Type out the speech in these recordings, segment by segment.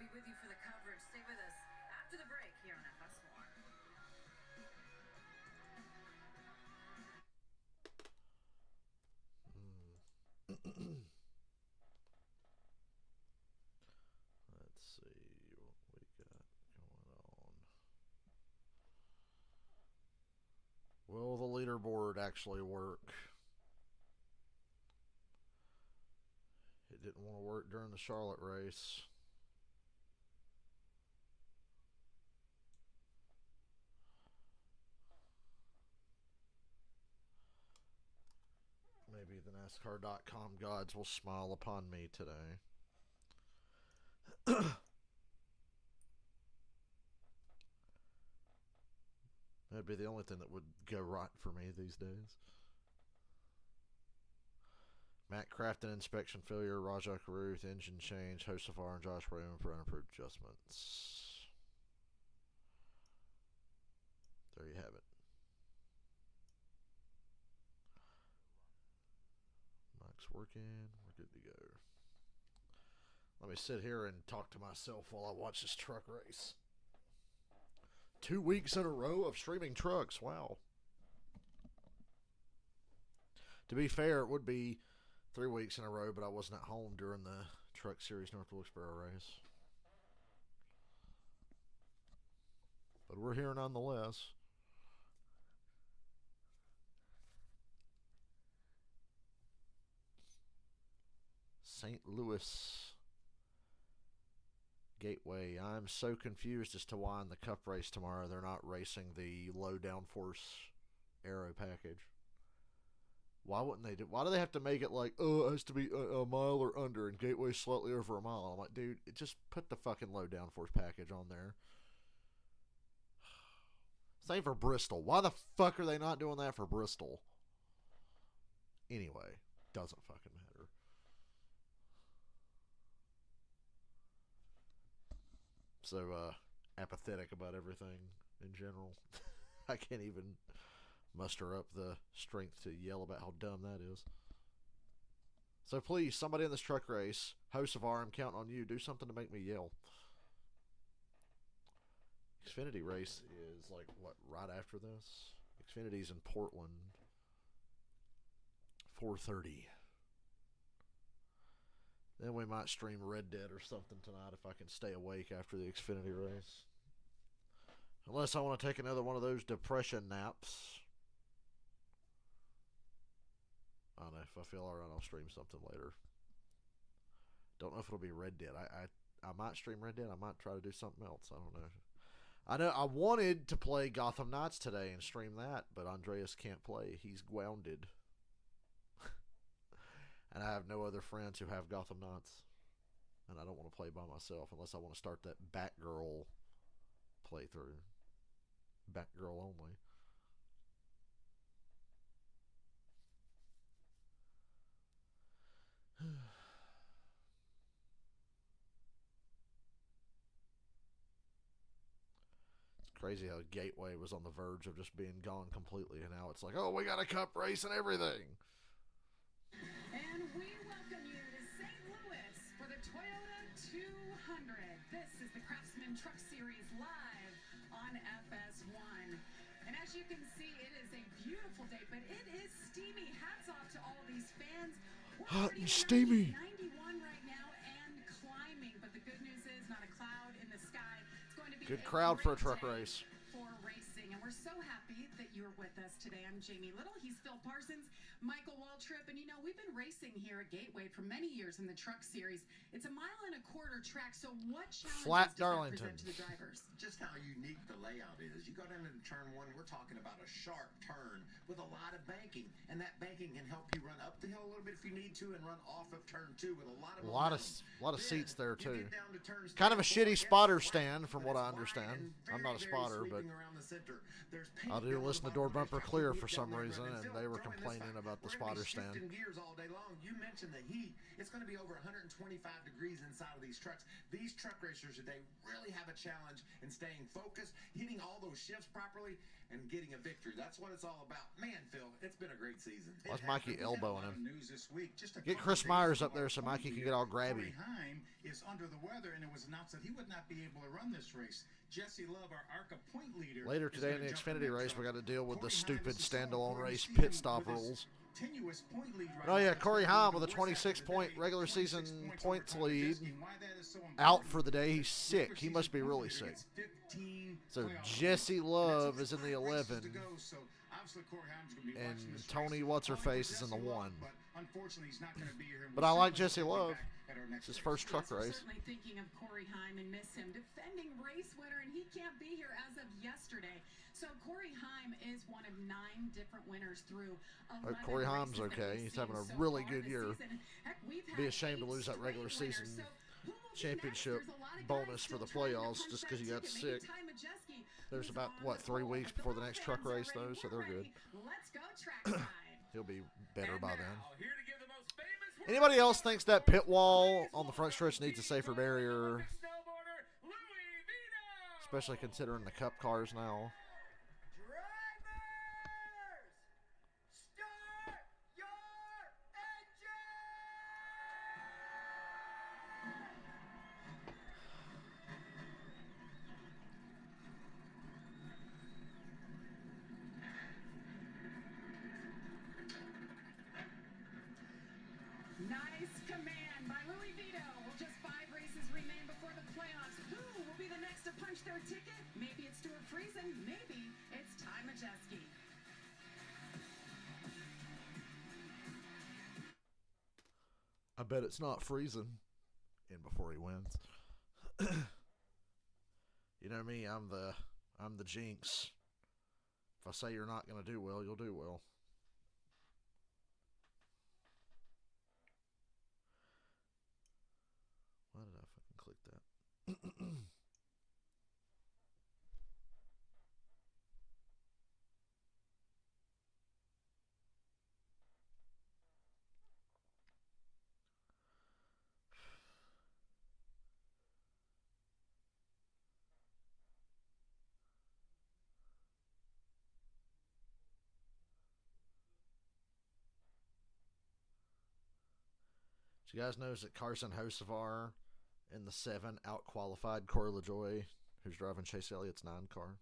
be with you for the coverage. Stay with us after the break here on FS1. Let's see what we got going on. Will the leaderboard actually work? It didn't want to work during the Charlotte race. Maybe the NASCAR.com gods will smile upon me today. That'd be the only thing that would go right for me these days. Matt Crafton inspection failure, Rajah Caruth engine change, Joseph and Josh Raymond for unapproved adjustments. There you have it. Mike's working. We're good to go. Let me sit here and talk to myself while I watch this truck race. 2 weeks in a row of streaming trucks. Wow. To be fair, it would be 3 weeks in a row, but I wasn't at home during the Truck Series North Wilkesboro race. But we're here nonetheless. St. Louis Gateway. I'm so confused as to why in the Cup race tomorrow they're not racing the low downforce aero package. Why wouldn't they do? Why do they have to make it like, oh, it has to be a mile or under and Gateway slightly over a mile? I'm like, dude, just put the fucking low downforce package on there. Same for Bristol. Why the fuck are they not doing that for Bristol? Anyway, doesn't fucking matter. So apathetic about everything in general. I can't even muster up the strength to yell about how dumb that is. So please, somebody in this truck race, Hocevar, I'm counting on you. Do something to make me yell. Xfinity race is like, what, right after this? Xfinity's in Portland. 4:30. Then we might stream Red Dead or something tonight if I can stay awake after the Xfinity race. Unless I want to take another one of those depression naps. I don't know. If I feel alright, I'll stream something later. Don't know if it'll be Red Dead. I might stream Red Dead. I might try to do something else. I don't know. I know I wanted to play Gotham Knights today and stream that, but Andreas can't play. He's grounded. And I have no other friends who have Gotham Knights. And I don't want to play by myself unless I want to start that Batgirl playthrough. Batgirl only. It's crazy how Gateway was on the verge of just being gone completely, and now it's like, oh, we got a cup race and everything. And we welcome you to St. Louis for the Toyota 200. This is the Craftsman Truck Series live on FS1. And as you can see, it is a beautiful day, but it is steamy. Hats off to all these fans. We're Hot and steamy. 91 right now and climbing, but the good news is not a cloud in the sky. It's going to be good crowd for a truck day race. For racing, and we're so happy that you're with us today. I'm Jamie Little. He's Phil Parsons, Michael Waltrip, and you know we've been racing here at Gateway for many years in the Truck Series. It's a 1.25 mile track. So what challenges Flat does Darlington. that present to the drivers? Just how unique the layout is. You go down into turn one, we're talking about a sharp turn with a lot of banking, and that banking can help you run up the hill a little bit if you need to, and run off of turn two with a lot of lot of seats there too. To kind of a shitty spotter stand, from what I understand. I'm not a spotter, but I do listen to Door Bumper Clear for some reason, and they were complaining about the spotter stand. Gears all day long. You mentioned the heat. It's going to be over 125 degrees inside of these trucks. These truck racers today really have a challenge in staying focused, hitting all those those shifts properly and getting a victory. That's what it's all about. Man, Phil, it's been a great season. Why's Mikey elbowing him? News this week. Just Get Chris Myers up there so Mikey can get all grabby. Corey Heim is under the weather, and it was announced that he would not be able to run this race. Jesse Love, our ARCA point leader. Later today in the Xfinity race, we got to deal with the stupid standalone race pit stop rules. Oh yeah, Corey Heim with a 26-point regular season points lead. Out for the day. He's sick. He must be really sick. So Jesse Love is in the 11. And Tony What's-Her-Face is in the 1. But I like Jesse Love. It's his first truck race. Certainly thinking of Corey Heim and miss him. Defending race winner, and he can't be here as of yesterday. So Corey Heim is one of 9 different winners through 11 Corey Heim's races okay. He's having a really good year. Be ashamed to lose that regular season championship bonus for the playoffs just because he got sick. There's about, what, 3 weeks before the next truck race, though, so they're good. He'll be better by then. Anybody else thinks that pit wall on the front stretch needs a safer barrier? Especially considering the Cup cars now. Nice command by Louis Vito. Well, just 5 races remain before the playoffs. Who will be the next to punch their ticket? Maybe it's Stuart Friesen. Maybe it's Ty Majeski. I bet it's not Friesen. In before he wins. You know me, I'm the jinx. If I say you're not going to do well, you'll do well. Why did I fucking click that? You guys notice that Carson Hocevar in the 7 out-qualified Corey LaJoie, who's driving Chase Elliott's 9 car.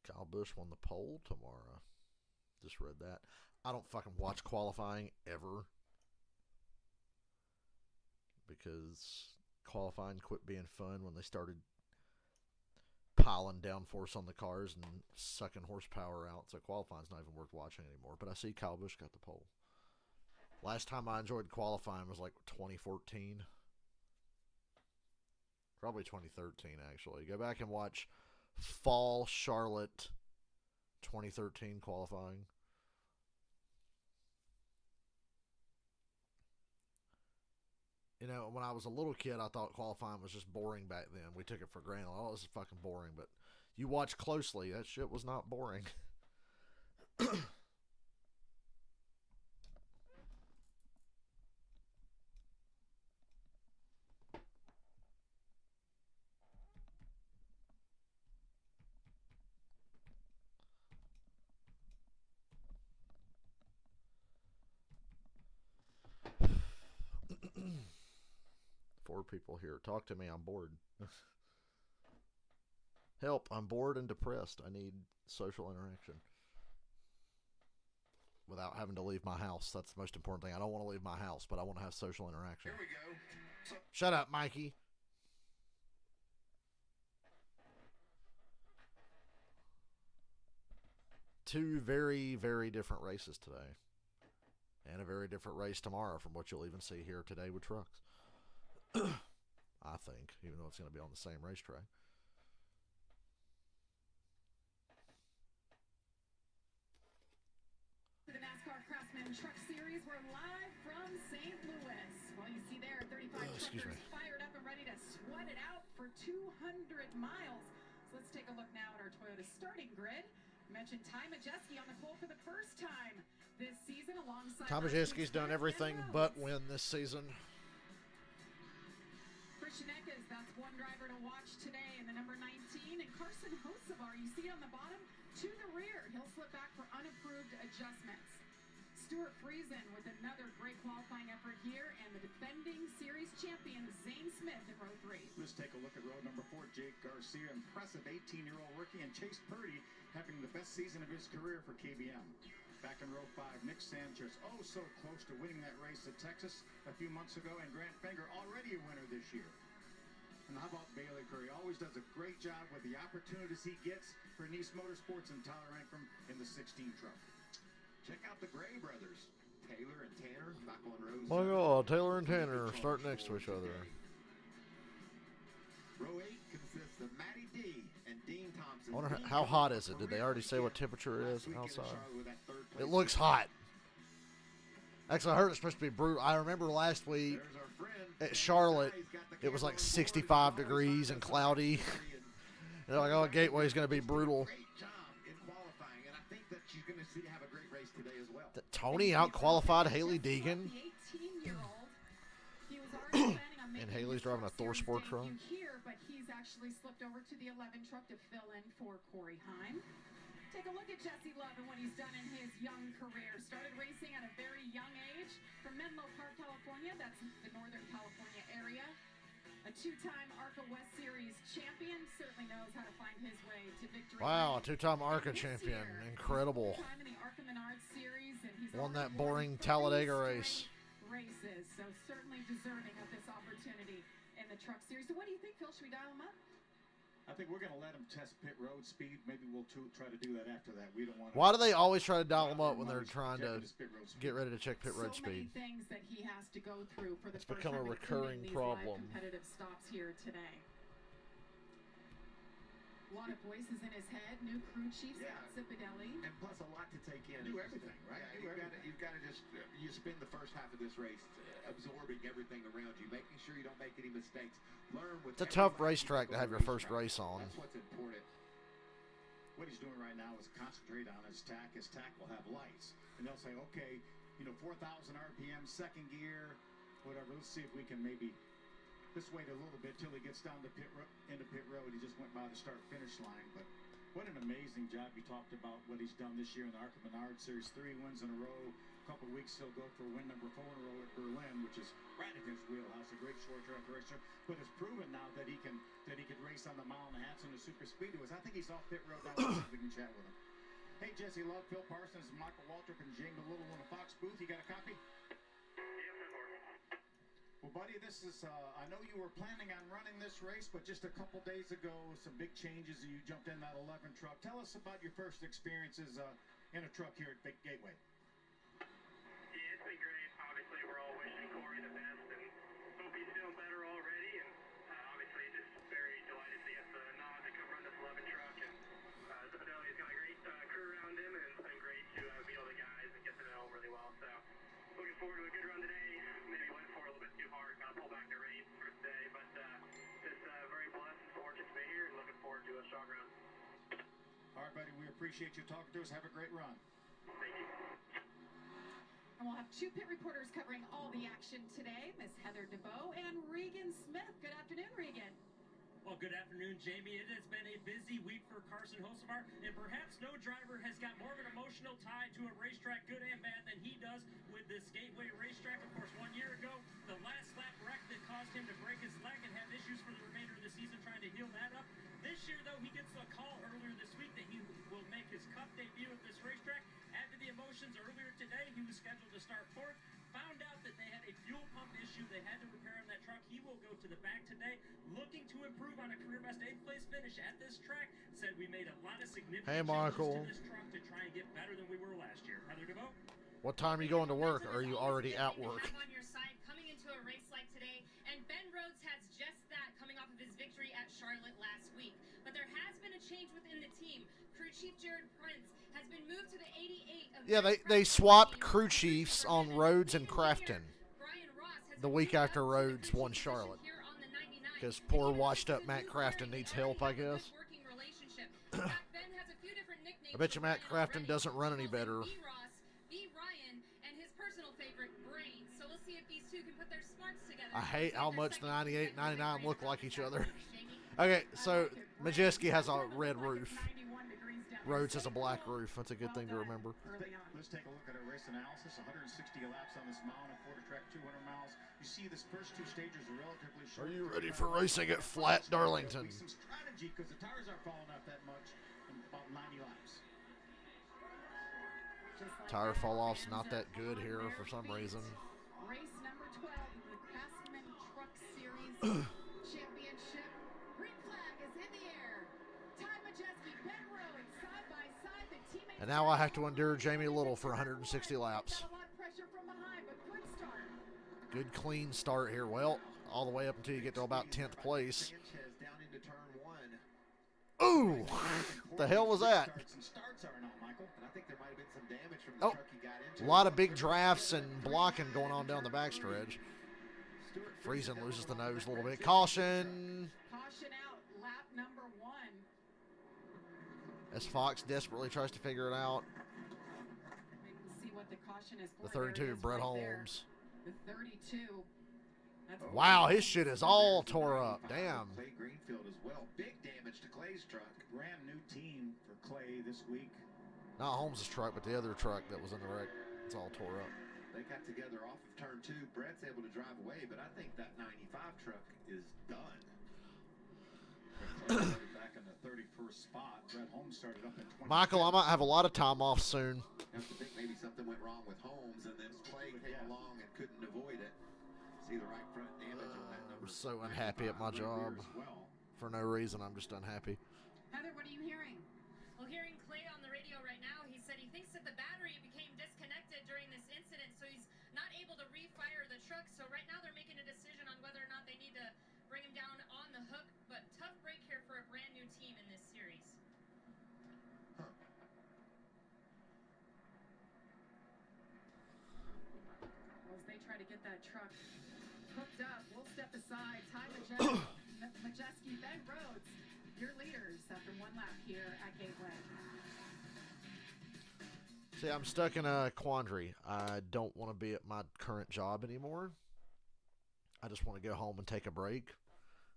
Kyle Busch won the pole tomorrow. Just read that. I don't fucking watch qualifying ever because qualifying quit being fun when they started piling downforce on the cars and sucking horsepower out. So qualifying's not even worth watching anymore. But I see Kyle Busch got the pole. Last time I enjoyed qualifying was like 2014. Probably 2013, actually. Go back and watch Fall Charlotte 2013 qualifying. You know, when I was a little kid, I thought qualifying was just boring back then. We took it for granted. Oh, this is fucking boring. But you watch closely, that shit was not boring. Four people here. Talk to me. I'm bored. Help. I'm bored and depressed. I need social interaction. Without having to leave my house. That's the most important thing. I don't want to leave my house, but I want to have social interaction. Here we go. Shut up, Mikey. Two very, very different races today. And a very different race tomorrow from what you'll even see here today with trucks. I think, even though it's going to be on the same racetrack. The NASCAR Craftsman Truck Series, we're live from St. Louis. Well, you see there, 35 Excuse me. Fired up and ready to sweat it out for 200 miles. So let's take a look now at our Toyota starting grid. I mentioned Ty Majeski on the pole for the first time this season alongside Tom Majeski's done everything but win this season. Christianekas, that's one driver to watch today in the number 19. And Carson Hocevar, you see on the bottom, to the rear. He'll slip back for unapproved adjustments. Stuart Friesen with another great qualifying effort here, and the defending series champion Zane Smith in row 3. Let's take a look at row number 4. Jake Garcia, impressive 18-year-old rookie, and Chase Purdy having the best season of his career for KBM. Back in row 5, Nick Sanchez, oh so close to winning that race at Texas a few months ago, and Grant Finger already a winner this year. And how about Bailey Curry? Always does a great job with the opportunities he gets for Nice Motorsports, and Tyler Ankrum in the 16 truck. Check out the Gray brothers, Taylor and Tanner, back on row 7. My God, Taylor and Tanner are starting next to each other. Row 8 consists of Matty D and Dean Thompson. I wonder how hot is it? Did they already say what temperature it is outside? It looks hot. Actually, I heard it's supposed to be brutal. I remember last week at Charlotte, it was like 65 degrees and cloudy. They're like, oh, Gateway's going to be brutal. Great job in qualifying, and I think that she's going to have a great race today as well. Tony out-qualified Haley Deegan. The 18-year-old. He was already planning on making And Haley's driving a Thor Sport truck. Here, but he's actually slipped over to the 11 truck to fill in for Corey Heim. Take a look at Jesse Love and what he's done in his young career. Started racing at a very young age from Menlo Park, California. That's the Northern California area. A two-time ARCA West Series champion. Certainly knows how to find his way to victory. Wow, a two-time ARCA champion. Incredible. Two-time in the ARCA Menards Series, and he's Won that already boring won Talladega 3 race. Races, so certainly deserving of this opportunity in the truck series. So what do you think, Phil? Should we dial him up? I think we're going to let him test pit road speed. Maybe we'll try to do that after that. We don't want. Why do they always try to dial them up when they're trying to get ready to check pit road So speed? many things that he has to go through for the It's first become a time, recurring including these live problem. competitive stops here today. A lot of voices in his head. New crew chief Scott Cipodelli. And plus a lot to take in. Do everything, right? Yeah, you've got to just you spend the first half of this race absorbing everything around you, making sure you don't make any mistakes. Learn with. It's a tough racetrack to have your first race on. That's what's important. What he's doing right now is concentrate on his tack. His tack will have lights, and they'll say, okay, 4,000 RPM, second gear, whatever. Let's see if we can maybe just wait a little bit till he gets down to into pit road. He just went by the start-finish line, but what an amazing job. You talked about what he's done this year in the ARCA Menards Series, 3 wins in a row. A couple of weeks he'll go for win number 4 in a row at Berlin, which is right in his wheelhouse. A great short track racer, but has proven now that he can race on the mile and a half and the super speedways. I think he's off pit road now. We can chat with him. Hey, Jesse Love, Phil Parsons, Michael Waltrip, and Jamie Little in the Fox booth. You got a copy? Well, buddy, this is, I know you were planning on running this race, but just a couple days ago, some big changes, and you jumped in that 11 truck. Tell us about your first experiences in a truck here at Big Gateway. Yeah, it's been great. Obviously, we're all wishing Corey the best, and hope he's feeling better already. And obviously, just very delighted to get the nod to come run this 11 truck. And Zipadelli's got a great crew around him, and it's been great to meet all the guys and get to know them really well. So, looking forward to a good run today. Maybe went for a little bit too hard, got to pull back the reins for today, but just very blessed and fortunate to be here, and looking forward to a strong run. All right, buddy, we appreciate you talking to us. Have a great run. Thank you. And we'll have 2 pit reporters covering all the action today, Miss Heather DeVoe and Regan Smith. Good afternoon, Regan. Well, good afternoon, Jamie. It has been a busy week for Carson Hocevar, and perhaps no driver has got more of an emotional tie to a racetrack, good and bad, than he does with this Gateway racetrack. Of course, 1 year ago, the last lap wreck that caused him to break his leg and have issues for the remainder of the season trying to heal that up. This year, though, he gets a call earlier this week that he will make his Cup debut at this racetrack. After the emotions earlier today, he was scheduled to start 4th. Found out that they had a fuel pump issue. They had to repair on that truck. He will go to the back today, looking to improve on a career best 8th place finish at this track. Said we made a lot of significant changes to this truck to try and get better than we were last year. Heather DeVoe? What time are you going to work? Or are you already at work? On your side coming into a race like today, and Ben Rhodes has just that coming off of his victory at Charlotte last week. But there has been a change within the team. Crew chief Jared Prince has been moved to the 88 of Yeah, they swapped crew chiefs on Rhodes and Crafton. Brian Ross has the week after Rhodes won Charlotte. Because poor washed-up Matt Crafton needs help, I guess. I bet you Matt Crafton doesn't run any better. I hate how much the 98 and 99 look like each other. Okay, so Majeski has a red roof. Rhodes has a black roof. That's a good thing to remember. Let's take a look at our race analysis. 160 laps on this mile and a quarter track, 200 miles. You see this first two stages are relatively short. Are you ready for racing at Flat Darlington? Some strategy because the tires aren't falling off that much in about 90 laps. Tire fall off's not that good here for some reason. Race number 12 in the Craftsman Truck Series Championship. Green flag is in the air. Ty Majeski, Ben Rhodes, side by side. The teammates. And now I have to endure Jamie Little for 160 laps. Got a lot of pressure from behind, but good start. Good clean start here. Well, all the way up until you get to about 10th place. Ooh, the hell was that? Oh, a lot of big drafts and blocking going on down the backstretch. Friesen loses the nose a little bit. Caution. Caution out, lap number 1. As Fox desperately tries to figure it out. We can see what the caution is for. The 32, Brett Holmes. The 32. That's Wow, his shit is all tore up. Damn. Clay Greenfield as well. Big damage to Clay's truck. Brand new team for Clay this week. Not Holmes' truck, but the other truck that was in the wreck. It's all tore up. They got together off of turn 2. Brett's able to drive away, but I think that 95 truck is done. Clay started back in the 31st spot. Brett Holmes started up at 20. Michael, I might have a lot of time off soon. I have to think maybe something went wrong with Holmes, and then Clay came along and couldn't avoid it. See the right front damage on that number. I'm so unhappy at my job. For no reason, I'm just unhappy. Heather, what are you hearing? Well, hearing Clay on the radio right now, he said he thinks that the battery became disconnected during this incident, so he's not able to refire the truck. So right now they're making a decision on whether or not they need to bring him down on the hook. But tough break here for a brand new team in this series. Well, as they try to get that truck hooked up, we'll step aside. Ty Majeski, Ben Rhodes, your leaders after one lap here at Gateway. See, I'm stuck in a quandary. I don't want to be at my current job anymore. I just want to go home and take a break.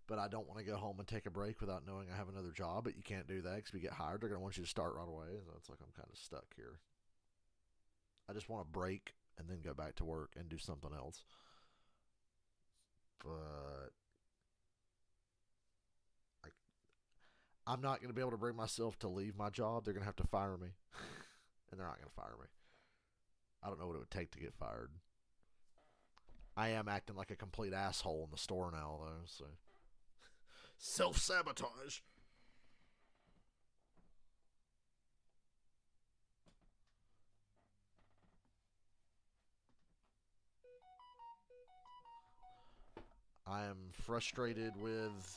But I don't want to go home and take a break without knowing I have another job. But you can't do that because if you get hired, they're going to want you to start right away. So it's like I'm kind of stuck here. I just want to break and then go back to work and do something else. But I'm not going to be able to bring myself to leave my job. They're going to have to fire me. And they're not going to fire me. I don't know what it would take to get fired. I am acting like a complete asshole in the store now, though. So self-sabotage. I am frustrated with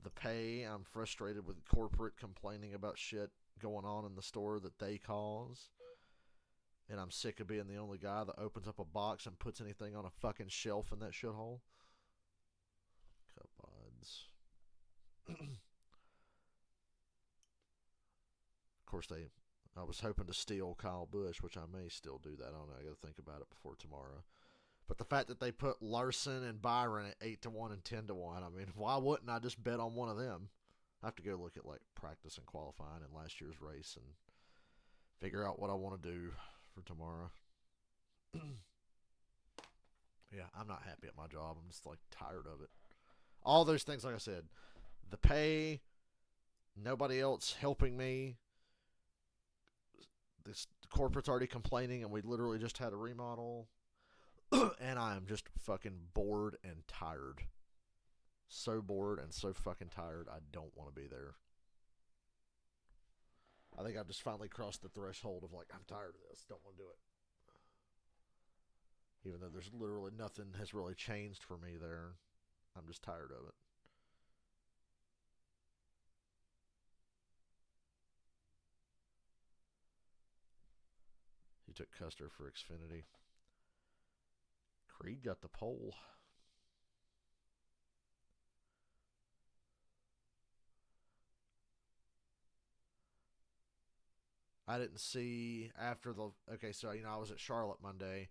the pay. I'm frustrated with corporate complaining about shit going on in the store that they cause. And I'm sick of being the only guy that opens up a box and puts anything on a fucking shelf in that shithole. Cup odds. Of course, I was hoping to steal Kyle Busch, which I may still do that. I don't know. I got to think about it before tomorrow. But the fact that they put Larson and Byron at 8-1 and 10-1, I mean, why wouldn't I just bet on one of them? I have to go look at like practice and qualifying in last year's race and figure out what I want to do for tomorrow. Yeah, I'm not happy at my job. I'm just like tired of it. All those things, like I said, the pay, nobody else helping me. The corporate's already complaining, and we literally just had a remodel. And I am just fucking bored and tired. So bored and so fucking tired, I don't want to be there. I think I've just finally crossed the threshold of like, I'm tired of this. Don't want to do it. Even though there's literally nothing has really changed for me there. I'm just tired of it. He took Custer for Xfinity. Creed got the pole. I didn't see after the... Okay, so, I was at Charlotte Monday,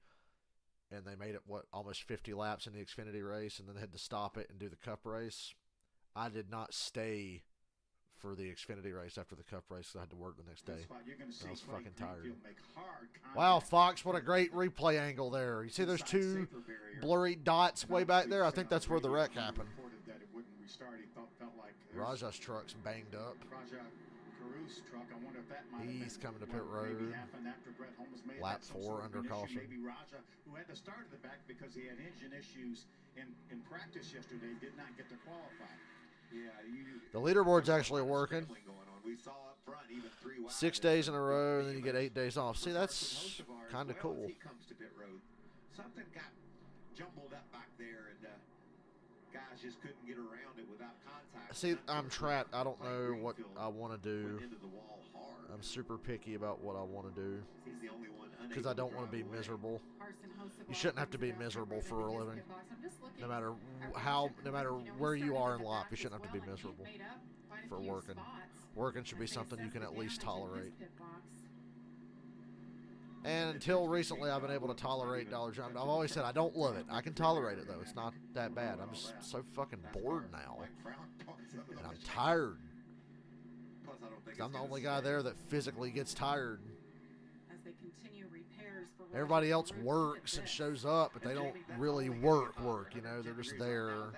and they made it, almost 50 laps in the Xfinity race, and then they had to stop it and do the Cup race. I did not stay for the Xfinity race after the Cup race because I had to work the next day. I was fucking tired. Wow, Fox, what a great replay angle there. You see those two blurry dots way back there? I think that's where the wreck happened. Raja's truck's banged up. He's coming to pit road. Lap 4 under caution. Maybe Raja, who had the start of the back because he had engine issues in practice yesterday, did not get to qualify. Yeah, the leaderboard's actually working. 6 days in a row, and then you get 8 days off. See, that's kind of cool. Something got jumbled up back there, and guys just couldn't get around it without contact. See, I'm trapped. I don't know what I want to do. I'm super picky about what I want to do because I don't want to be miserable. You shouldn't have to be miserable for a living. No matter where you are in life, you shouldn't have to be miserable for working. Working should be something you can at least tolerate. And until recently, I've been able to tolerate Dollar General. I've always said I don't love it. I can tolerate it, though. It's not that bad. I'm just so fucking bored now. And I'm tired. I'm the only guy there that physically gets tired. Everybody else works and shows up, but they don't really work. They're just there.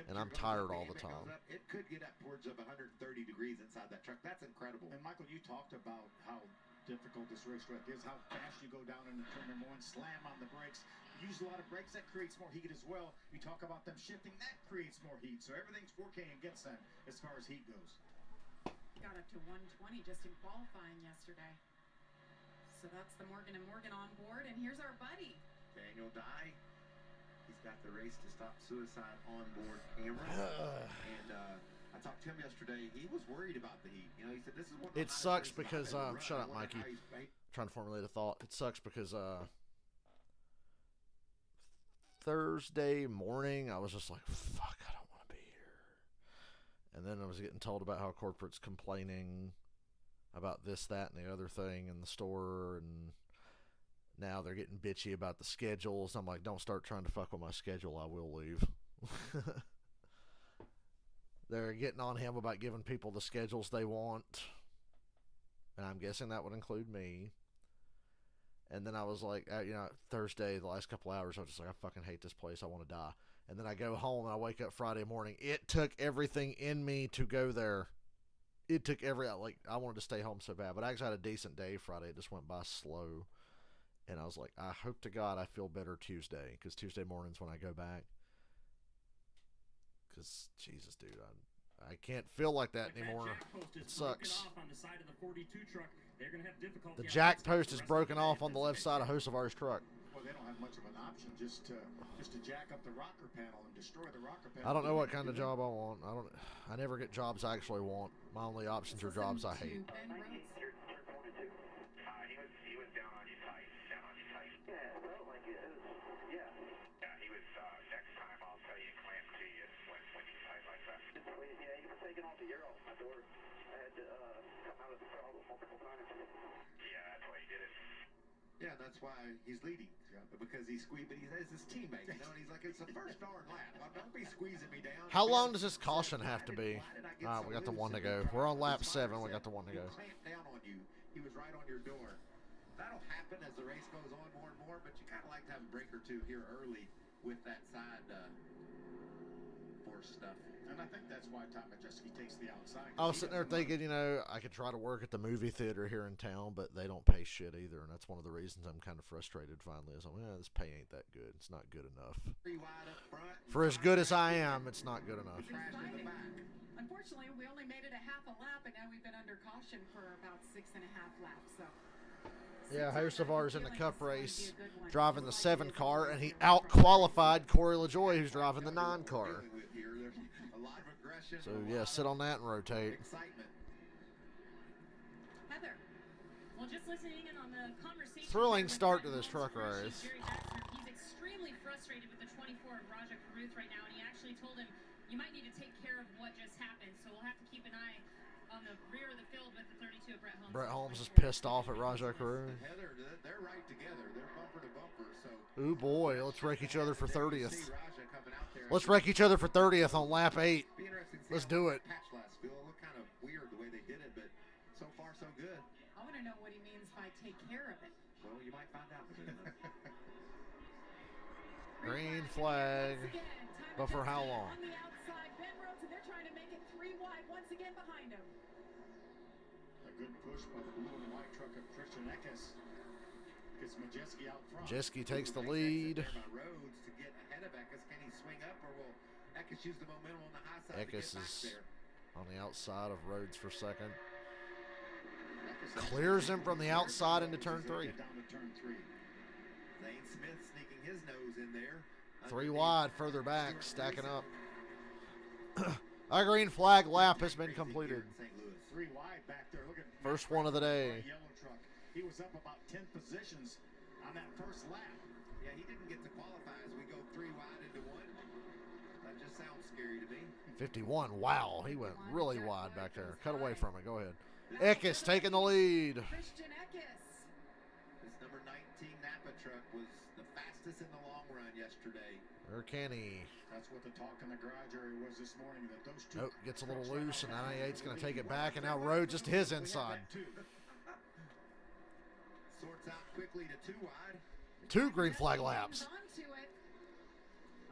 And I'm tired all the time. It could get upwards of 130 degrees inside that truck. That's incredible. And Michael, you talked about how difficult this racetrack is, how fast you go down into turn number 1, slam on the brakes, use a lot of brakes, that creates more heat as well. You talk about them shifting, that creates more heat. So everything's working against them as far as heat goes. Got up to 120 just in qualifying yesterday. So that's the Morgan & Morgan on board, and here's our buddy. Daniel Dye. He's got the Race to Stop Suicide on board camera. And I talked to him yesterday. He was worried about the heat. He said this is one of the It sucks because shut up, Mikey. I'm trying to formulate a thought. It sucks because Thursday morning I was just like, fuck, I don't want to be here. And then I was getting told about how corporate's complaining about this, that, and the other thing in the store, and now they're getting bitchy about the schedules. I'm like, don't start trying to fuck with my schedule. I will leave. They're getting on him about giving people the schedules they want. And I'm guessing that would include me. And then I was like, Thursday, the last couple hours, I was just like, I fucking hate this place. I want to die. And then I go home and I wake up Friday morning. It took everything in me to go there. It took I wanted to stay home so bad. But I actually had a decent day Friday. It just went by slow. And I was like, I hope to God I feel better Tuesday. Because Tuesday morning's when I go back. Because, Jesus, dude, I can't feel like that anymore. It sucks. The jack post is broken off on the left side of Hocevar's truck. Well, they don't have much of an option just to jack up the rocker panel and destroy the rocker panel. I don't know what kind of job I want. I never get jobs I actually want. My only options are jobs I hate. Taking off the air off my door. I had to come out of the throttle multiple times. Yeah, that's why he did it. Yeah, that's why he's leading. Because he's squeezing, but he's his teammate, and he's like, it's the first darn lap. Don't be squeezing me down. How long does this caution have to be? All right, we got the one to go. We're on lap 7. We got the one to go. He clamped down on you. He was right on your door. That'll happen as the race goes on more and more, but you kind of like to have a break or two here early with that side force stuff. And I think that's why Tom Majeski takes the outside. I was sitting there thinking, I could try to work at the movie theater here in town, but they don't pay shit either, and that's one of the reasons I'm kind of frustrated finally. Is this pay ain't that good. It's not good enough. For as good as I am, it's not good enough. Unfortunately, we only made it a half a lap, and now we've been under caution for about 6.5 laps. So. Yeah, Hocevar's in the Cup race, driving the 7 car, and he out-qualified Corey LaJoie, who's driving the 9 car. So, yeah, sit on that and rotate. Heather, Well, just listening in on the conversation. Thrilling with start to Brett this Holmes, truck Hershey, race. Jerry Baxter, he's extremely frustrated with the 24 of Raja Caruth right now, and he actually told him, you might need to take care of what just happened. So we'll have to keep an eye on the rear of the field with the 32 of Brett Holmes. Brett Holmes is pissed off at Raja Caruth. Heather, they're right together. They're bumper to bumper. So. Ooh boy, let's wreck each other for 30th. Raja coming out there. Let's wreck each other for 30th on lap 8. Be interesting to see Let's how do it. Patch last field. It looked kind of weird the way they did it, but so far so good. I want to know what he means by take care of it. Well, you might find out. Green flag. But for how long? On the outside, Ben Rhodes, and they're trying to make it 3 wide once again behind him. A good push by the blue and white truck of Christian Eckes. Gets Majeski out front. Majeski takes the lead. Rhodes to get ahead of Eckes. Can he swing up, or will Eckes use the momentum on the high side Eckes to get is back there? on the outside of Rhodes for second. Eckes Clears him from the outside into turn 3. Down to turn 3. Zane Smith sneaking his nose in there. 3 wide, further back, stacking up. Our green flag lap has been completed. 3 wide back there. Look at First one of the day. yellow truck. He was up about 10 positions on that first lap. Yeah, he didn't get to qualify as we go 3 wide into 1. That just sounds scary to me. 51. Wow, he went really wide back there. Cut away from it. Go ahead. Eckes taking the lead. Christian Eckes. This number 19 Napa truck was the fastest in the long run yesterday. Or Kenny. That's what the talk in the garage area was this morning. That those two. Nope, gets a little loose, and 98's going to take it back, and now Rhodes just his inside. Sorts out quickly to 2 wide. 2 green flag laps. Onto it.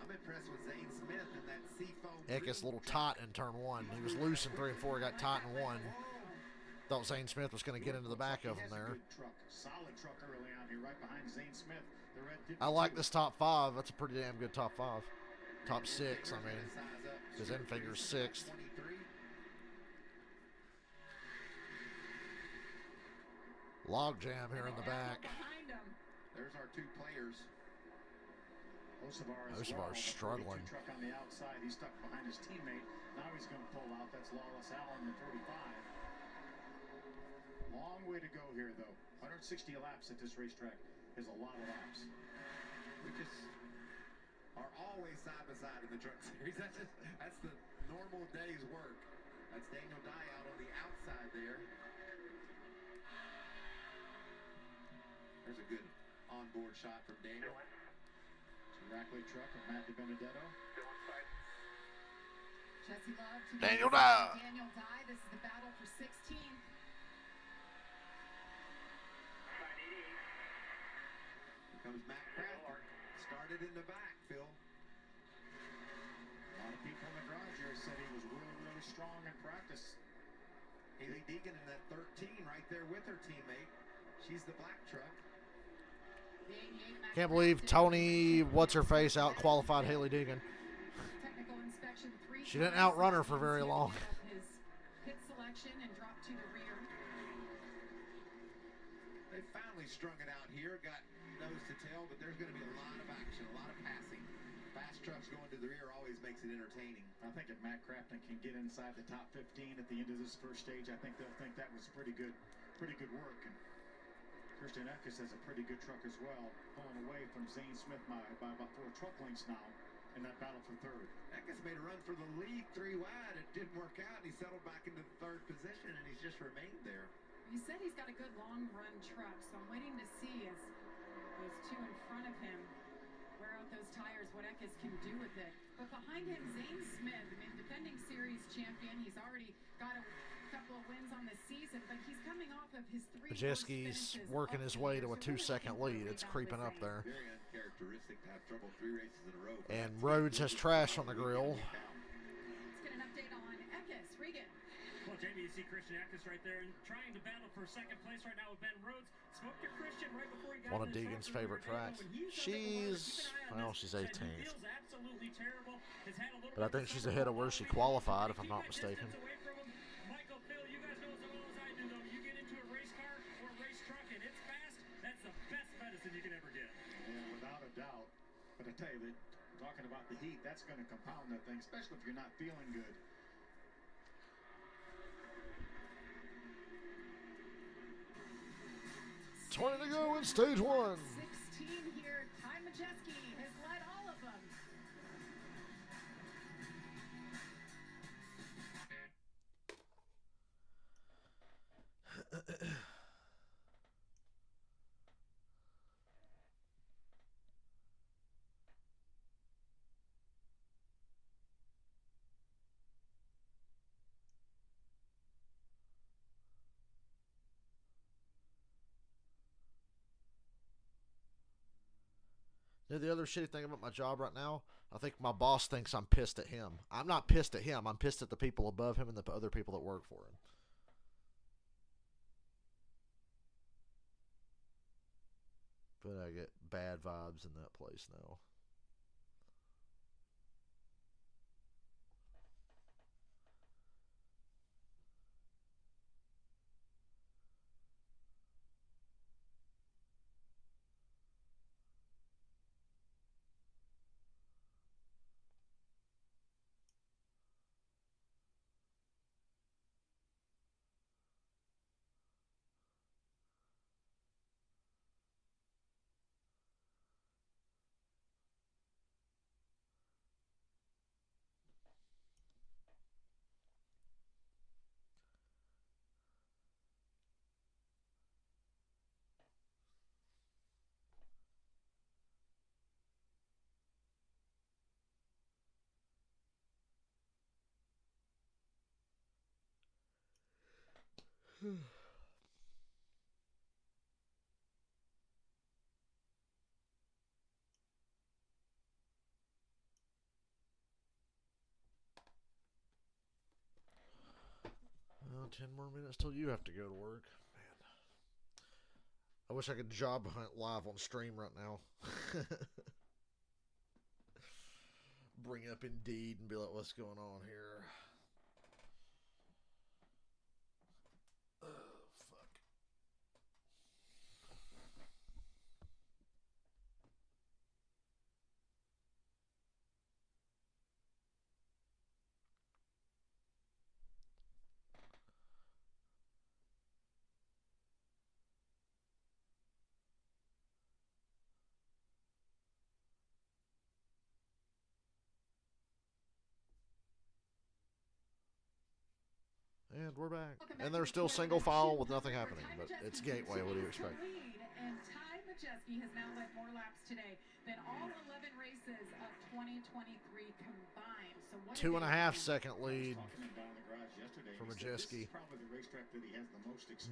I'm impressed with Zane Smith and that seafoam. Eckes a little taut in turn 1. He was loose in 3 and 4, got taut in 1. Thought Zane Smith was going to get into the back of him there. Solid truck early on here, right behind Zane Smith. The red I like this top 5. That's a pretty damn good top 5. Top 6, I mean. His end finger's 6th. 23. Log jam here in the back. Behind him. There's our 2 players. Osavar's struggling. Truck on the outside. He's stuck behind his teammate. Now he's going to pull out. That's Lawless Allen, the 45. Long way to go here, though. 160 laps at this racetrack is a lot of laps. We just are always side by side in the truck series. That's the normal day's work. That's Daniel Dye out on the outside there. There's a good onboard shot from Daniel. Rackley truck of Matt DiBenedetto. Jesse Love to Daniel Dye. Daniel Dye. This is the battle for 16th. Here comes Matt Crawford. Started in the back, Phil. A lot of people in the garage here said he was really, really strong in practice. Haley Deegan in that 13 right there with her teammate. She's the black truck. Can't believe Tony, what's-her-face, out-qualified Haley Deegan. Technical inspection 3 She didn't outrun her for very long. His pit selection and drop to the rear. They finally strung it out here, got nose to tail, but there's going to be a lot of action, a lot of passing. Fast trucks going to the rear always makes it entertaining. I think if Matt Crafton can get inside the top 15 at the end of this first stage, I think they'll think that was pretty good work. And Christian Eckes has a pretty good truck as well, pulling away from Zane Smith by about 4 truck lengths now in that battle for third. Eckes made a run for the lead 3 wide. It didn't work out. He settled back into the 3rd position, and he's just remained there. You said he's got a good long-run truck, so I'm waiting to see as those 2 in front of him wear out those tires, what Eckes can do with it. But behind him, Zane Smith, I mean, defending series champion. He's already got a couple of wins on the season, but he's coming off of his 3 Majeski's working his way to a 2-second lead. It's creeping up there. Very uncharacteristic to have trouble 3 races in a row. And Rhodes has trash on the grill. Let's get an update on Eckes. Regan. Well, Jamie, you see Christian Eckes right there and trying to battle for 2nd place right now with Ben Rhodes. Spoke to Christian right before he got One of in the Deegan's truck. favorite tracks. She's, well, she's 18th. Feels absolutely terrible. Has had a little But I think she's ahead of where she qualified, if I'm not mistaken. Michael, Phil, you guys know as well as I do, though. You get into a race car or a race truck and it's fast, that's the best medicine you can ever get. Yeah, without a doubt. But I tell you, that talking about the heat, that's going to compound that thing, especially if you're not feeling good. 20 to go in stage 1. 16 here. Ty Majeski has led all of them. You know, the other shitty thing about my job right now, I think my boss thinks I'm pissed at him. I'm not pissed at him. I'm pissed at the people above him and the other people that work for him. But I get bad vibes in that place now. Well, 10 more minutes till you have to go to work. Man. I wish I could job hunt live on stream right now. Bring up Indeed and be like, what's going on here? Oh, fuck. And we're back. And they're still single file with nothing happening, but it's Gateway. What do you expect? And Ty Majeski has now led more laps today than all 11 races of 2023 combined. So what 2.5 second lead for Majeski.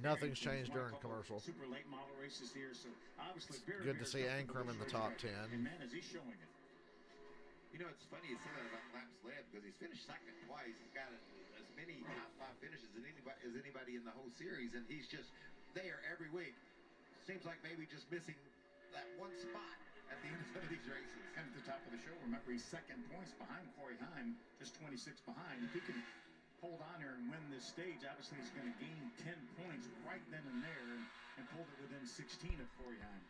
Nothing's changed during commercial. Super late model races here, so obviously good to see Ankrum in the top 10. And man, is he showing it. You know, it's funny you say that about laps led because he's finished second twice. He's got as many top 5 finishes as anybody in the whole series, and he's just there every week. Seems like maybe just missing that one spot at the end of some of these races. And at the top of the show, remember he's second points behind Corey Heim, just 26 behind. If he can hold on here and win this stage, obviously he's going to gain 10 points right then and there and hold it within 16 of Corey Heim.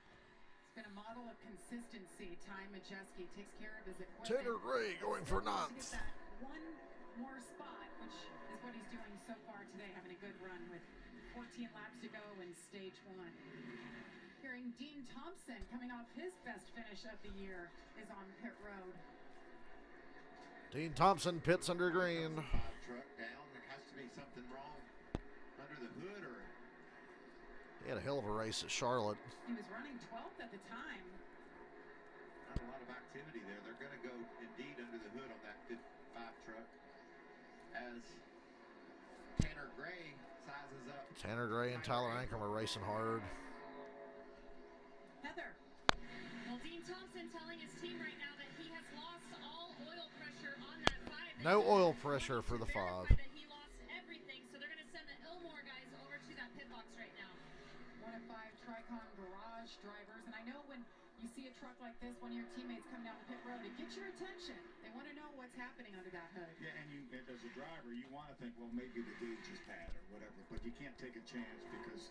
Been a model of consistency. Ty Majeski takes care of his equipment. Tanner Gray going for 9th. Get that one more spot, which is what he's doing so far today, having a good run with 14 laps to go in stage 1. Hearing Dean Thompson coming off his best finish of the year is on pit road. Dean Thompson pits under green. Truck down. There has to be something wrong under the hood, or He had a hell of a race at Charlotte. He was running 12th at the time. not a lot of activity there. They're going to go indeed under the hood on that 5 truck as Tanner Gray sizes up. Tanner Gray and Tyler Ankrum are racing hard. Heather. Well, Dean Thompson telling his team right now that he has lost all oil pressure on that 5. No oil pressure for the 5. That he lost everything, so they're going to send the Ilmore guys over to that pit box right now. 1 of 5 Tricon garage drivers, and I know when you see a truck like this, one of your teammates come down the pit road, it gets your attention. They want to know what's happening under that hood. Yeah, and you, as a driver, you want to think, well, maybe the gauge is bad or whatever, but you can't take a chance because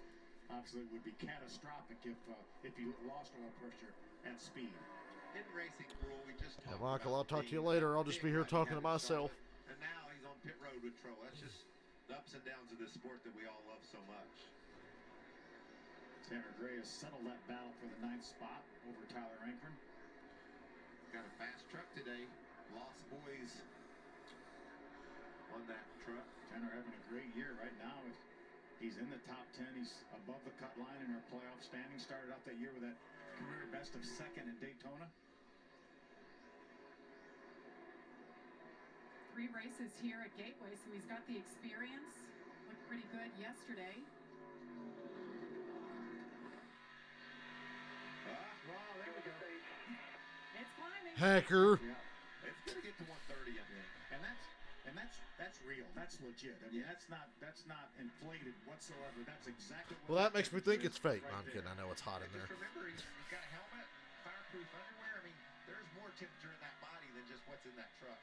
obviously it would be catastrophic if you lost oil pressure at speed. In racing rule, we just Yeah, Michael, I'll talk to you later. I'll just be here talking to myself. And now he's on pit road with Troll. That's just the ups and downs of this sport that we all love so much. So Tanner Gray has settled that battle for the 9th spot over Tyler Ankrum. Got a fast truck today. Lost Boys on that truck. Tanner having a great year right now. He's in the top 10. He's above the cut line in our playoff standing. Started out that year with that career best of 2nd at Daytona. 3 races here at Gateway, so he's got the experience. Looked pretty good yesterday. Wow, there we go. It's climbing. Hacker. Yeah. It's going to get to 130, I think. And that's real. That's legit. I mean, that's not inflated whatsoever. That's exactly what. Well, that makes me think it's fake. right No, I'm kidding. I know it's hot in Just there. remember, he's got a helmet, fireproof underwear. I mean, there's more temperature in that body than just what's in that truck.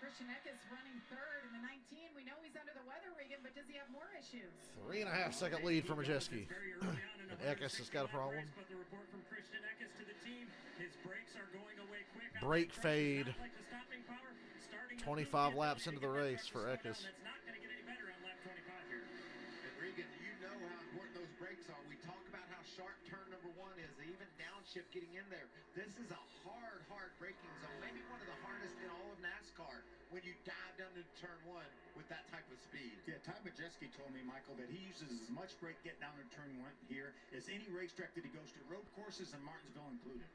Christian Eckes running 3rd in the 19. We know he's under the weather, Regan, but does he have more issues? 3.5-second lead for Majeski. And Eckes has got a problem. But the report from Christian Eckes to the team, his brakes are going away quick. Brake fade. Not like the stopping power, starting 25 laps into the race for Eckes. That's not going to get any better on lap 25 here. And Regan, you know how important those brakes are. We talk about how sharp turn number 1 is, even downshift getting in there. This is a hard braking zone. Maybe one of the hardest in all of NASCAR when you dive down into turn 1 with that type of speed. Yeah, Ty Majeski told me, Michael, that he uses as much brake getting down to turn 1 here as any racetrack that he goes to, road courses and Martinsville included.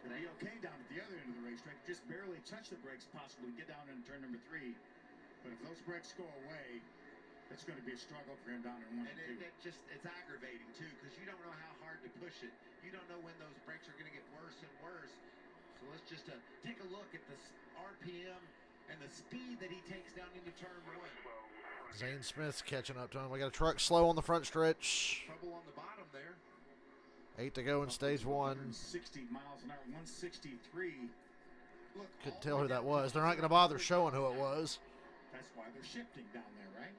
It'll be okay down at the other end of the racetrack. Just barely touch the brakes, possibly get down into turn number 3. But if those brakes go away, it's going to be a struggle for him down in 1 And and 2. it's aggravating too, because you don't know how hard to push it. You don't know when those brakes are going to get worse and worse. So let's just take a look at the RPM and the speed that he takes down into turn 1. Zane Smith's catching up to him. We got a truck slow on the front stretch. Trouble on the bottom there. 8 to go in stage 1. 60 miles an hour, 163. Look, Couldn't tell who that was. They're not going to bother showing who it was. That's why they're shifting down there, right?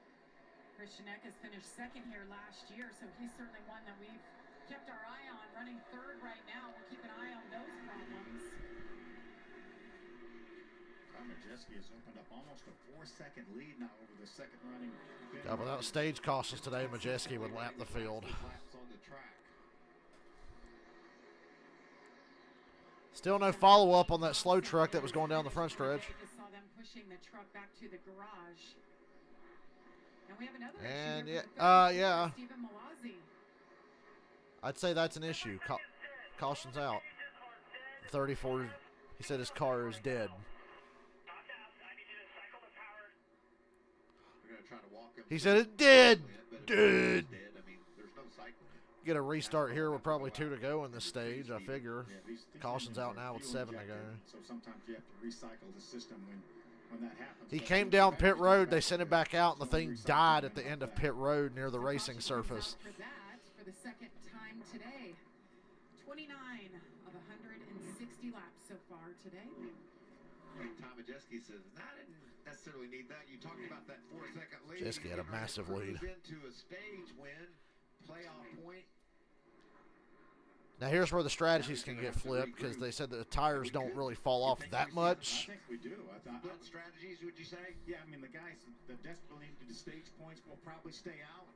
Christian Eckes finished 2nd here last year, so he's certainly one that we've kept our eye on. Running 3rd right now. We'll keep an eye on those problems. Ty Majeski has opened up almost a 4-second lead now over the 2nd running. God, without stage cautions today, Majeski would lap the field. laps on the track. Still no follow-up on that slow truck that was going down the front stretch. I just saw them pushing the truck back to the garage. And we have another And issue here yeah, for the yeah. Stephen Malazzi. I'd say that's an issue. Caution's out. 34, he said his car is dead. We're going to try to walk him. He said it's dead. But if Dead. it's dead, I mean, there's no cycling. Get a restart here with probably 2 to go in this stage, I figure. Yeah, these Caution's engines out are now with fuel 7 to go. injected, so sometimes you have to recycle the system when that happens. He But came down pit road. They sent him back out, and the thing died at the end of pit road near the racing surface. For that, for the 2nd time today. 29 of 160 laps so far today. Tom Majeski says, "Nah, I didn't necessarily need that. You talked about that 4-second lead. Majeski had a massive lead. Into a stage win, playoff point. Now here's where the strategies can get flipped, because they said that the tires don't really fall off that much. I think we do. Split strategies, would you say? Yeah, I mean, the guys that desperately need the stage points will probably stay out.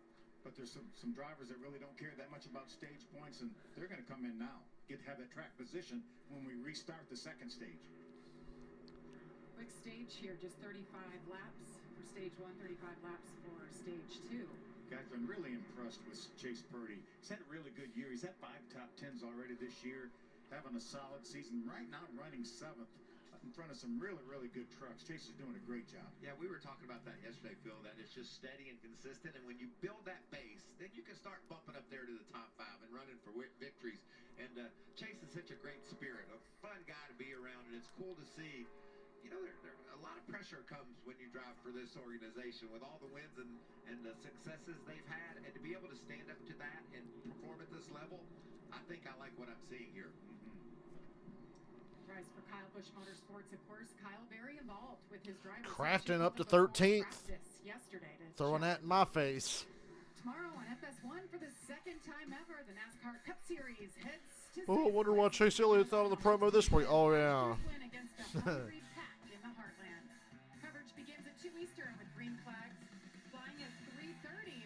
But there's some drivers that really don't care that much about stage points, and they're going to come in now. Have that track position when we restart the 2nd stage. Quick stage here, just 35 laps for stage 1, 35 laps for stage 2. Guys, I'm really impressed with Chase Purdy. He's had a really good year. He's had 5 top 10s already this year, having a solid season. Right now, running 7th in front of some really good trucks. Chase is doing a great job. Yeah, we were talking about that yesterday, Phil, that it's just steady and consistent. And when you build that base, then you can start bumping up there to the top 5 and running for victories. And Chase is such a great spirit, a fun guy to be around, and it's cool to see. You know, a lot of pressure comes when you drive for this organization with all the wins and the successes they've had, and to be able to stand up to that and perform at this level, I think I like what I'm seeing here. Drives for Kyle Busch Motorsports, of course. Kyle very involved with his drivers. Crafton up to Over the whole 13th. practice yesterday to Throwing check. that in my face. Tomorrow on FS1 for the 2nd time ever, the NASCAR Cup Series heads to Oh, I St. wonder why Louis. Chase Elliott's out of the promo this week. Oh, yeah. Win against a hungry pack in the Heartland. Coverage begins at 2 Eastern with green flags flying at 3:30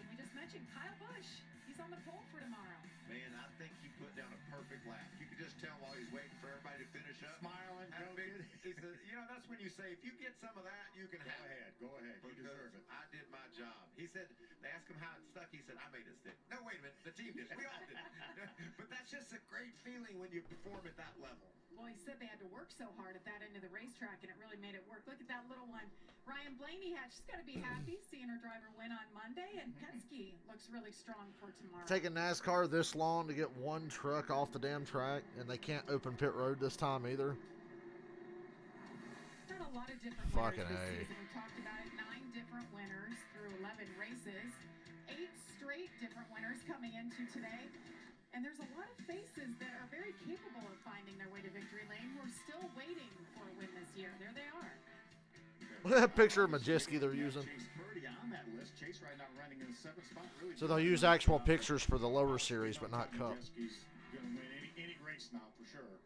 finish up. Smiling, Have a big, joking. he said, you know, that's when you say, if you get some of that, you can have it. Go ahead. You Because deserve it. I did my job. He said, they asked him how it stuck. He said, I made it stick. No, wait a minute. The team did. We all did. But that's just a great feeling when you perform at that level. Well, he said they had to work so hard at that end of the racetrack, and it really made it work. Look at that little one. Ryan Blaney had. She's got to be happy seeing her driver win on Monday, and Penske looks really strong for tomorrow. Taking NASCAR this long to get one truck off the damn track, and they can't open pit road this time either. Had a lot of different Fucking winners A. this season. We talked about it. 9 different winners through 11 races. 8 straight different winners coming into today. And there's a lot of faces that are very capable of finding their way to victory lane who are still waiting for a win this year. There they are. Look at that picture of Majewski they're using. Chase Purdy on that list. Chase right now running in the 7th spot. Really So they'll use actual pictures for the lower series, but not Cup. Majewski's going to win any race now for sure.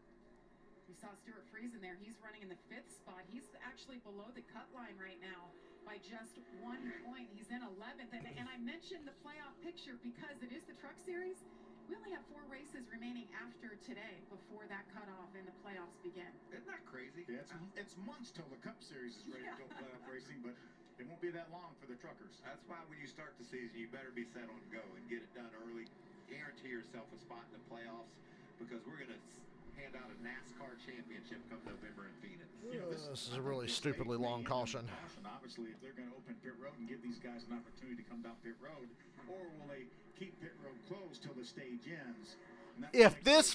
You saw Stuart Friesen there. He's running in the 5th spot. He's actually below the cut line right now by just 1 point. He's in 11th. And I mentioned the playoff picture because it is the Truck Series. We only have 4 races remaining after today before that cutoff and the playoffs begin. Isn't that crazy? Yeah, it's months till the Cup Series is ready to go playoff racing, but it won't be that long for the truckers. That's why when you start the season, you better be set on go and get it done early. Guarantee yourself a spot in the playoffs because we're going to hand out a NASCAR championship come November in Phoenix. You know, This is a really stupidly long caution. Obviously, if they're going to open pit road and give these guys an opportunity to come down pit road, or will they keep pit road closed till the stage ends? And that If makes this,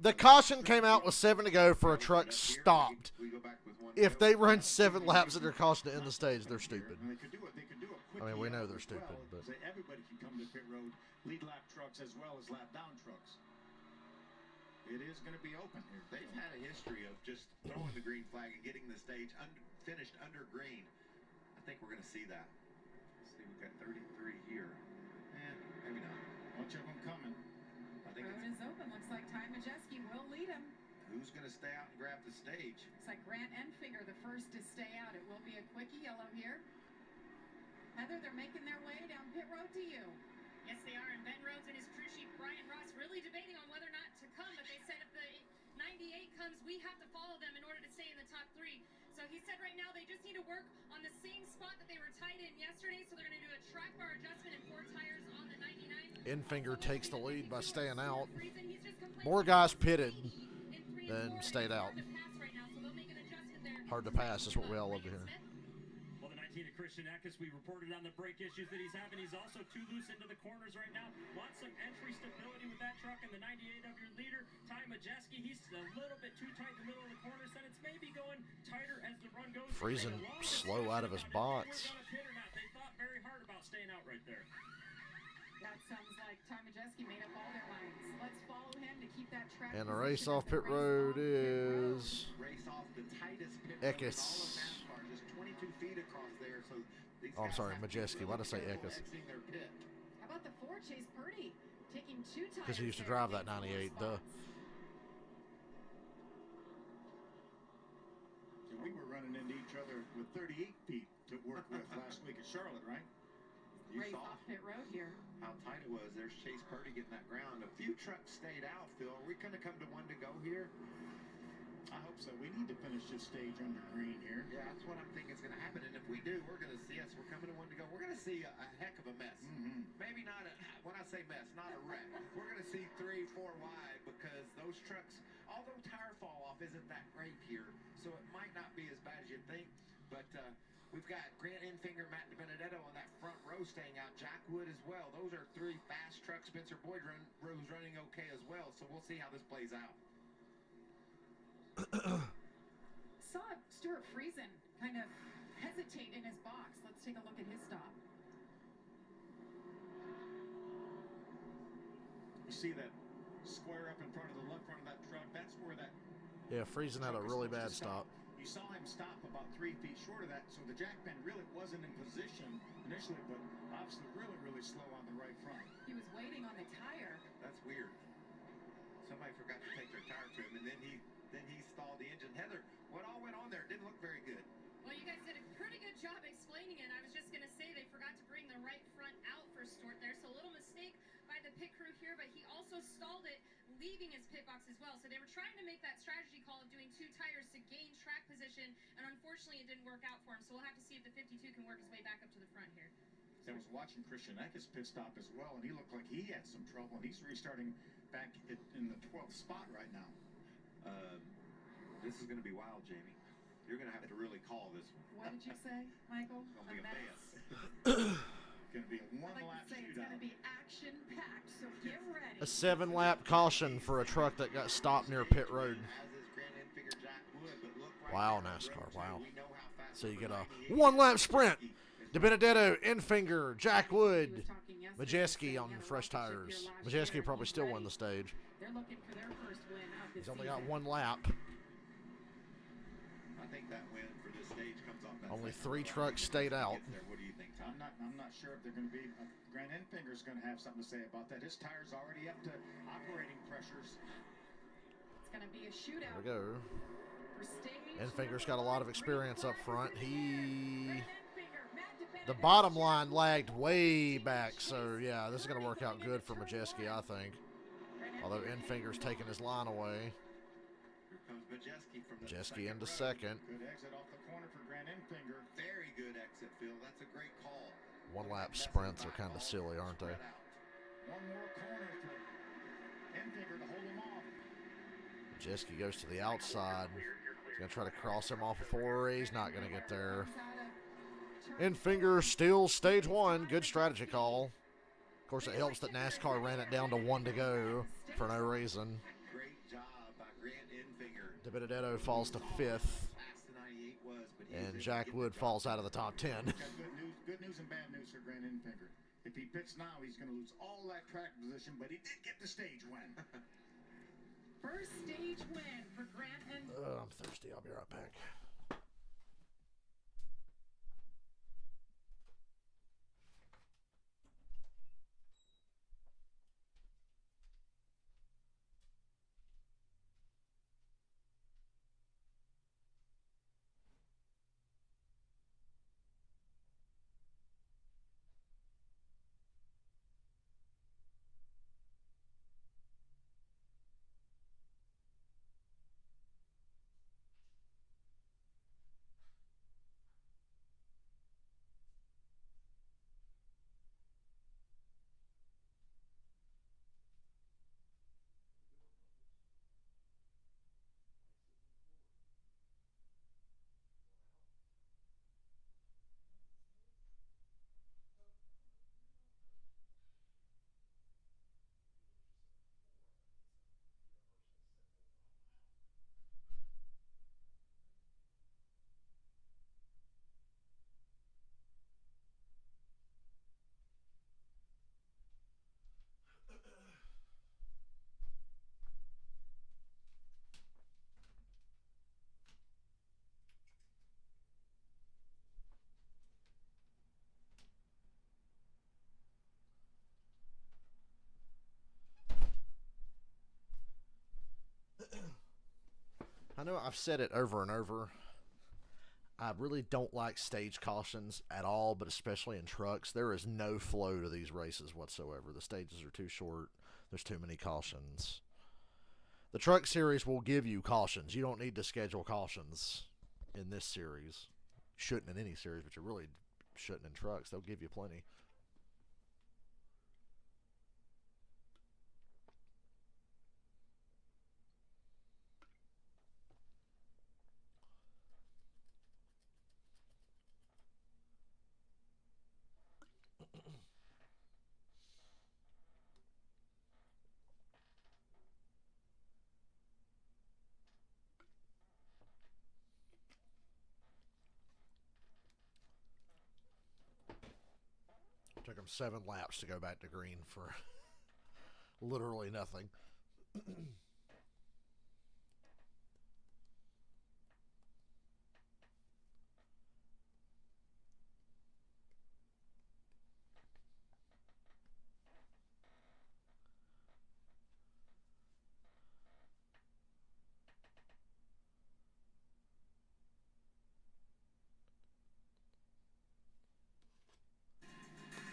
the the caution came out with 7 to go for a truck stopped. We go back with one If go. they run 7 laps of their caution to end the stage, they're stupid. And they could do it. They could do it quickly. I mean, we know they're stupid, but so everybody can come to pit road, lead lap trucks as well as lap down trucks. It is going to be open here. They've had a history of just throwing the green flag and getting the stage finished under green. I think we're going to see that. Let's see, we've got 33 here. Maybe not. Bunch of them coming. I think Road is open. Looks like Ty Majewski will lead him. who's going to stay out and grab the stage? Looks like Grant Enfinger, the first to stay out. It will be a quickie yellow here. Heather, they're making their way down pit road to you. Yes, they are. And Ben Rhodes and his crew chief, Brian Ross, really debating on whether or not to come. But they said if the 98 comes, we have to follow them in order to stay in the top 3. So he said right now they just need to work on the same spot that they were tied in yesterday. So they're going to do a track bar adjustment and 4 tires on the 99. Enfinger takes the lead by staying out. More guys pitted than stayed out. Hard to pass is what we all love to hear. Well, the 19 of Christian Eckes, we reported on the brake issues that he's having. He's also too loose into the corners right now. Wants some entry stability with that truck. And the 98 of your leader, Ty Majewski, he's a little bit too tight in the middle of the corners. And it's maybe going tighter as the run goes. Friesen slow out of his box. They thought very hard about staying out right there. That sounds like Ty Majewski made up all their minds. Let's follow him to keep that track. And the race off pit road is Race off the tightest pit road in Eckes. all of NASCAR, just 22 feet across there. So these Oh, I'm guys sorry, have to be Majewski. really Why'd I say careful Eckes? exiting their pit. How about the 4, Chase Purdy, taking 2 tires. Because he used to there drive to that gain 4 98, duh. spots. And we were running into each other with 38 feet to work with last week at Charlotte, right? You Race saw off pit road here. how tight it was. There's Chase Purdy getting that ground. A few trucks stayed out, Phil. Are we going to come to one to go here? I hope so. We need to finish this stage under green here. Yeah, that's what I'm thinking is going to happen. And if we do, we're going to see, yes, we're coming to one to go. We're going to see a heck of a mess. Maybe not when I say mess, not a wreck. We're going to see 3, 4 wide because those trucks, although tire fall off isn't that great here, so it might not be as bad as you think. But we've got Grant Enfinger, Matt DiBenedetto on that front row staying out. Jack Wood as well. Those are 3 fast trucks. Spencer Boyd Rose running okay as well. So we'll see how this plays out. Saw Stuart Friesen kind of hesitate in his box. Let's take a look at his stop. You see that square up in front of the left front of that truck? That's where that Yeah, Friesen had a truck is really supposed bad to stop. You saw him stop about 3 feet short of that, so the jack pen really wasn't in position initially, but obviously really, really slow on the right front. He was waiting on the tire. That's weird. Somebody forgot to take their tire to him, and then he stalled the engine. Heather, what all went on there? It didn't look very good. Well, you guys did a pretty good job explaining it. I was just going to say they forgot to bring the right front out for Stewart there. So a little mistake by the pit crew here, but he also stalled it, leaving his pit box as well. So they were trying to make that strategy call of doing 2 tires to gain track position, and unfortunately it didn't work out for him. So we'll have to see if the 52 can work his way back up to the front here. I was watching Christian Eckes pit stop as well, and he looked like he had some trouble, and he's restarting back in the 12th spot right now. This is going to be wild, Jamie. You're going to have to really call this one. What did you say, Michael? It's going to be a mess. Going to be a one-lap It's shootout. going to be action-packed, so get ready. A 7-lap caution for a truck that got stopped near pit road. Wow, NASCAR, wow. So you get a 1-lap sprint. DiBenedetto, Enfinger, Jack Wood, Majeski on fresh tires. Majeski probably still won the stage. They're looking for their first win of the He's only season. got 1 lap. I think that win for this stage comes off that Only second 3 lap. trucks stayed out. What do you think, I'm Tom? not sure if they're going to be. Grant Enfinger's going to have something to say about that. His tire's already up to operating pressures. It's going to be a shootout. There we go. For stage Enfinger's number got a lot of 1. experience up front. Grant Enfinger, The bottom line lagged way back, so yeah, this is going to work out good for Majeski, I think. Although Enfinger's taking his line away. Here comes Majeski from the Majeski into row. second. Good exit off the corner for Grant Enfinger. Very good exit, Phil. That's a great call. 1-lap sprints are kind of silly, aren't they? One more corner for Enfinger to hold him off. Majeski goes to the outside. He's going to try to cross him off before. He's not going to get there. Enfinger steals stage 1. Good strategy call. Of course, it helps that NASCAR ran it down to 1 to go for no reason. Great job by Grant Enfinger. DiBenedetto falls to 5th. Fast the 98 was, but he was And able to Jack get the Wood job falls done. out of the top 10. Got good news and bad news for Grant Enfinger. If he pits now, he's going to lose all that track position, but he did get the stage win. First stage win for Grant Enfinger. I'm thirsty. I'll be right back. I know I've said it over and over. I really don't like stage cautions at all, but especially in trucks. There is no flow to these races whatsoever. The stages are too short. There's too many cautions. The truck series will give you cautions. You don't need to schedule cautions in this series. Shouldn't in any series, but you really shouldn't in trucks. They'll give you plenty. Took them 7 laps to go back to green for literally nothing.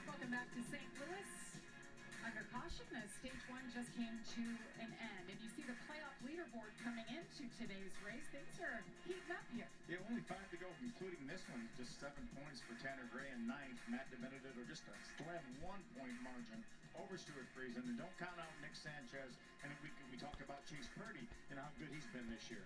Welcome back to St. Louis. Under caution, as stage 1 just came to an end. you today's race. Things are heating up here. Yeah, only 5 to go, including this one. Just 7 points for Tanner Gray in ninth. Matt DiBenedetto just a slim 1-point margin over Stuart Friesen. And don't count out Nick Sanchez. And we talked about Chase Purdy and how good he's been this year.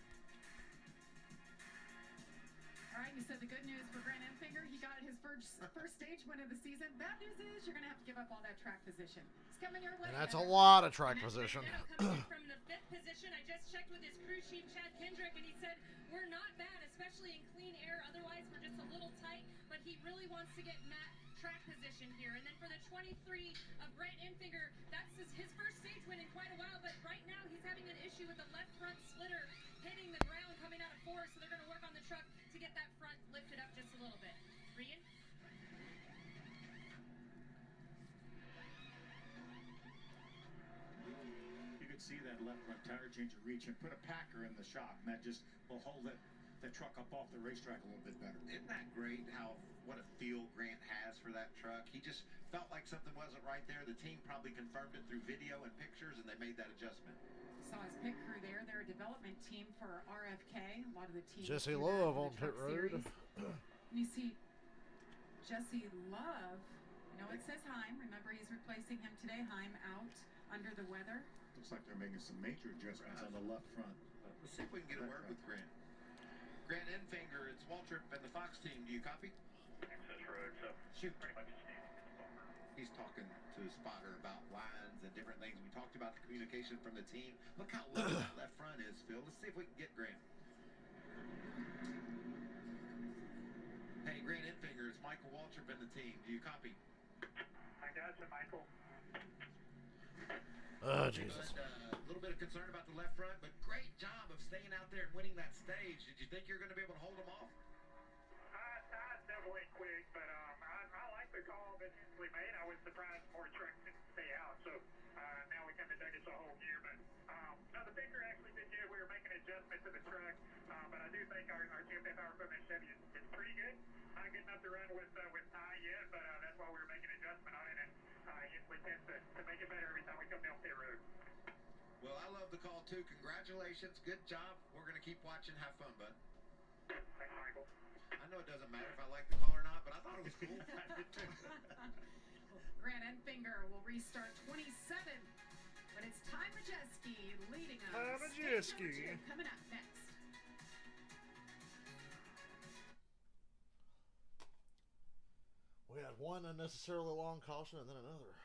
All right, you said the good news for Grant Enfinger. He got his first stage win of the season. Bad news is you're going to have to give up all that track position. It's coming your way. And that's a lot of track Matt position. DiBenedetto comes in from the 5th position. I just checked with his crew chief, Chad Kendrick, and he said, we're not bad, especially in clean air. Otherwise, we're just a little tight. But he really wants to get Matt track position here. And then for the 23 of Grant Enfinger, that's his first stage win in quite a while. But right now, he's having an issue with the left front splitter hitting the ground coming out of 4. So they're going to work on the truck to get that front lifted up just a little bit. Regan? You could see that left front tire changer reach and put a packer in the shop, and that just will hold that truck up off the racetrack a little bit better. Isn't that great what a feel Grant has for that truck? He just felt like something wasn't right there. The team probably confirmed it through video and pictures, and they made that adjustment. Saw his pit crew there. They're a development team for RFK. A lot of the teams. Jesse do that Love for on the pit truck road. series. And you see Jesse Love. You know, it says Heim. Remember, he's replacing him today. Heim out under the weather. Looks like they're making some major adjustments on the left front. Let's see if we can get a word with Grant. Grant Enfinger, it's Waltrip and the Fox team. Do you copy? Access road, so Shoot. pretty much standing. He's talking to his spotter about lines and different things. We talked about the communication from the team. Look how low that left front is, Phil. Let's see if we can get Grant. Hey, Grant Enfinger, it's Michael Waltrip and the team. Do you copy? I got you, Michael. Oh, Jesus. A little bit of concern about the left front, but great job of staying out there and winning that stage. Did you think you were going to be able to hold them off? I definitely quick, but I like the call that Hensley made. I was surprised more trucks didn't stay out, so now we kind of dug us a whole gear. But no, the picture actually did good. We were making an adjustment to the truck, but I do think our GFA Power Equipment Chevy is pretty good. Not good enough to run with Ty yet, but that's why we were making an adjustment on it, and Hensley tends to make it better every time we come down pit road. Well, I love the call, too. Congratulations. Good job. We're going to keep watching. Have fun, bud. Thanks, Michael. I know it doesn't matter if I like the call or not, but I thought it was cool. Grant Enfinger will restart 27th, but it's Ty Majeski leading us. Ty Majeski. Stage number 2 coming up next. We had one unnecessarily long caution and then another.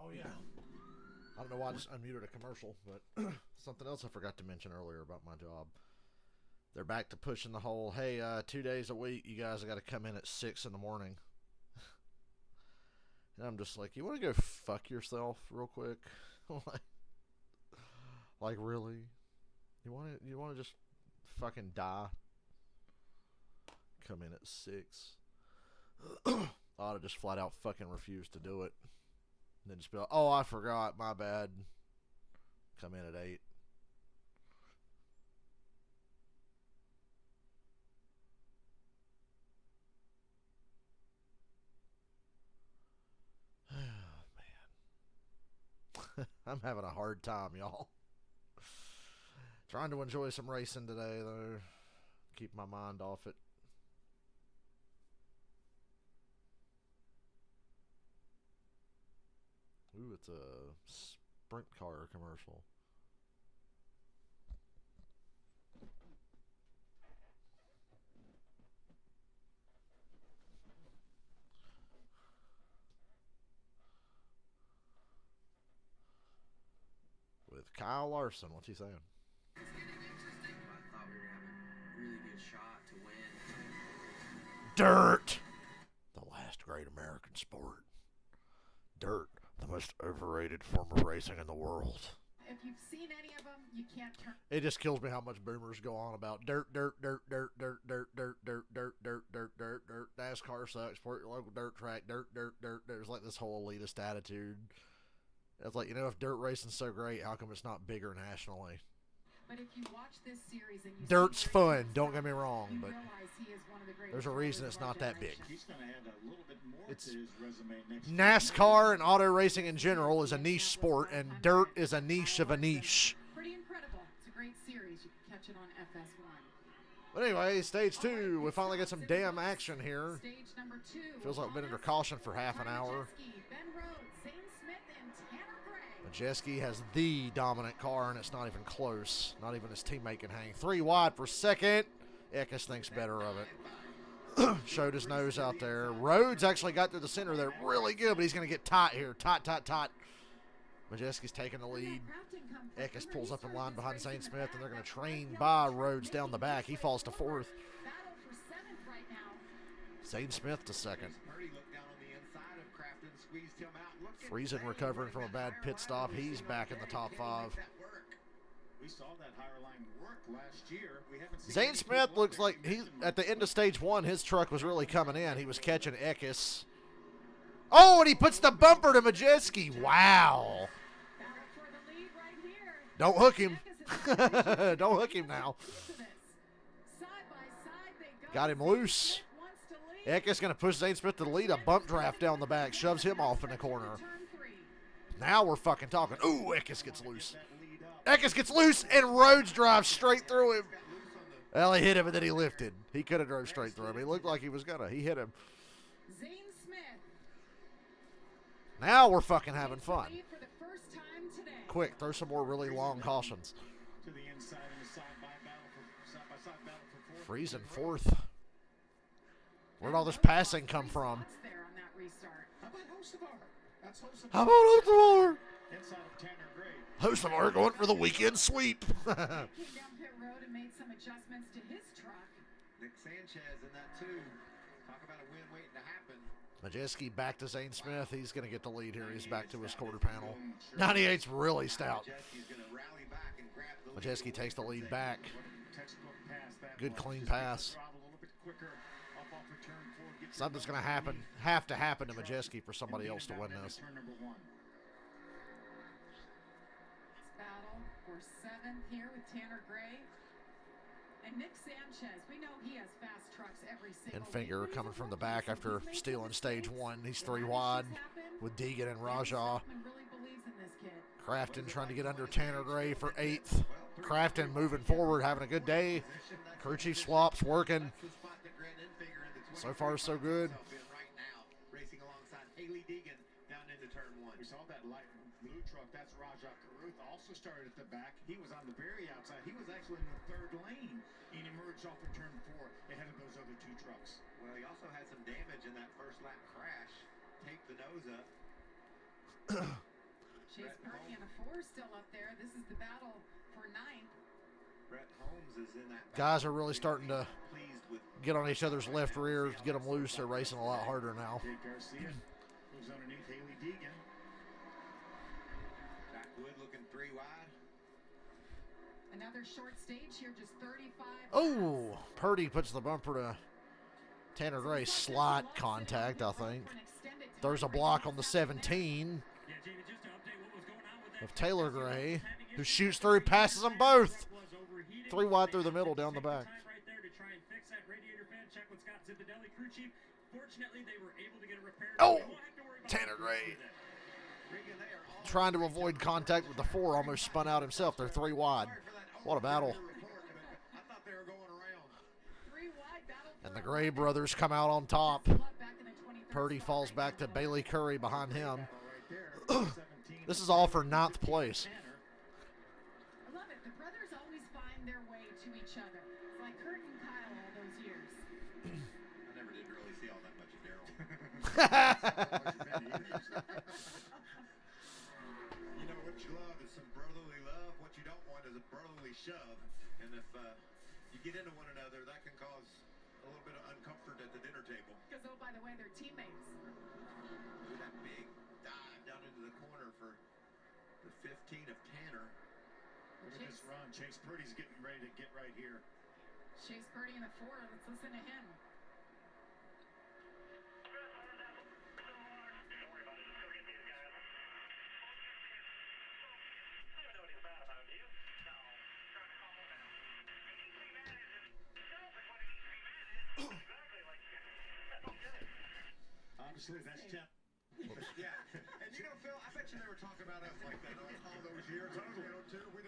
Oh, yeah. I don't know why I just unmuted a commercial, but something else I forgot to mention earlier about my job. They're back to pushing the whole, hey, 2 days a week, you guys have got to come in at 6 in the morning. And I'm just like, you want to go fuck yourself real quick? like, really? You want to just fucking die? Come in at 6. I ought to just flat out fucking refuse to do it. And then just be like, oh, I forgot, my bad. Come in at 8. I'm having a hard time, y'all. Trying to enjoy some racing today, though. Keep my mind off it. Ooh, it's a sprint car commercial. With Kyle Larson. What's he saying? It's getting interesting. I thought we were having a really good shot to win. Dirt! The last great American sport. Dirt. The most overrated form of racing in the world. If you've seen any of them, you can't turn. It just kills me how much boomers go on about dirt, dirt, dirt, dirt, dirt, dirt, dirt, dirt, dirt, dirt, dirt, dirt, dirt. NASCAR sucks. Support your local dirt track. Dirt, dirt, dirt. There's like this whole elitist attitude. It's like, you know, if dirt racing's so great, how come it's not bigger nationally? But if you watch this series and you Dirt's see fun, don't get me wrong, you but realize he is one of the greatest there's a reason drivers it's of our not that big. generation. He's going to add a little bit more It's to his resume next year. NASCAR and auto racing in general is a niche sport, and dirt is a niche of a niche. Pretty incredible. It's a great series. You can catch it on FS1. But anyway, stage 2, we finally get some damn action here. Stage number 2. Feels like we've been under caution for half an hour. Ben Rhodes, Zane Smith, and Tanner Gray. Majeski has the dominant car, and it's not even close. Not even his teammate can hang. 3 wide for second. Eckes thinks better of it. Showed his nose out there. Rhodes actually got through the center there really good, but he's going to get tight here. Tight, tight, tight. Majeski's taking the lead. Eckes pulls up in line behind Zane Smith, and they're going to train by Rhodes down the back. He falls to 4th. Battle for 7th right now. Zane Smith to 2nd. Purdy looked down on the inside of Crafton, squeezed him out. Look at Friesen Zane recovering from a running bad that pit higher stop. line. He's back in the top Can he 5. make that work? We saw that higher line work last year. We haven't seen Zane any Smith people looks up there like he connecting at the much. end of stage 1, his truck was really coming in. He was catching Eckes. Oh, and he puts the bumper to Majeski. Wow. Battle for the lead right here. Don't hook him. Eckes is Don't hook him now. Side by side they go. Got him Zane loose. Smith wants to lead. Eckes going to push Zane Smith to the lead. A bump draft down the back. Shoves him off in the corner. Turn 3. Now we're fucking talking. Ooh, Eckes gets loose. That lead up. Eckes gets loose, and Rhodes drives straight through him. Well, he hit him, and then he lifted. He could have drove straight through him. He looked like he was going to. He hit him. Zane Smith. Now we're fucking having fun. Lead for the first time today. Quick, throw some more really long cautions. To the inside in the side-by-side battle for 4th. Friesen 4th. Where'd all this passing come from? Spots there on that restart. How about Hocevar? That's Hocevar. How about Othmar? Inside of Tanner Gray. Hocevar going for the weekend sweep. Came down pit road and made some adjustments to his truck. Nick Sanchez in that too. Talk about a win waiting to happen. Majeski back to Zane Smith. He's going to get the lead here. He's back to his quarter panel. 98's really stout. Majeski's going to rally back and grab the lead. Majeski takes the lead back. Textbook pass that Good was. clean Just get the pass. throttle a little bit quicker. Up off of turn 4. Get your Something's going to momentum happen, have to happen to Truck Majeski for somebody and else to lead it win down this. into turn number 1. Battle for 7th here with Tanner Gray. And Nick Sanchez, we know he has fast trucks every single And Finger week. coming from the back after stealing stage 1. He's 3 wide with Deegan and Rajah. Really believes in this kid. Crafton trying to get under Tanner Gray for 8th. Crafton moving forward, having a good day. Crew chief swaps working. That's the spot that Grant Enfinger in the So far, so good. right now, racing alongside Haley Deegan down into turn 1. We saw that light blue truck. That's Rajah Caruth. Also started at the back. He was on the very outside. He was actually in the 3rd lane and emerged off of turn 4 ahead of those other 2 trucks. Well, he also had some damage in that first lap crash. Taped the nose up. Chase Purdy and a 4 still up there. This is the battle for 9th. Brett Holmes is in that. Guys are really starting to Pleased with get on each other's left rears, get them loose. They're racing a lot harder now. Jake Garcia moves underneath Haley Deegan. Jack Wood looking 3 wide. Another short stage here, just 35. Oh, Purdy puts the bumper to Tanner Gray. Slide contact, I think. There's a block on the 17 Yeah, Jamie, just to update what was going on with that of Taylor truck, Gray, having who issues shoots with through, the passes them truck both. was overheating. 3 wide They through the had to middle, down the take back. time right there to try and fix that radiator fan. Check with Scott Zipadelli, crew chief. Fortunately, they were able to get it repaired. Oh, They won't have to worry about Tanner it the rest Gray. of the day. trying to avoid contact with the 4, almost spun out himself. They're 3 wide. What a battle. I thought they were going around. 3 wide battle. And the Gray brothers come out on top. Purdy falls back to Bailey Curry behind him. This is all for 9th place. I love it. The brothers always find their way to each other. It's like Kurt and Kyle all those years. I never did really see all that much of Daryl. You know what you love is some brotherly love. What you don't want is a brotherly shove. And if you get into one another, that can cause a little bit of uncomfort at the dinner table. Because, oh, by the way, they're teammates. Look at that big dive down into the corner for the 15 of Tanner. Look at this run. Chase Purdy's getting ready to get right here. Chase Purdy in the 4. Let's listen to him. Obviously, that's Jeff. Yeah. And you know, Phil, I bet you never talk about us like that all those years.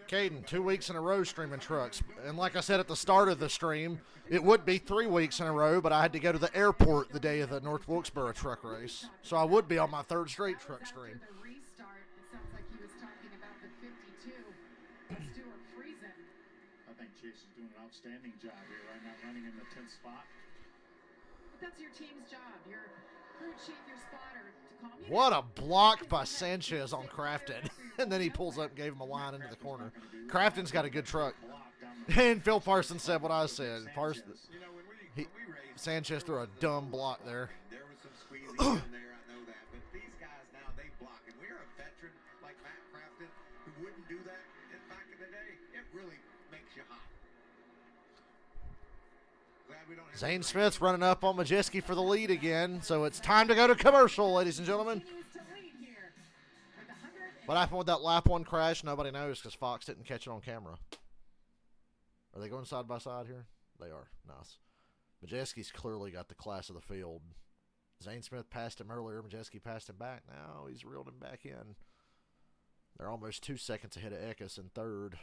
Caden, 2 weeks in a row streaming trucks. And like I said at the start of the stream, it would be 3 weeks in a row, but I had to go to the airport the day of the North Wilkesboro truck race. So I would be on my 3rd straight truck stream. After the restart, it sounds like he was talking about the 52. Stuart Friesen. I think Chase is doing an outstanding job here right now, running in the 10th spot. But that's your team's job. Your crew chief, your spotter, to calm you What down. a block by Sanchez on Crafton. And then he pulls up and gave him a line into the corner. Crafton's got a good truck. And Phil Parsons said what I said. You know, when we raced, Sanchez threw a dumb block there. there was some squeezing in there, I know that. But these guys now, they block. And we're a veteran like Matt Crafton who wouldn't do that back in the day. It really makes you hot. Glad we don't have Zane Smith's running up on Majeski for the lead again. So it's time to go to commercial, ladies and gentlemen. Continues to lead here with 100. What happened with that lap 1 crash? Nobody knows because Fox didn't catch it on camera. Are they going side by side here? They are. Nice. Majeski's clearly got the class of the field. Zane Smith passed him earlier. Majeski passed him back. Now he's reeled him back in. They're almost 2 seconds ahead of Eckes in 3rd.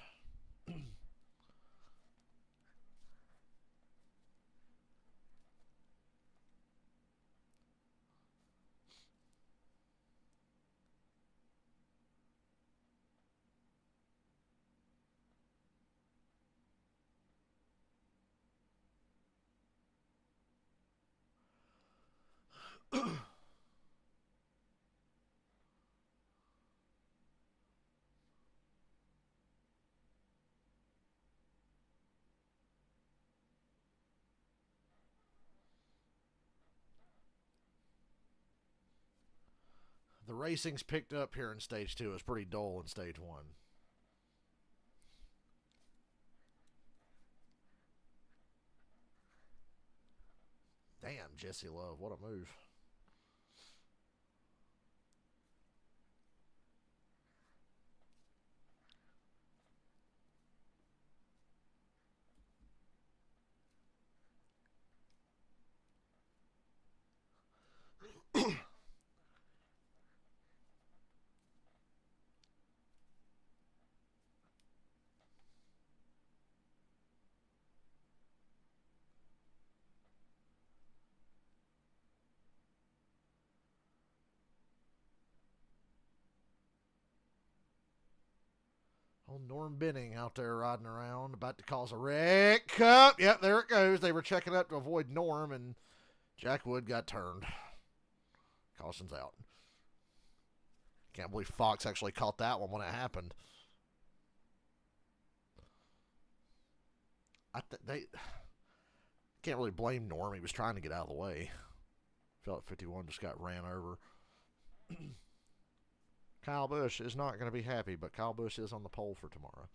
The racing's picked up here in Stage 2. It's pretty dull in Stage 1. Damn, Jesse Love. What a move. Oh, Norm Benning out there riding around, about to cause a wreck. Cup. Yep, there it goes. They were checking up to avoid Norm, and Jack Wood got turned. Caution's out. Can't believe Fox actually caught that one when it happened. They can't really blame Norm. He was trying to get out of the way. Felt 51 just got ran over. Kyle Busch is not going to be happy, but Kyle Busch is on the pole for tomorrow.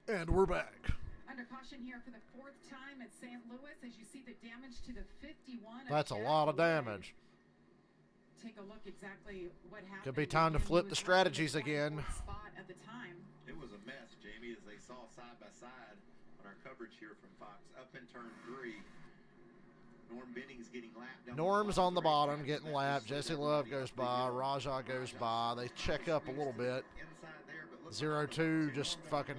And we're back. Under caution here for the 4th time at St. Louis as you see the damage to the 51. That's a lot of damage. Take a look exactly what happened. Could be time to flip the strategies again. Spot at the time. It was a mess, Jamie, as they saw side by side on our coverage here from Fox. Up in turn 3. Norm Benning's getting lapped down. Norm's on the bottom, getting lapped. Jesse Love goes by. Rajah goes by. They check up a little bit. 0-2 just fucking...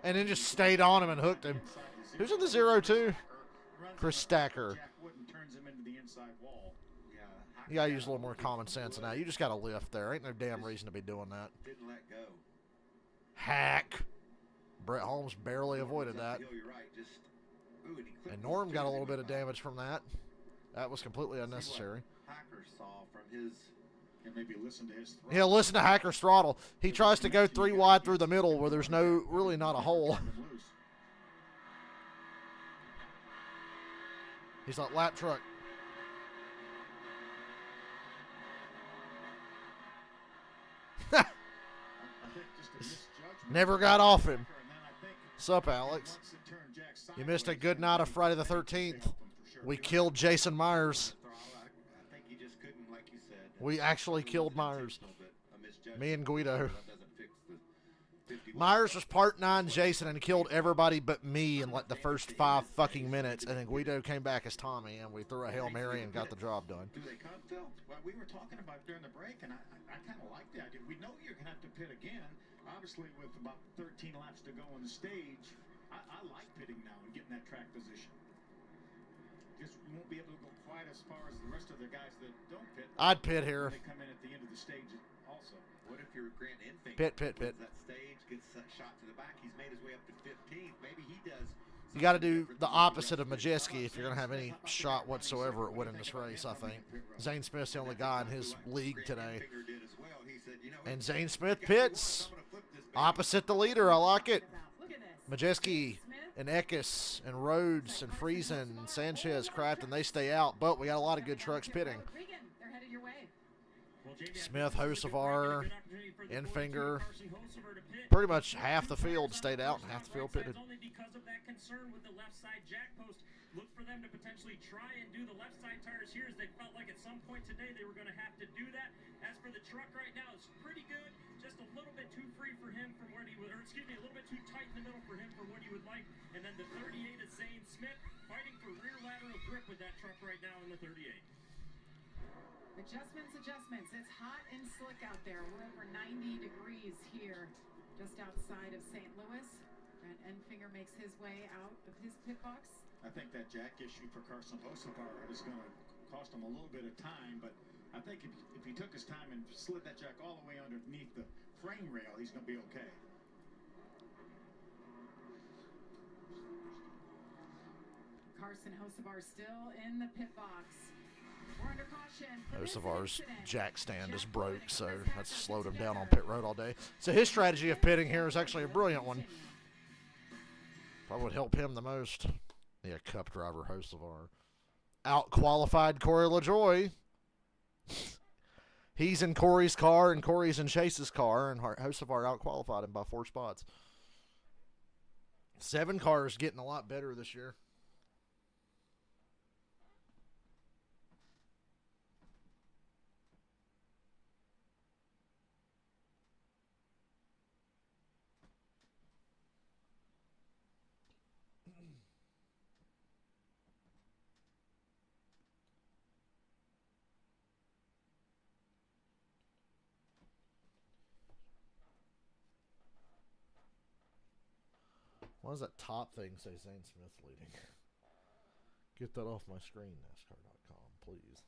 and then just stayed on him and hooked him. Who's in the 0-2? Chris Stacker. You gotta use a little more common sense now. You just gotta lift there. Ain't no damn reason to be doing that. Didn't let go. Hack. Brett Holmes barely avoided that. And Norm got a little bit of damage from that. That was completely unnecessary. Hacker saw from his... And maybe listen to his throttle. Yeah, listen to Hacker's throttle. He tries to go 3 wide through the middle where there's really not a hole. He's like, lap truck. Never got off him. Sup, Alex? You missed a good night of Friday the 13th. We killed Jason Myers. We actually killed Myers. Me and Guido. Myers was part 9 Jason and killed everybody but me in like the first 5 fucking minutes, and then Guido came back as Tommy, and we threw a Hail Mary and got the job done. Do they come, Phil? Well, we were talking about it during the break, and I kind of like the idea. We know you're going to have to pit again. Obviously, with about 13 laps to go on the stage, I like pitting now and getting that track position. Just you won't be able to go quite as far as the rest of the guys that don't pit. I'd pit here. They come in at the end of the stage also. What if you're Grant Enfinger? Pit. That stage gets that shot to the back. He's made his way up to 15th. Maybe he does. You got to do the opposite of Majeski if you're going to have any shot whatsoever at winning this race, I think. Zane Smith's the only guy in his league today. And Zane Smith pits. Opposite the leader. I like it. Majeski and Eckes and Rhodes and Friesen and Sanchez, Craft, and they stay out. But we got a lot of good trucks pitting. Smith, Hocevar, Enfinger. Pretty much half the field stayed out and half the field pitted. Only because of that concern with the left side jack post. Look for them to potentially try and do the left side tires here, as they felt like at some point today they were going to have to do that. As for the truck right now, it's pretty good. Just a little bit too free for him from where he would, or excuse me, a little bit too tight in the middle for him for what he would like. And then the 38 is Zane Smith fighting for rear lateral grip with that truck right now in the 38. Adjustments. It's hot and slick out there. We're over 90 degrees here just outside of St. Louis. Brent Enfinger makes his way out of his pit box. I think that jack issue for Carson Hocevar is going to cost him a little bit of time, but I think if he took his time and slid that jack all the way underneath the frame rail, he's going to be okay. Carson Hocevar still in the pit box. We're under caution. Hocevar's jack stand is broke, so that's slowed him down on pit road all day. So his strategy of pitting here is actually a brilliant one. Probably would help him the most. Yeah, Cup driver Hocevar. Out-qualified Corey LaJoie. He's in Corey's car, and Corey's in Chase's car, and Hocevar out-qualified him by 4 spots. 7 cars getting a lot better this year. Why does that top thing say Zane Smith leading? Get that off my screen, NASCAR.com, please.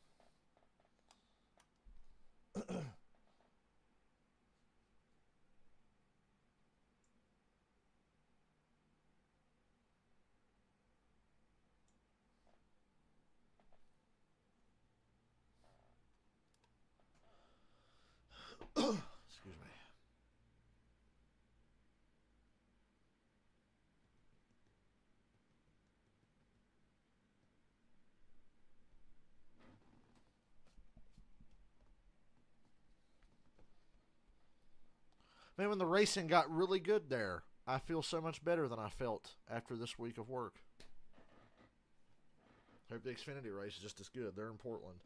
Excuse me. Man, when the racing got really good there, I feel so much better than I felt after this week of work. Hope the Xfinity race is just as good. They're in Portland.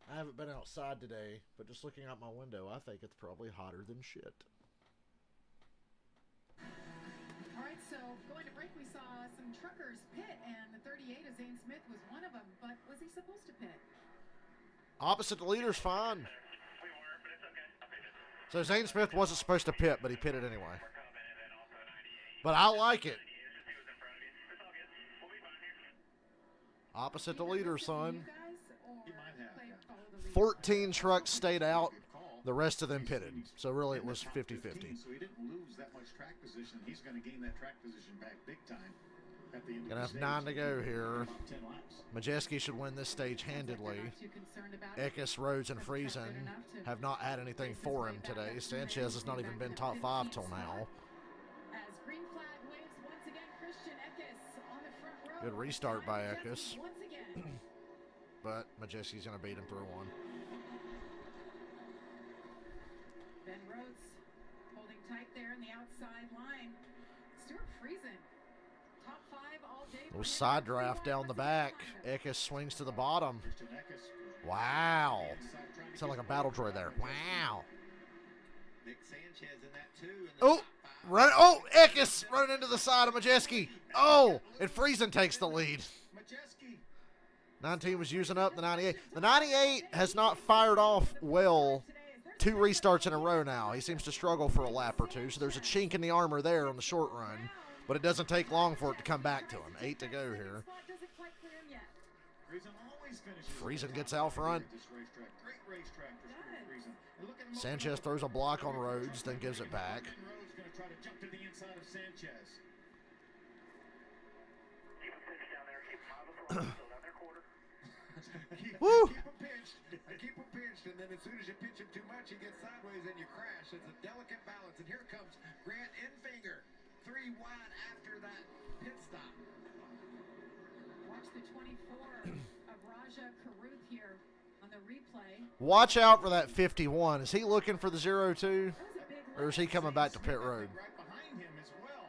I haven't been outside today, but just looking out my window, I think it's probably hotter than shit. All right, so going to break, we saw some truckers pit, and the 38 of Zane Smith was one of them, but was he supposed to pit? Opposite the leader's fine. So Zane Smith wasn't supposed to pit, but he pitted anyway. But I like it. Opposite the leader, son. 14 trucks stayed out. The rest of them pitted. So really it was 50-50. So he didn't lose that much track position. He's going to gain that track position back big time. Gonna have 9 to go here. Majeski should win this stage handedly. Eckes, Rhodes, and Friesen have not had anything for him today. Sanchez has not even been top 5 till now. Good restart by Eckes. But Majeski's gonna beat him through one. Ben Rhodes holding tight there in the outside line. Stuart Friesen. Top 5 all day. Little side draft down the back. Eckes swings to the bottom. Wow. Sound like a battle droid there. Wow. Nick Sanchez in that too. Oh, run! Oh, Eckes running into the side of Majeski. Oh, and Friesen takes the lead. 19 was using up the 98. The 98 has not fired off well 2 restarts in a row now. He seems to struggle for a lap or two, so there's a chink in the armor there on the short run, but it doesn't take long for it to come back to him. 8 to go here. Friesen gets out front. Sanchez throws a block on Rhodes, then gives it back. Woo! Keep him pinched, and then as soon as you pinch him too much, he gets sideways and you crash. It's a delicate balance, and here comes Grant Enfinger, 3 wide after that pit stop. Watch the 24 of Raja Karuth here on the replay. Watch out for that 51. Is he looking for the 02? Or is he coming back to pit road? Right behind him as well.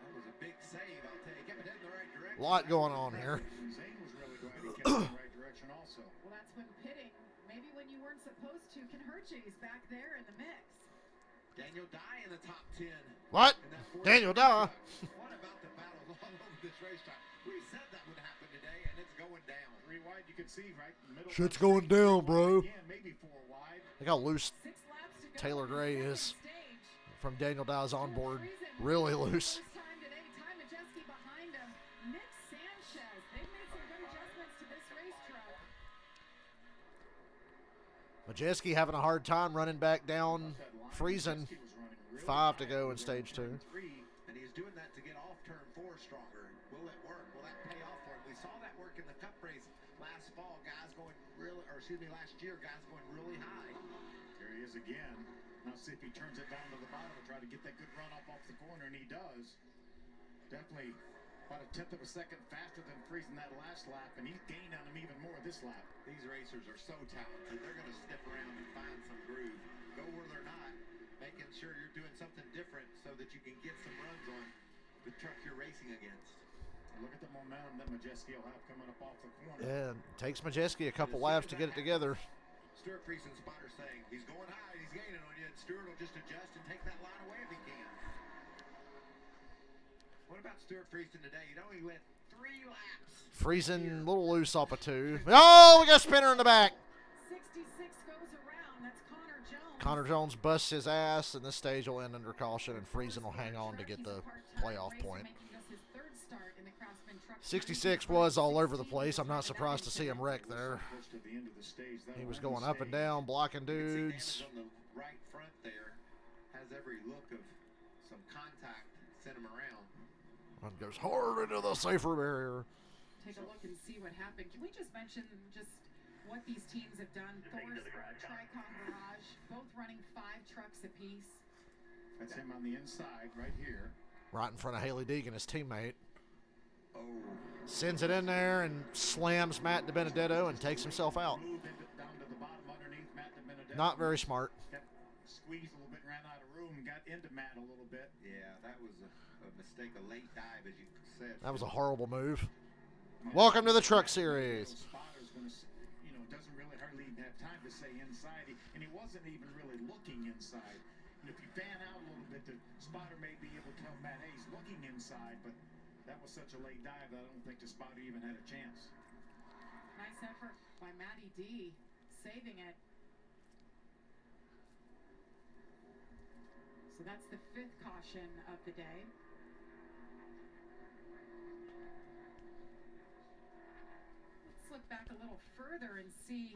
That was a big save, I'll tell you. Kept it in the right direction. A lot going on here. Zane was really going to get in the right direction also. Well, that's when pitting, maybe when you weren't supposed to, can hurt you. He's back there in the mix. Daniel Dye in the top 10. What? Daniel Dye? What about the battles all over this racetrack? We said that would happen today, and it's going down. 3 wide, you can see right in the middle. Shit's going down, bro. Again, maybe 4 wide. Look how loose 6 laps to go Taylor on the Gray second is stage. from Daniel Dye's onboard. Really loose. First time today, Ty Majeski behind him. Nick Sanchez. They've made some good adjustments to this racetrack. Majeski having a hard time running back down Friesen. 5 to go in stage 2. And he's doing that to get off turn 4 stronger. Will it work? Will that pay off for him? We saw that work in the Cup race last fall. Last year, guys going really high. Here he is again. Now see if he turns it down to the bottom and try to get that good run off the corner, and he does. Definitely about a 1/10 of a second faster than Friesen that last lap, and he's gained on him even more this lap. These racers are so talented. They're going to step around and find some groove. Go where they're not, making sure you're doing something different so that you can get some runs on the truck you're racing against. Look at the momentum that Majeski will have coming up off the corner. Yeah, it takes Majeski a couple laps to get it together. Stuart Friesen's spotter saying he's going high and he's gaining on you, and Stuart will just adjust and take that line away if he can. What about Stuart Friesen today? You know, he went 3 laps. Friesen a little loose off a 2. Oh, we got a spinner in the back. 66 goes around. That's Connor Jones. Connor Jones busts his ass, and this stage will end under caution, and Friesen will hang on to get the playoff point. 66 was all over the place. I'm not surprised to see him wreck there. He was going up and down, blocking dudes. On the right front there has every look of some contact, sent him around. One goes hard into the safer barrier. Take a look and see what happened. Can we just mention just what these teams have done? Thor's Tricon Garage, both running 5 trucks apiece. That's him on the inside right here. Right in front of Haley Deegan, his teammate. Oh. Sends it in there and slams Matt DiBenedetto and takes himself out. Down to the bottom underneath Matt DiBenedetto. Not very smart. Squeezed a little bit, ran out of room, got into Matt a little bit. Yeah, that was a mistake, a late dive, as you said. That was a horrible move. Welcome to the Truck Series. Spotter's going to, doesn't really hardly even have time to say inside, and he wasn't even really looking inside. And if you fan out a little bit, the spotter may be able to tell Matt, hey, he's looking inside, but that was such a late dive that I don't think the spotter even had a chance. Nice effort by Matty D, saving it. So that's the 5th caution of the day. Let's look back a little further and see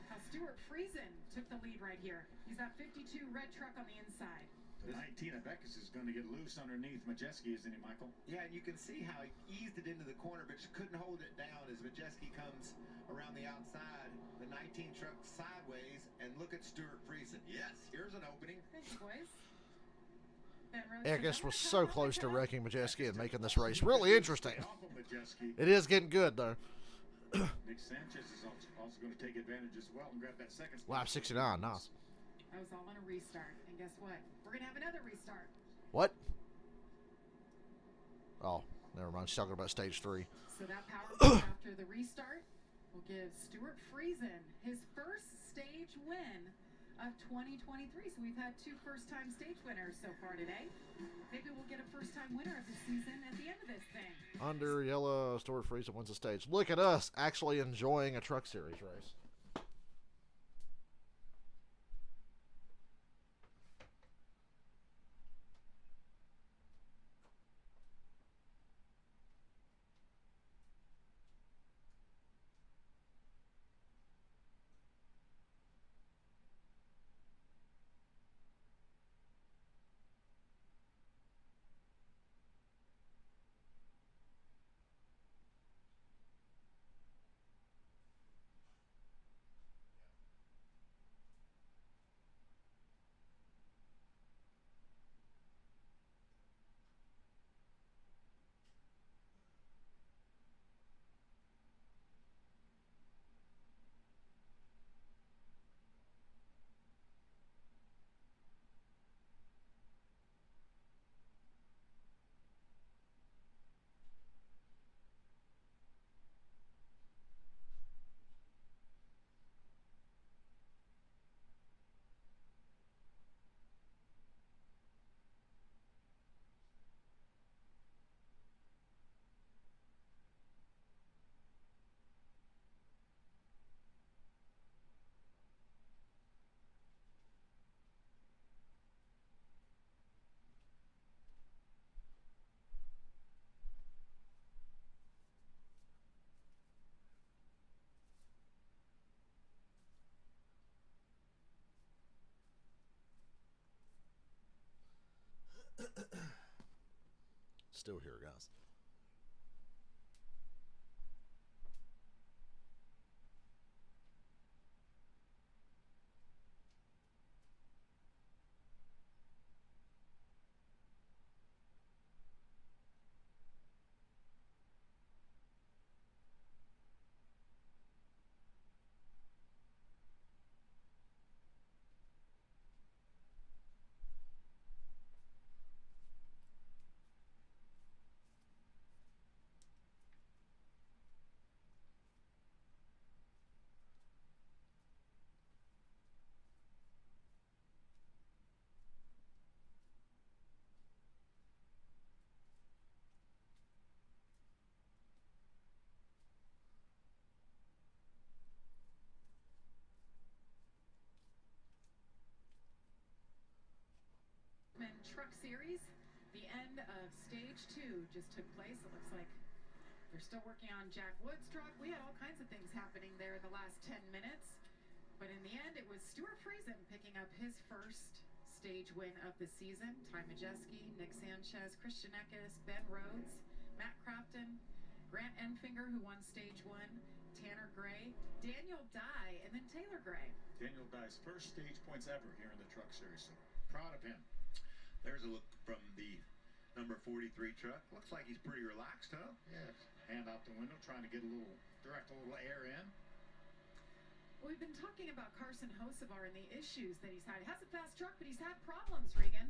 how Stuart Friesen took the lead right here. He's got 52 red truck on the inside. 19, Beckus is going to get loose underneath Majeski, isn't he, Michael? Yeah, and you can see how he eased it into the corner, but just couldn't hold it down as Majeski comes around the outside. The 19 truck sideways, and look at Stuart Friesen. Yes, here's an opening. Thanks, boys. Eckes was so close to wrecking Majeski and making this race really interesting. It is getting good, though. Nick Sanchez is also going to take advantage as well and grab that second spot. Lap 69, nice. I was all on a restart, and guess what? We're going to have another restart. What? Oh, never mind. She's talking about stage 3. So that power play after the restart will give Stuart Friesen his first stage win of 2023. So we've had 2 first-time stage winners so far today. Maybe we'll get a first-time winner of the season at the end of this thing. Under yellow, Stuart Friesen wins the stage. Look at us actually enjoying a Truck Series race. Still here, guys. Truck Series. The end of stage 2 just took place. It looks like they're still working on Jack Wood's truck. We had all kinds of things happening there in the last 10 minutes. But in the end, it was Stuart Friesen picking up his first stage win of the season. Ty Majeski, Nick Sanchez, Christian Eckes, Ben Rhodes, Matt Crafton, Grant Enfinger, who won stage 1, Tanner Gray, Daniel Dye, and then Taylor Gray. Daniel Dye's first stage points ever here in the Truck Series, so proud of him. There's a look from the number 43 truck. Looks like he's pretty relaxed, huh? Yes. Hand out the window, trying to get a little air in. We've been talking about Carson Hocevar and the issues that he's had. He has a fast truck, but he's had problems, Regan.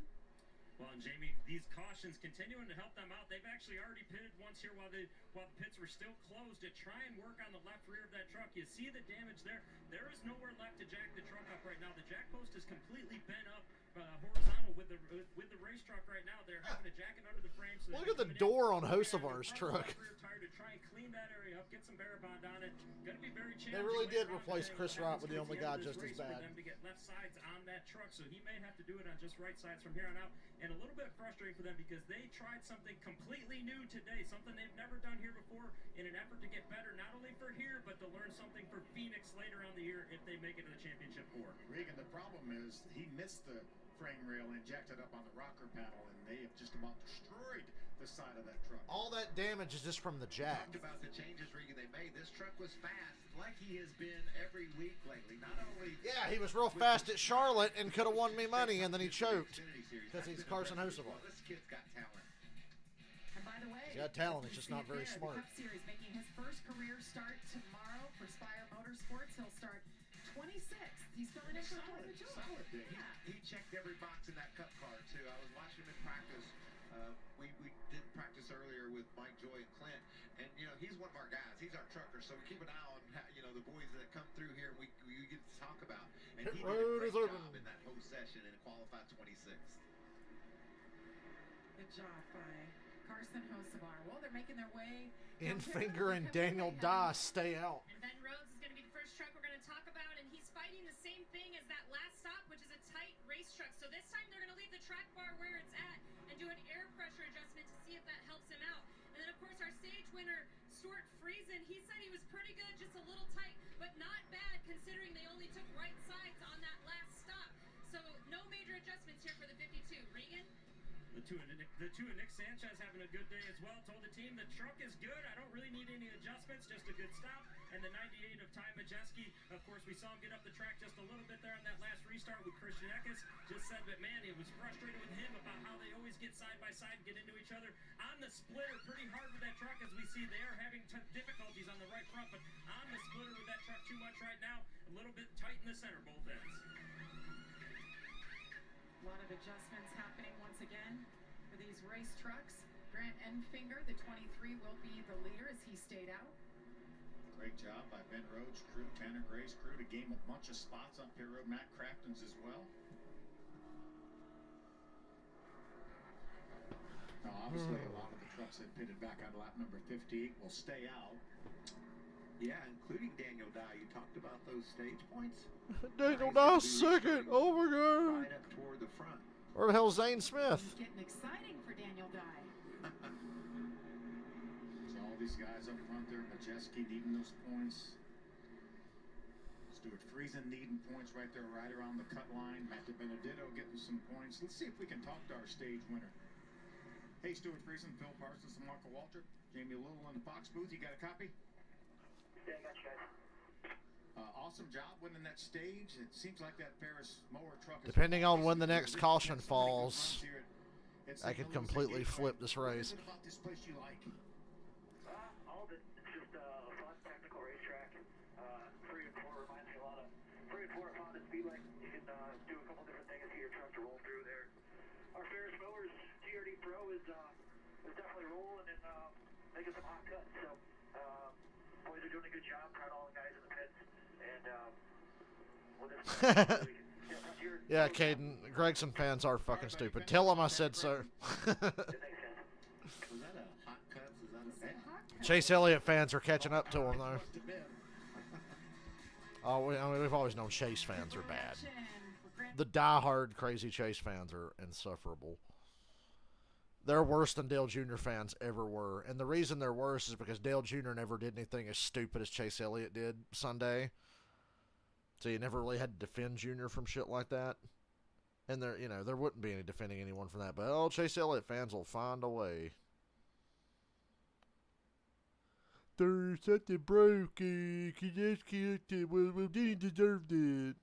Well, and Jamie, these cautions continuing to help them out. They've actually already pitted once here while the pits were still closed to try and work on the left rear of that truck. You see the damage there. There is nowhere left to jack the truck up right now. The jack post is completely bent up horizontal with the race truck right now. They're having to jack it under the frame. So Look at the door on Hocevar's truck. To try and clean that area up, get some Barabond on it. Going to be very challenging. They really did replace Chris Rock with the only guy just as bad. For them to get left sides on that truck, so he may have to do it on just right sides from here on out. And a little bit frustrating for them because they tried something completely new today, something they've never done here before in an effort to get better, not only for here, but to learn something for Phoenix later on the year if they make it to the championship 4. Regan, the problem is he missed the frame rail injected up on the rocker panel, and they have just about destroyed the side of that truck. All that damage is just from the jack. Talked about the changes, Regan, they made. This truck was fast, like he has been every week lately. Not only... Yeah, he was real fast at Charlotte and could have won me money, and then he choked because he's Carson Hocevar. Well, this kid's got talent. And by the way, He's got talent, he's just not very the smart. Cup Series making his first career start tomorrow for Spire Motorsports. He'll start 26th. He's filling in for Paul Mitchell. Solid day. Yeah. He checked every box in that cup car, too. I was watching him in practice. We did practice earlier with Mike Joy and Clint. And, you know, he's one of our guys. He's our trucker. So we keep an eye on, you know, the boys that come through here and we get to talk about. And Pit he road did a is great open. job in that whole session and qualified 26th. Good job by Carson Hocevar. Well, they're making their way. Enfinger and Daniel Dye stay out. And Ben Rhodes is going to be the first truck we're going to talk about, and he's fighting the same thing as that last stop, which is a tight race truck. So this time they're going to leave the track bar where it's at and do an air pressure adjustment to see if that helps him out. And then, of course, our stage winner, Stuart Friesen, he said he was pretty good, just a little tight, but not bad considering they only took right sides on that last stop. So no major adjustments here for the 52. Regan? The two of Nick Sanchez having a good day as well. Told the team the truck is good. I don't really need any adjustments, just a good stop. And the 98 of Ty Majeski, of course, we saw him get up the track just a little bit there on that last restart with Christian Eckes. Just said that, man, it was frustrated with him about how they always get side by side and get into each other. On the splitter, pretty hard with that truck, as we see they are having difficulties on the right front, but on the splitter with that truck too much right now, a little bit tight in the center, both ends. A lot of adjustments happening once again for these race trucks. Grant Enfinger, the 23, will be the leader as he stayed out. Great job by Ben Rhodes' crew, Tanner Gray's crew to gain a bunch of spots on pit road. Matt Crafton's as well. Now, obviously, a lot of the trucks that pitted back on lap number 58 will stay out. Yeah, including Daniel Dye. You talked about those stage points. Daniel Dye second. Oh my God. Right up toward the front. Where the hell's Zane Smith? It's getting exciting for Daniel Dye. So all these guys up front there, Majeski needing those points. Stuart Friesen needing points right there, right around the cut line. Matt Benedetto getting some points. Let's see if we can talk to our stage winner. Hey, Stuart Friesen, Phil Parsons, and Marco Walter. Jamie Little in the Fox booth. You got a copy? Yeah, I got you guys. Awesome job winning that stage. It seems like that Ferris mower truck is Depending on when the next caution falls, It's I could completely flip this race. What is it about this place you like? All of it. It's just a fun, technical racetrack. 3 and 4 reminds me a lot of 3 and 4 at Honda Speedway. You can do a couple different things, see your truck to roll through there. Our Ferris Mowers TRD Pro is definitely rolling and making some hot cuts. So boys are doing a good job. Proud of all the guys in the pits. And Yeah, Caden, Gregson fans are fucking stupid. Tell them I said so. Was that a hot cuts? Is that a bad? Chase Elliott fans are catching up to him, though. Oh, I mean, we've always known Chase fans are bad. For Grant The diehard Crazy Chase fans are insufferable. They're worse than Dale Jr. fans ever were. And the reason they're worse is because Dale Jr. never did anything as stupid as Chase Elliott did Sunday. So you never really had to defend Jr. from shit like that. And there, there wouldn't be any defending anyone from that. But, Chase Elliott fans will find a way. There's something broken. He just killed it. Well, didn't deserve it.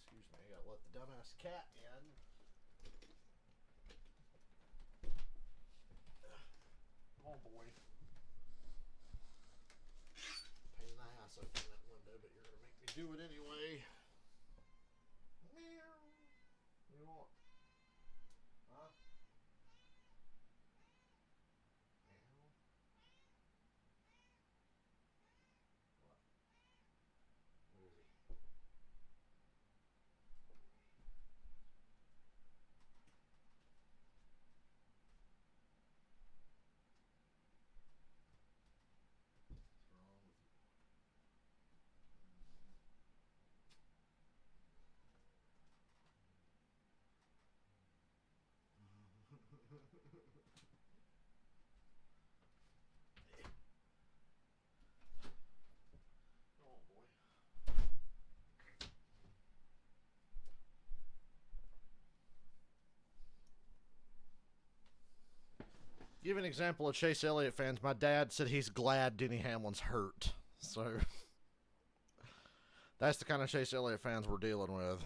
Excuse me, I gotta let the dumbass cat in. Oh boy. Pain in the ass opening that window, but you're gonna make me do it anyway. Meow. You want? Huh? Meow. What? Where is he? What's wrong with you? Oh boy. Give an example of Chase Elliott fans. My dad said he's glad Denny Hamlin's hurt. So that's the kind of Chase Elliott fans we're dealing with.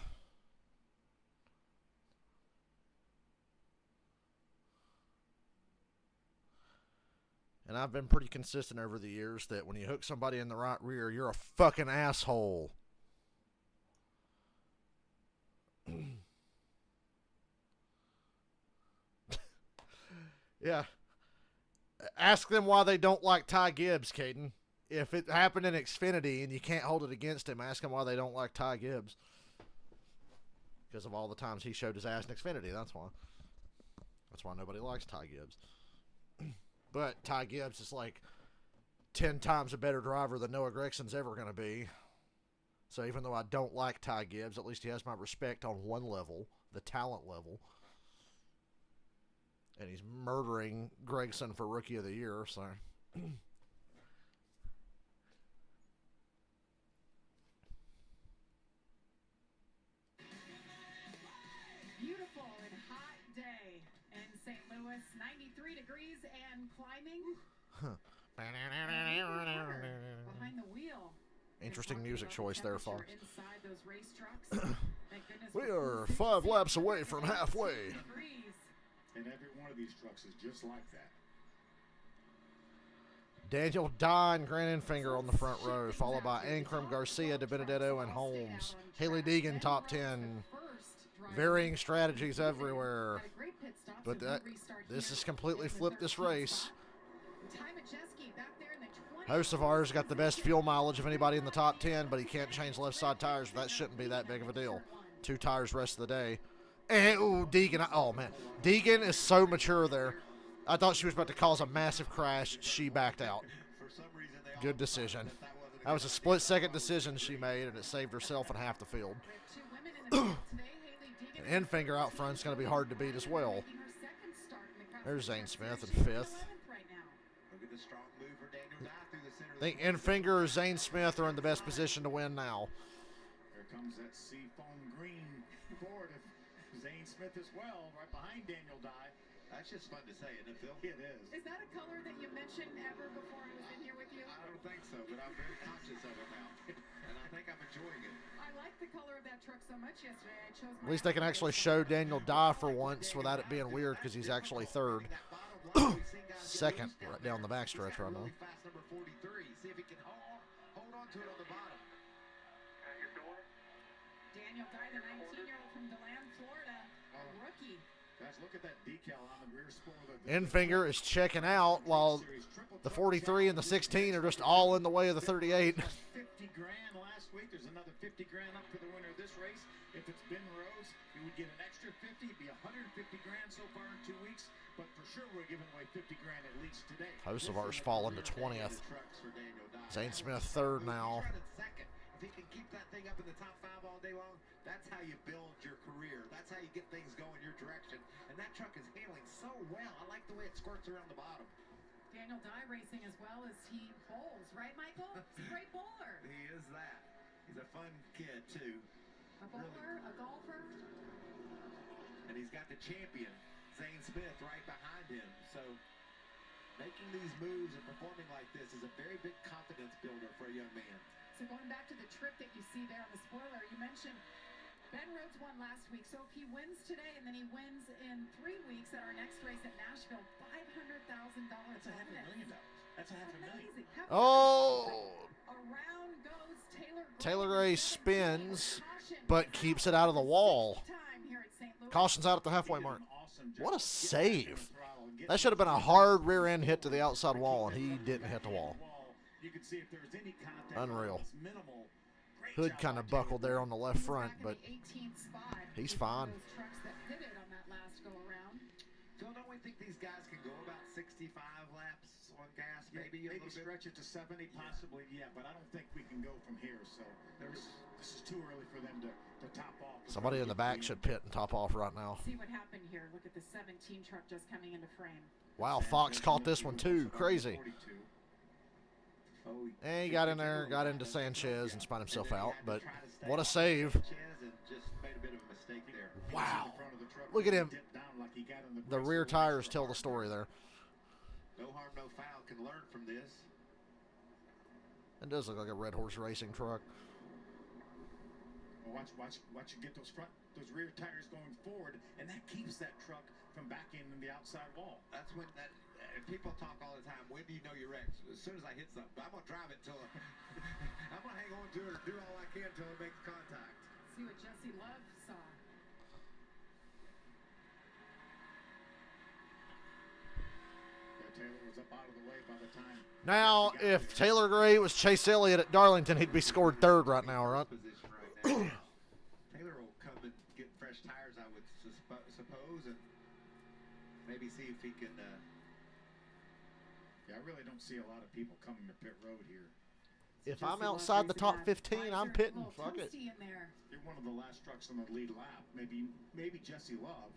And I've been pretty consistent over the years that when you hook somebody in the right rear, you're a fucking asshole. Yeah. Ask them why they don't like Ty Gibbs, Caden. If it happened in Xfinity and you can't hold it against him, ask him why they don't like Ty Gibbs. Because of all the times he showed his ass in Xfinity, that's why. That's why nobody likes Ty Gibbs. But Ty Gibbs is like 10 times a better driver than Noah Gregson's ever going to be. So even though I don't like Ty Gibbs, at least he has my respect on one level, the talent level. And he's murdering Gregson for Rookie of the Year, so... Beautiful and hot day in St. Louis, 93 degrees and climbing. Behind the wheel. Interesting music choice there, Fox. Inside those race trucks. Thank goodness We are 5 laps away from halfway. And every one of these trucks is just like that. Daniel Dye and Grant Enfinger on the front row, followed by Ankrum, Garcia, DiBenedetto, and Holmes. Haley Deegan, top 10. Varying strategies everywhere. But this has completely flipped this race. Hocevar's got the best fuel mileage of anybody in the top 10, but he can't change left side tires. That shouldn't be that big of a deal. 2 tires rest of the day. And, ooh, Deegan. Oh, man. Deegan is so mature there. I thought she was about to cause a massive crash. She backed out. Good decision. That was a split-second decision she made, and it saved herself and half the field. And Enfinger out front is going to be hard to beat as well. There's Zane Smith in 5th. I think Enfinger or Zane Smith are in the best position to win now. Here comes that seafoam green Ford of Zane Smith as well, right behind Daniel Dye. That's just fun to say, isn't it, Phil? It is. Is that a color that you mentioned ever before I was in here with you? I don't think so, but I'm very conscious of it now. And I think I'm enjoying it. I like the color of that truck so much yesterday. I chose At least they can actually show Daniel Dye for once without it being weird because he's actually 3rd. 2nd right down the backstretch right now. Fast number 43. See if he can hold on to it on the bottom. Daniel Dye, the 19-year-old from DeLand, Florida, a rookie. Guys, look at that decal on the rear spoiler. Infinger is checking out while the 43 and the 16 are just all in the way of the 38. 50 grand last week. There's another 50 grand up for the winner of this race. If it's Ben Rhodes, he would get an extra 50. It'd be 150 grand so far in 2 weeks. But for sure, we're giving away 50 grand at least today. Hocevar's fallen to 20th. Zane Smith third now. If he can keep that thing up in the top 5 all day long, that's how you build your career. That's how you get things going your direction. And that truck is handling so well. I like the way it squirts around the bottom. Daniel Dye racing as well as he bowls, right, Michael? He's a great bowler. He is that. He's a fun kid, too. A bowler, a golfer. And he's got the champion, Zane Smith, right behind him. So making these moves and performing like this is a very big confidence builder for a young man. So going back to the trip that you see there on the spoiler, you mentioned Ben Rhodes won last week. So if he wins today and then he wins in 3 weeks at our next race at Nashville, $500,000. That's $500,000. That's $500,000. Oh! Around goes Taylor Gray. Taylor Gray spins, but keeps it out of the wall. Caution's out at the halfway mark. What a save. That should have been a hard rear end hit to the outside wall, and he didn't hit the wall. Unreal. Hood kind of buckled there on the left front, but he's fine. So don't we think these guys can go about 65 laps on gas? Maybe stretch it to 70, possibly, yeah, but I don't think we can go from here. So this is too early for them to top off. Somebody in the back should pit and top off right now. See what happened here. Look at the 17 truck just coming into frame. Wow, Fox caught this one too. Crazy. And he got in there, got into Sanchez and spun himself out, but what a save. Wow. Look at him. The rear tires tell the story there. No harm, no foul. Can learn from this. It does look like a Red Horse Racing truck. Well, watch you get those rear tires going forward, and that keeps that truck from backing in the outside wall. That's when people talk all the time. When do you know you're wrecked? As soon as I hit something, I'm gonna drive it till I'm gonna hang on to it or do all I can till it makes contact. See what Jesse Love saw. Taylor was up out of the way by the time. Now, if Taylor Gray was Chase Elliott at Darlington, he'd be scored third right now, right? Taylor will come and get fresh tires, I would suppose, and maybe see if he can. Yeah, I really don't see a lot of people coming to pit road here. If I'm outside the top 15, I'm pitting. Fuck it. You're one of the last trucks on the lead lap. Maybe Jesse Love.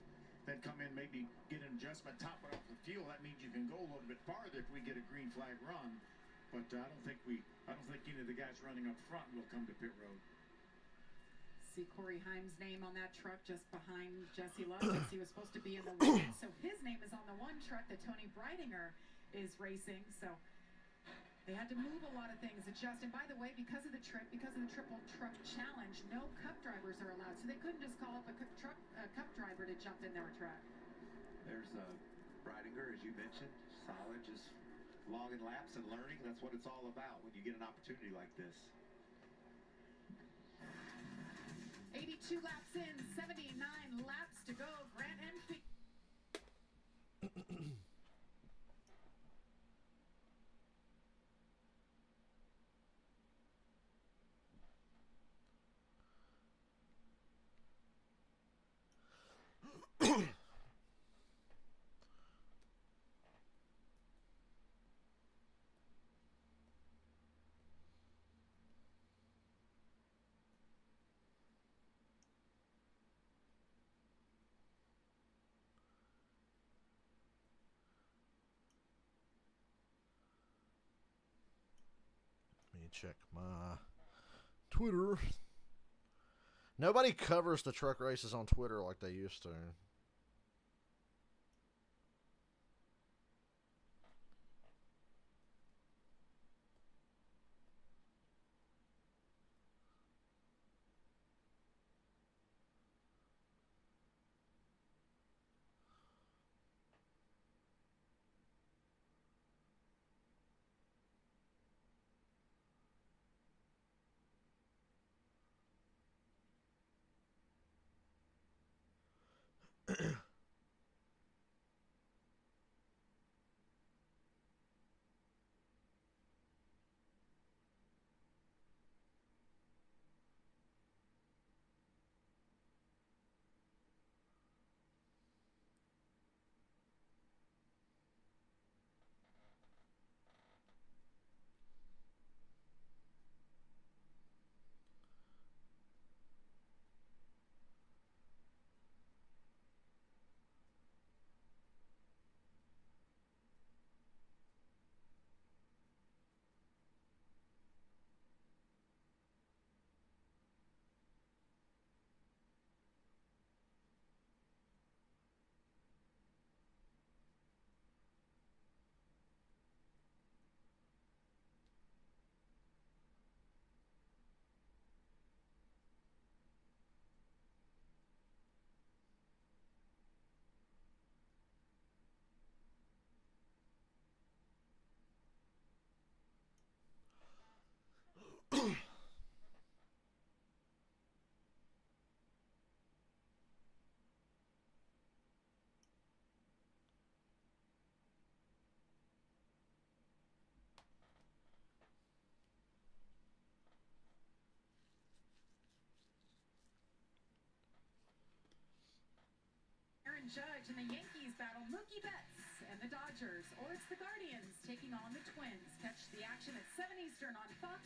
Then come in, maybe get an adjustment, top it off with fuel. That means you can go a little bit farther if we get a green flag run. But I don't think any of the guys running up front will come to pit road. See Corey Himes' name on that truck just behind Jesse Love, since he was supposed to be in the lead. So his name is on the one truck that Tony Breidinger is racing. So they had to move a lot of things, adjust. And by the way, because of the triple truck challenge, no cup drivers are allowed. So they couldn't just call up a cup driver to jump in their truck. There's Breidinger, as you mentioned, solid, just logging laps and learning. That's what it's all about when you get an opportunity like this. 82 laps in, 79 laps to go. Grant Enfield. Check my Twitter. Nobody covers the truck races on Twitter like they used to. judge in the Yankees battle Mookie Betts and the Dodgers, or it's the Guardians taking on the Twins. Catch the action at 7 Eastern on Fox.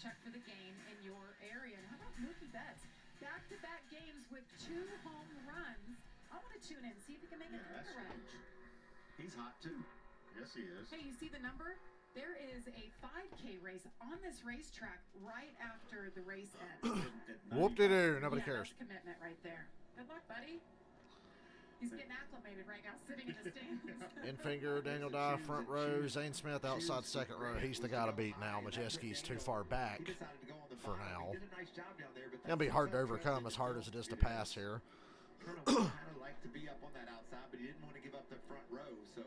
Check for the game in your area. And how about Mookie Betts? Back-to-back games with 2 home runs. I want to tune in, see if he can make it that's a run. huge. He's hot too. Yes, he is. Hey, you see the number? There is a 5K race on this racetrack right after the race ends. Whoop-de-doo. Nobody cares. That's commitment right there. Good luck, buddy. He's getting acclimated right now, sitting in the stands. Infinger, Daniel Dye, front row. Zane Smith outside second row. He's the guy to beat now. Majeski's too far back for now. It's going to be hard to overcome as hard as it is to pass here. Kind of like to be up on that outside, but he didn't want to give up the front row, so...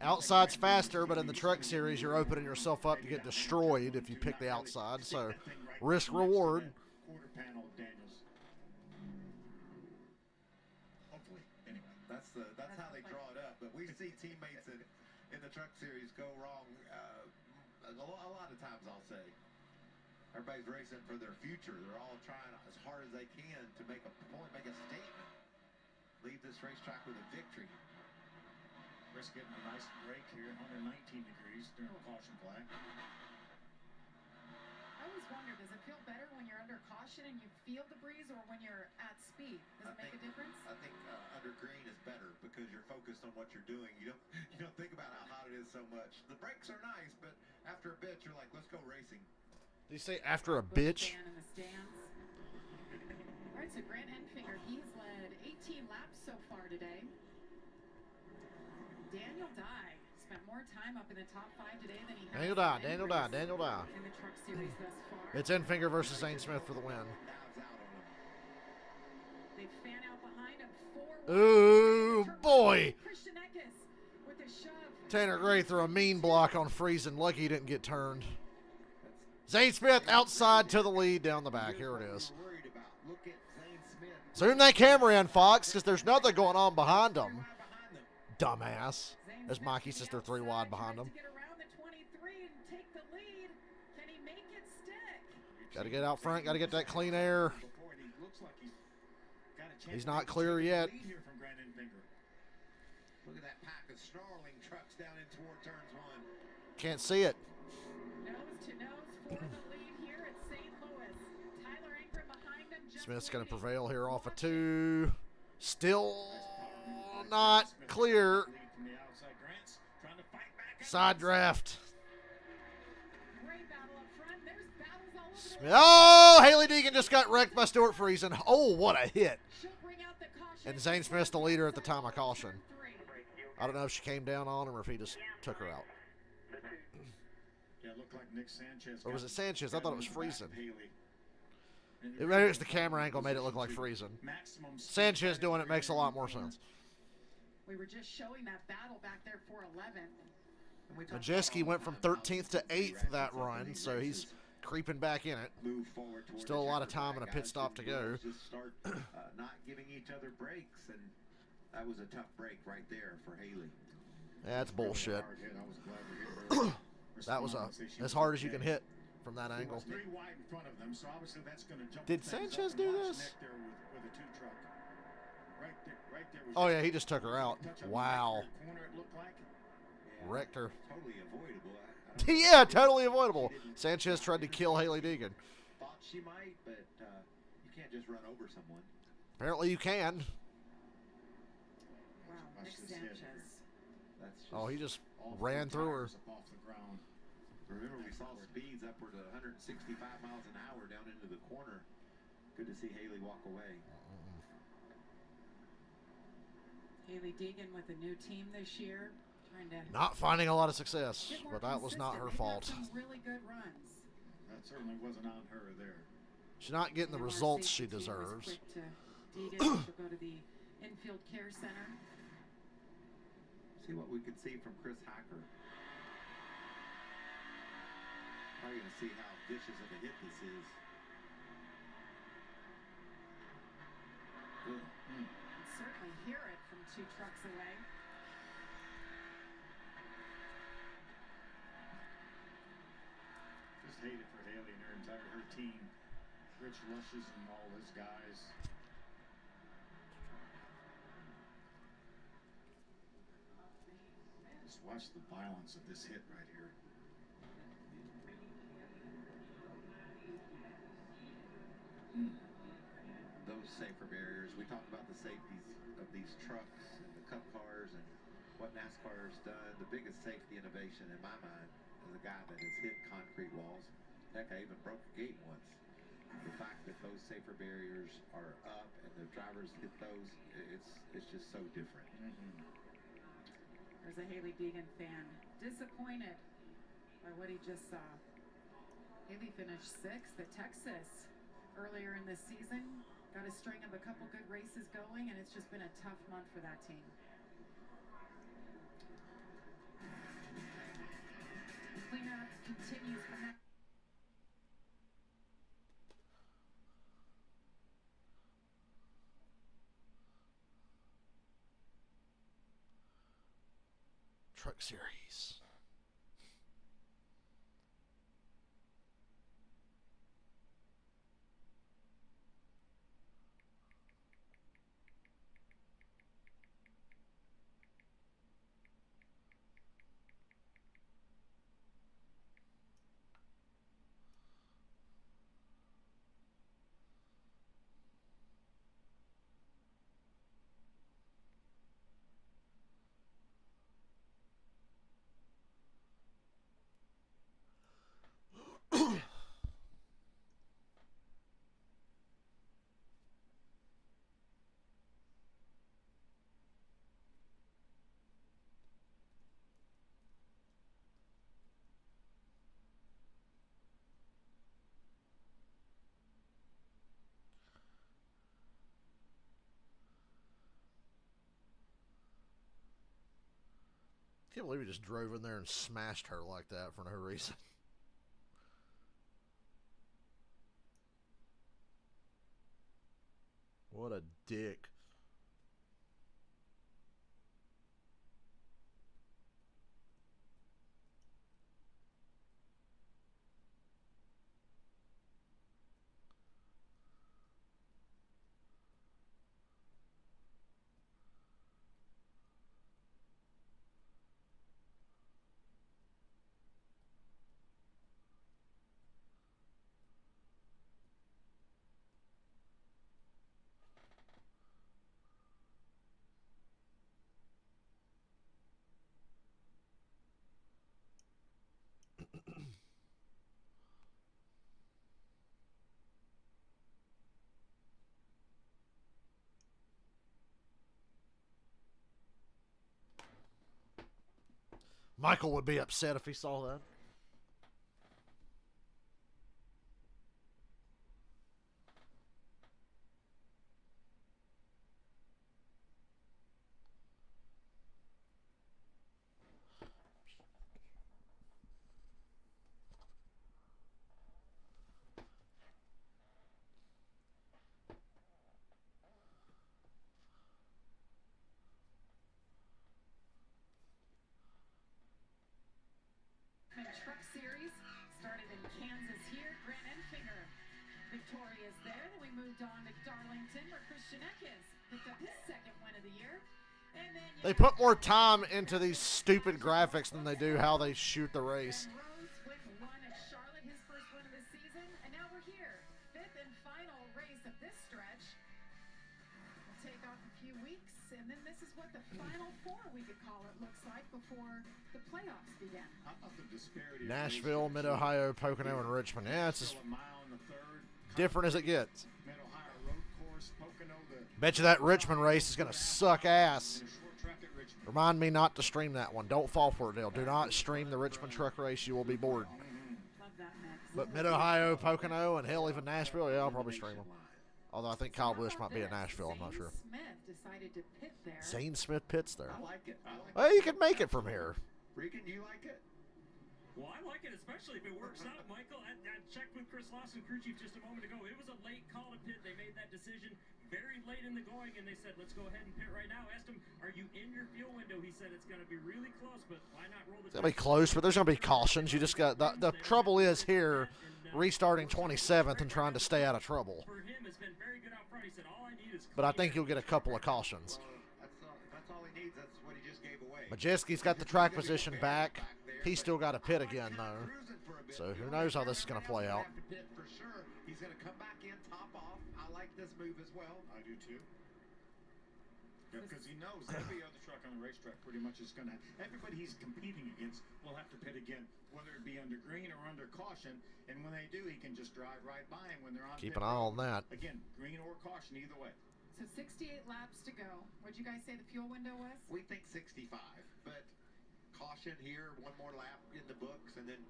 Outside's faster, but in the Truck Series, you're opening yourself up to get destroyed if you pick the outside. So, risk-reward. Quarter panel of Daniels. Hopefully, anyway. That's how they draw it up. But we see teammates in the Truck Series go wrong a lot of times, I'll say. Everybody's racing for their future. They're all trying as hard as they can to make a point, make a statement. Leave this racetrack with a victory. Chris getting a nice break here, 119 degrees during the caution flag. I always wonder, does it feel better when you're under caution and you feel the breeze, or when you're at speed? Does it make a difference? I think under green is better because you're focused on what you're doing. You don't think about how hot it is so much. The brakes are nice, but after a bit, you're like, let's go racing. Did you say after a bitch? In the stands. All right, so Grant Enfinger, he's led 18 laps so far today. Daniel Dye spent more time up in the top 5 today than he has. Daniel Dye. In the Truck Series thus far. It's Enfinger versus Zane Smith for the win. They fan out behind him. 4 Ooh, boy. Christian Eckes with a shove. Tanner Gray threw a mean block on Friesen. Lucky he didn't get turned. Zane Smith outside to the lead down the back. Here it is. Zoom that camera in, Fox, because there's nothing going on behind him. Dumbass. As Mikey says, they're 3 wide behind him. Got to get out front. Got to get that clean air. He's not clear yet. Look at that pack of snarling trucks down in toward turns 1. Can't see it. Nose to nose for the lead here at St. Louis. Tyler Ankrum behind him. Smith's going to prevail here off of 2. Still not clear. Side draft. Smith. Oh, Haley Deegan just got wrecked by Stuart Friesen. Oh, what a hit. And Zane Smith's the leader at the time of caution. I don't know if she came down on him or if he just took her out. Yeah, it looked like Nick Sanchez. Or was it Sanchez? I thought it was Friesen. Maybe it was the camera angle made it look like Friesen. Sanchez doing it makes a lot more sense. We were just showing that battle back there for 11th. Majeski went from 13th to 8th that run, so he's creeping back in it. Still a lot of time and a pit stop to go. Just start not giving each other breaks, and that was a tough break right there for Haley. That's bullshit. That was as hard as you can hit from that angle. Did Sanchez do this? Oh yeah, he just took her out. Wow. Wrecked her. Totally avoidable. Yeah, totally avoidable. Sanchez tried to kill Haley Deegan. Thought she might, but you can't just run over someone. Apparently you can. Wow, Nick Sanchez. Oh, he just ran through her. Remember, we saw speeds upward of 165 miles an hour down into the corner. Good to see Haley walk away. Haley Deegan with a new team this year. Not finding a lot of success, but that was not her fault. Really good runs. That certainly wasn't on her there. She's not getting the results she deserves. Deegan will go to the infield care center. See what we could see from Chris Hacker. Probably going to see how vicious of a hit this is. You can certainly hear it from 2 trucks away. Just hate it for Haley and her team. Rich Lushes and all his guys. Watch the violence of this hit right here. Those safer barriers. We talk about the safeties of these trucks and the cup cars and what NASCAR has done. The biggest safety innovation in my mind is a guy that has hit concrete walls. Heck, I even broke a gate once. The fact that those safer barriers are up and the drivers hit those, it's just so different. There's a Haley Deegan fan disappointed by what he just saw. Haley finished 6th at Texas earlier in the season. Got a string of a couple good races going, and it's just been a tough month for that team. Cleanup continues for now. Truck Series. I can't believe he just drove in there and smashed her like that for no reason. What a dick. Michael would be upset if he saw that. Truck Series started in Kansas here. Grant Enfinger victorious there. Then we moved on to Darlington, where Christian Eckes picked up his 2nd win of the year. And then They put more time into these stupid graphics than they do how they shoot the race. Rose with 1 at Charlotte, his first win of the season. And now we're here, 5th and final race of this stretch. We'll take off a few weeks, and then this is what the final 4, we could call it, looks like before the playoffs begin. Nashville, Mid-Ohio, Pocono, and Richmond. Yeah, it's as different as it gets. Bet you that Richmond race is going to suck ass. Remind me not to stream that one. Don't fall for it, Dale. Do not stream the Richmond truck race. You will be bored. But Mid-Ohio, Pocono, and hell, even Nashville, yeah, I'll probably stream them. Although I think Kyle Busch might be at Nashville. I'm not sure. Zane Smith pits there. I like it. Well, you can make it from here. Regan, do you like it? Well, I like it, especially if it works out, Michael. I checked with Chris Lawson, crew chief, just a moment ago. It was a late call to pit. They made that decision very late in the going, and they said, let's go ahead and pit right now. Asked him, are you in your fuel window? He said it's going to be really close, but why not roll the It's going to be close, but there's going to be cautions. You just got the trouble is here, restarting 27th and trying to stay out of trouble. For him, it's been very good out front. He said, all I need is But I think you'll get a couple of cautions. That's all he needs. That's what he just gave away. Majeski's got the track position back. He's still got to pit again, though. So who knows how this is going to play out. For sure. He's going to come back in, top off. I like this move as well. I do too. Because he knows every other truck on the racetrack pretty much is going to, everybody he's competing against will have to pit again, whether it be under green or under caution. And when they do, he can just drive right by him when they're on. Keep an eye on that. Again, green or caution, either way. So 68 laps to go. What'd you guys say the fuel window was? We think 65, but caution here, one more lap in the books, and then,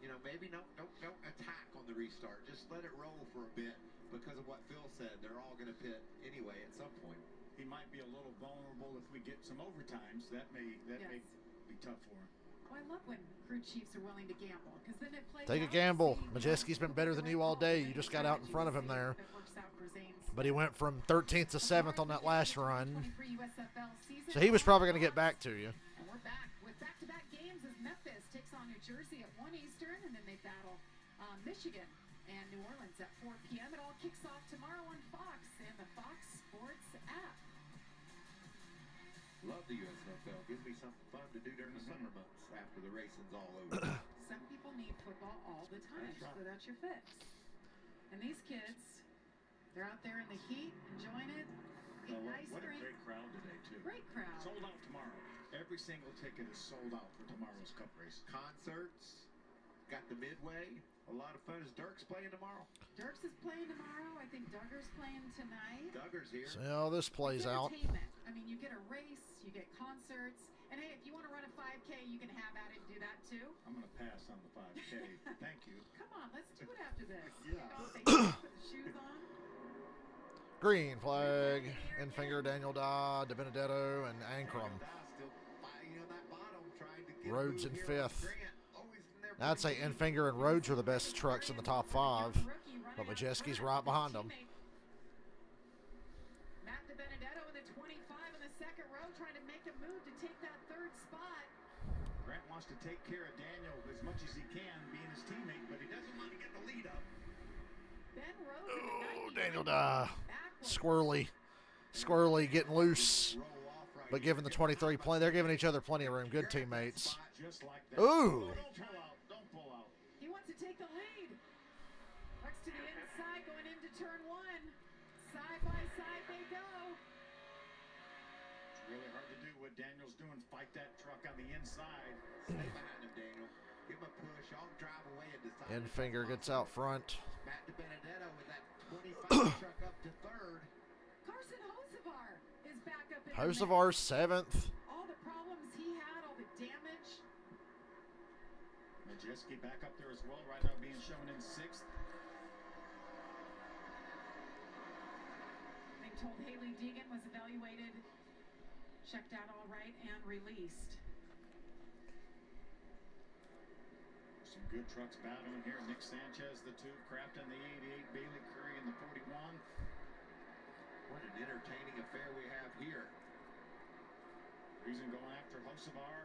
you know, maybe no attack on the restart. Just let it roll for a bit because of what Phil said. They're all going to pit anyway at some point. He might be a little vulnerable if we get some overtimes. That may be tough for him. Well, I love when crew chiefs are willing to gamble because then it plays. Take a gamble. Majeski's been better than you all day. You just got out in front of him there. But he went from 13th to 7th on that last run. So he was probably going to get back to you. And we're back with back-to-back games as Memphis takes on New Jersey at 1 Eastern, and then they battle Michigan and New Orleans at 4 p.m. It all kicks off tomorrow on Fox and the Fox Sports app. Love the USFL. Gives me something fun to do during the summer months after the racing's all over. Some people need football all the time, That's right. so that's your fix. And these kids, they're out there in the heat, enjoying it. What a great crowd today, too. Great crowd. Sold out tomorrow. Every single ticket is sold out for tomorrow's Cup race. Concerts, got the Midway. A lot of fun. Is Dirks playing tomorrow? Dirks is playing tomorrow. I think Duggar's playing tonight. Duggar's here. See how this plays out. I mean, you get a race, you get concerts, and hey, if you want to run a 5K, you can have at it and do that too. I'm going to pass on the 5K. Thank you. Come on, let's do it after this. Yeah. Put the shoes on. Green flag. Enfinger, Daniel Da, De Benedetto, and Ankrum. Still fighting on that bottom, trying to get Rhodes in a move here on 5th. Grant. Always in there I'd say Enfinger and Rhodes are the best trucks in the top 5. But Majeski's right behind them. Matt De Benedetto in the 25 in the second row, trying to make a move to take that third spot. Grant wants to take care of Daniel as much as he can, being his teammate, but he doesn't want to get the lead up. Ben Rhodes in the 90. Daniel Da. Squirrely getting loose. But giving the 23 plenty. They're giving each other plenty of room. Good teammates. Just like that. Ooh. Don't pull out. He wants to take the lead. Looks to the inside, going into turn 1. Side by side they go. It's really hard to do what Daniel's doing. Fight that truck on the inside. Stay behind him, Daniel. Give him a push. I'll drive away and decide. Enfinger gets out front. Matt De Benedetto with that 25 truck up to 3rd. Carson Hocevar is back up in Hocevar 7th. all the problems he had, all the damage. Majeski back up there as well, right now being shown in 6th. They told Haley Deegan was evaluated, checked out all right, and released. Some good trucks battling here. Nick Sanchez, the 2, Kraft in the 88, Bailey Curry in the 41. What an entertaining affair we have here. Reason going after Hocevar.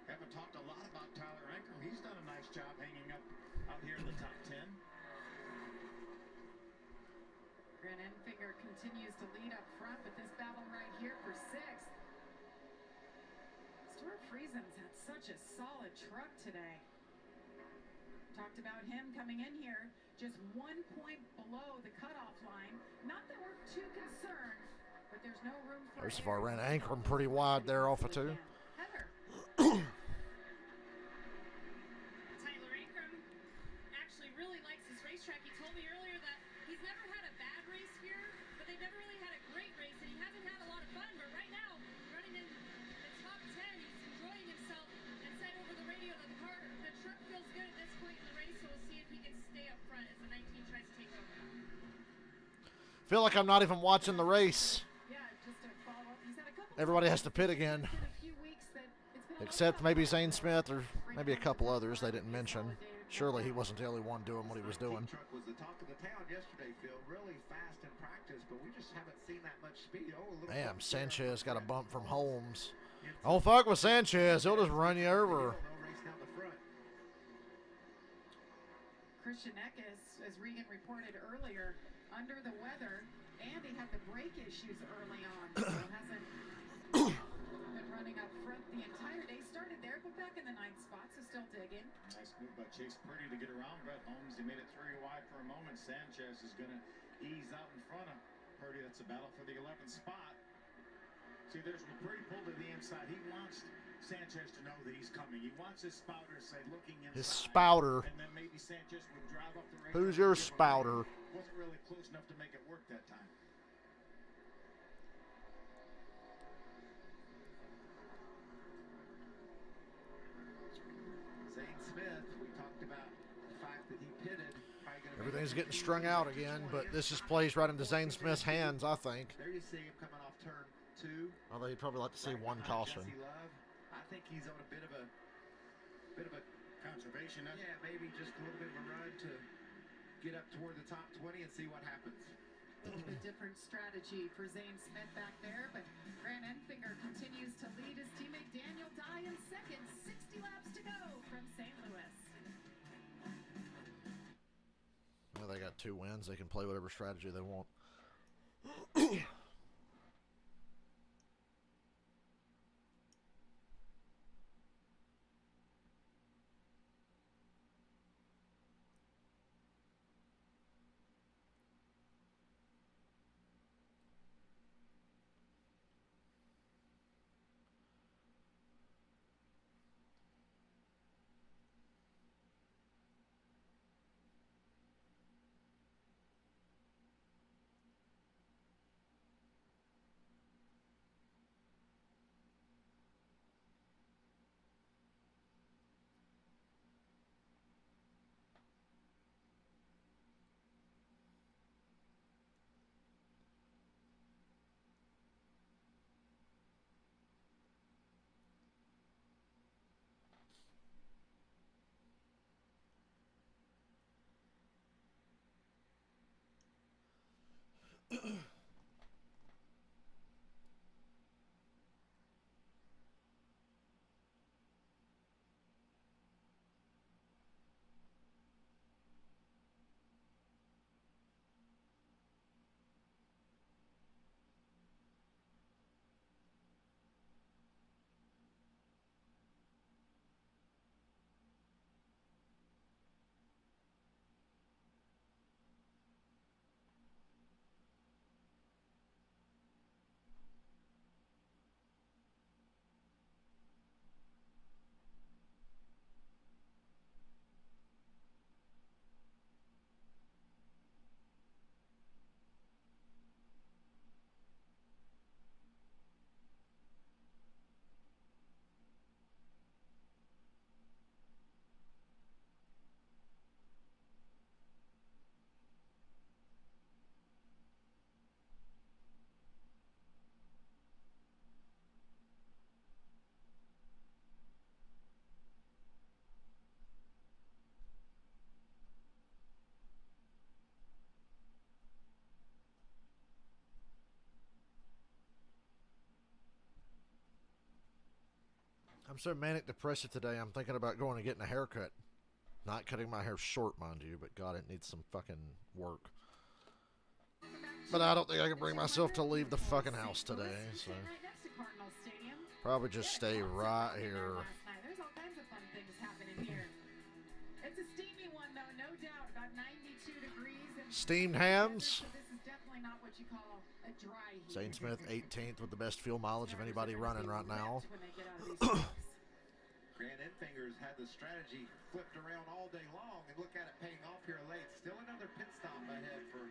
Haven't talked a lot about Tyler Ankrum. He's done a nice job hanging up out here in the top 10. Grant Enfinger continues to lead up front, but this battle right here for 6th. Stuart Friesen's had such a solid truck today. Talked about him coming in here just 1 point below the cutoff line. Not that we're too concerned, but there's no room for Hocevar ran Ankrum pretty wide there off of 2. Heather. Tyler Ankrum actually really likes this racetrack. He told me earlier that he's never had a bad race here, but they've never really had a great race, and he hasn't had a lot of fun. But right now, running in the top 10, he's enjoying himself and said over the radio that the truck feels good at this point in the race, so we'll see if he can stay up front as the 19 tries to take over. Feel like I'm not even watching the race. Yeah, just to follow up. He's had a couple Everybody has to pit again. It's been a few weeks that it's been a Except little maybe tough. Zane Smith or maybe a couple others they didn't mention. Surely he wasn't the only one doing what he was doing. Truck was the talk of the town yesterday, Phil. Really fast in practice, but we just haven't seen that much speed. Oh, a little Damn, bump there. Sanchez got a bump from Holmes. Don't fuck with Sanchez. He'll just run you over. No race down the front. Christian Eckes, as Regan reported earlier, under the weather, and he had the brake issues early on. So hasn't been running up front the entire day. Started there, but back in the 9th spot, so still digging. Nice move by Chase Purdy to get around Brett Holmes. He made it 3 wide for a moment. Sanchez is going to ease out in front of Purdy. That's a battle for the 11th spot. See, there's when Purdy pulled to the inside. He wants Sanchez to know that he's coming. He wants his spouter to say, looking inside. His spouter. And then maybe Sanchez would drive up the race. Who's your spouter? Wasn't really close enough to make it work that time. Zane Smith, we talked about the fact that he pitted. Everything's getting strung out again, but this just plays right into Zane Smith's hands, I think. There you see him coming off turn 2. Although you'd probably like to see Right one behind caution. Jesse Love. I think he's on a bit of a Conservation. yeah, maybe just a little bit of a run to get up toward the top 20 and see what happens. A little bit different strategy for Zane Smith back there, but Grant Enfinger continues to lead his teammate Daniel Dye in second. 60 laps to go from St. Louis. Well, they got 2 wins. They can play whatever strategy they want. I'm so manic depressive today, I'm thinking about going and getting a haircut. Not cutting my hair short, mind you, but God, it needs some fucking work. But I don't think I can bring myself to leave the fucking house today, so probably just stay right here. There's all kinds of fun things happening here. It's a steamy one, though, no doubt. About 92 degrees. And Steamed hams. so this is definitely not what you call a dry heat. Zane Smith, 18th with the best fuel mileage of anybody running right now. When they get out of these trucks. Grant Enfinger's had the strategy flipped around all day long, and look at it paying off here late. Still another pit stop ahead for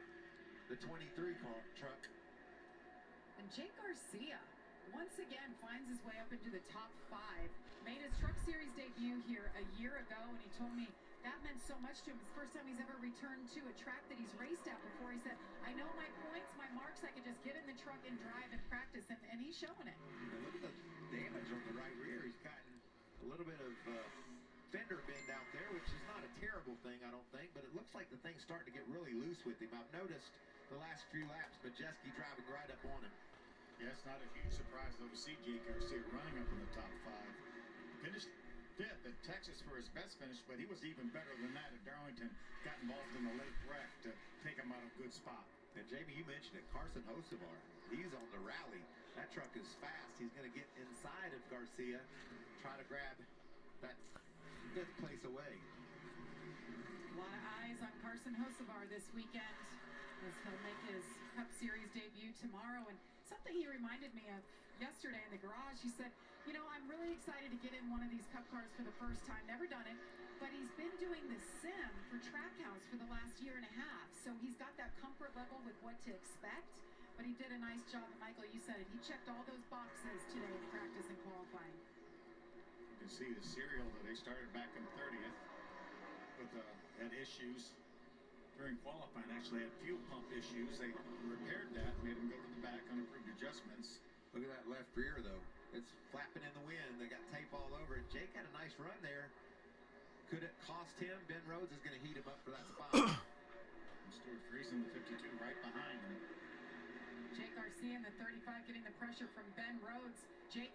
the 23 car truck. And Jake Garcia once again finds his way up into the top 5. Made his Truck Series debut here a year ago, and he told me that meant so much to him. It's the first time he's ever returned to a track that he's raced at before. He said, I know my points, my marks, I can just get in the truck and drive and practice, and he's showing it. And look at the damage on the right rear. He's gotten a little bit of fender bend out there, which is not a terrible thing, I don't think, but it looks like the thing's starting to get really loose with him. I've noticed the last few laps, Majeski driving right up on him. Yeah, it's not a huge surprise, though, to see Jake Garcia running up in the top 5. Finished 5th at Texas for his best finish, but he was even better than that at Darlington. Got involved in the late wreck to take him out of a good spot. And Jamie, you mentioned it, Carson Hocevar. He's on the rally. That truck is fast. He's going to get inside of Garcia, try to grab that 5th place away. A lot of eyes on Carson Hocevar this weekend as he'll make his Cup Series debut tomorrow. And something he reminded me of yesterday in the garage, he said, you know, I'm really excited to get in one of these Cup cars for the first time. Never done it, but he's been doing the sim for Trackhouse for the last year and a half. So he's got that comfort level with what to expect. But he did a nice job, and Michael, you said it. He checked all those boxes today in practice and qualifying. You can see the serial that they started back in 30th, but had issues during qualifying. Actually had fuel pump issues. They repaired that, made him go to the back on improved adjustments. Look at that left rear, though. It's flapping in the wind. They got tape all over it. Jake had a nice run there. Could it cost him? Ben Rhodes is going to heat him up for that spot. Stuart Friesen, the 52, right behind him. Jake Garcia in the 35 getting the pressure from Ben Rhodes. Jake,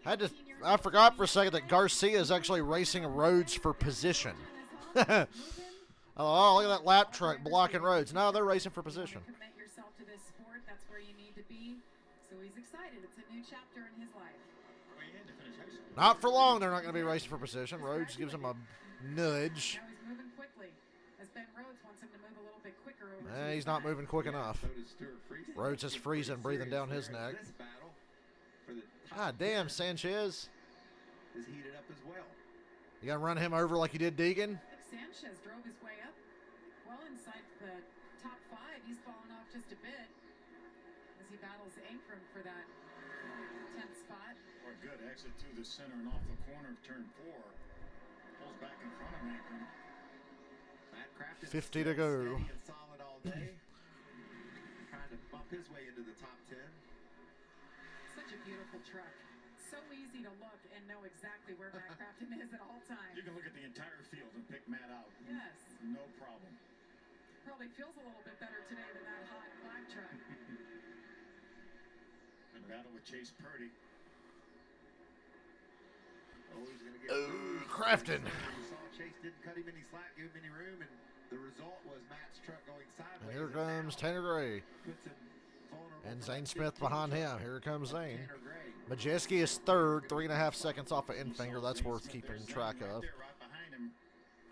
I forgot for a second that Garcia is actually racing Rhodes for position. Oh, look at that lap truck blocking Rhodes. No, they're racing for position. Commit yourself to this sport. That's where you need to be. So he's excited. It's a new chapter in his life. Not for long. They're not going to be racing for position. Rhodes gives him a nudge. Now he's moving quickly, as Ben Rhodes wants him to move a little bit quicker over. He's not moving quick enough. Rhodes is freezing, breathing down his neck. Ah, damn, Sanchez. Is heated up as well. You got to run him over like you did Deegan? Sanchez drove his way up well inside the top 5. He's fallen off just a bit as he battles Ankrum for that 10th spot. Or good exit through the center and off the corner of turn 4. Pulls back in front of Ankrum. 50 to go. Solid all day. Trying to bump his way into the top 10. Such a beautiful truck. So easy to look and know exactly where Matt Crafton is at all times. You can look at the entire field and pick Matt out. Yes. No problem. Probably feels a little bit better today than that hot black truck. Good battle with Chase Purdy. Oh, he's going to get Crafton. You saw Chase didn't cut him any slack, give him any room, and the result was Matt's truck going sideways. And here comes Tanner Gray. And Zane Smith behind him. Here comes Zane. Majeski is third, 3.5 seconds off of Infinger. That's worth keeping track of. Right behind him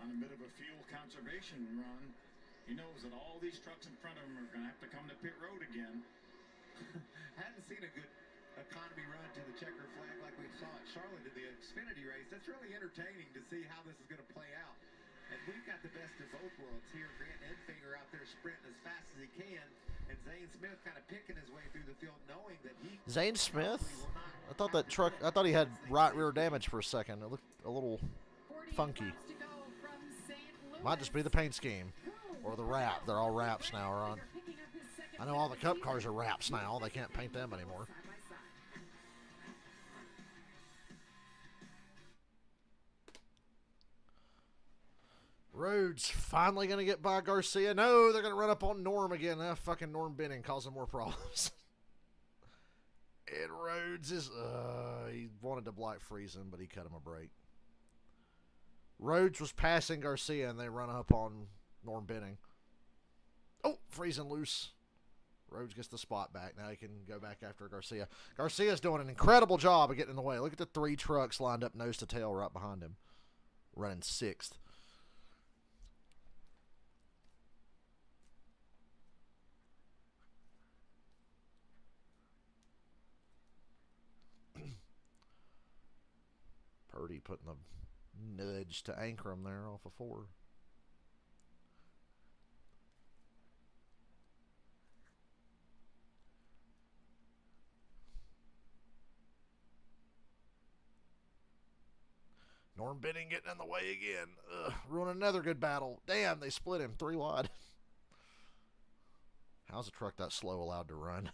on a bit of a fuel conservation run. He knows that all these trucks in front of him are going to have to come to pit road again. Hadn't seen a good economy run to the checker flag like we saw at Charlotte in the Xfinity race. That's really entertaining to see how this is going to play out. And we've got the best of both worlds here. Grant Enfinger out there sprinting as fast as he can. And Zane Smith kind of picking his way through the field, knowing that he... Zane Smith? I thought that truck, I thought he had right rear damage for a second. It looked a little funky. Might just be the paint scheme. Or the wrap. They're all wraps now, Ron. I know all the Cup cars are wraps now. They can't paint them anymore. Rhodes finally going to get by Garcia. No, they're going to run up on Norm again. Fucking Norm Benning causing more problems. And Rhodes is... he wanted to block Friesen, but he cut him a break. Rhodes was passing Garcia, and they run up on Norm Benning. Oh, Friesen loose. Rhodes gets the spot back. Now he can go back after Garcia. Garcia's doing an incredible job of getting in the way. Look at the 3 trucks lined up nose to tail right behind him. Running 6th. Purdy putting the nudge to Ankrum there off of 4. Norm Benning getting in the way again. Ruining another good battle. Damn, they split him 3 wide. How's a truck that slow allowed to run?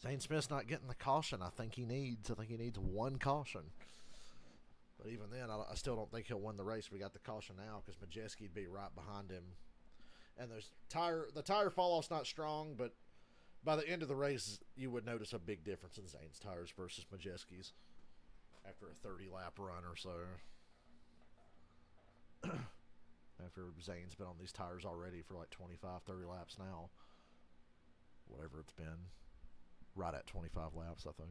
Zane Smith's not getting the caution I think he needs. I think he needs 1 caution. But even then, I still don't think he'll win the race. We got the caution now because Majeski'd be right behind him. And the tire fall off's not strong, but by the end of the race, you would notice a big difference in Zane's tires versus Majeski's after a 30-lap run or so. After Zane's been on these tires already for like 25, 30 laps now. Whatever it's been. Right at 25 laps, I think.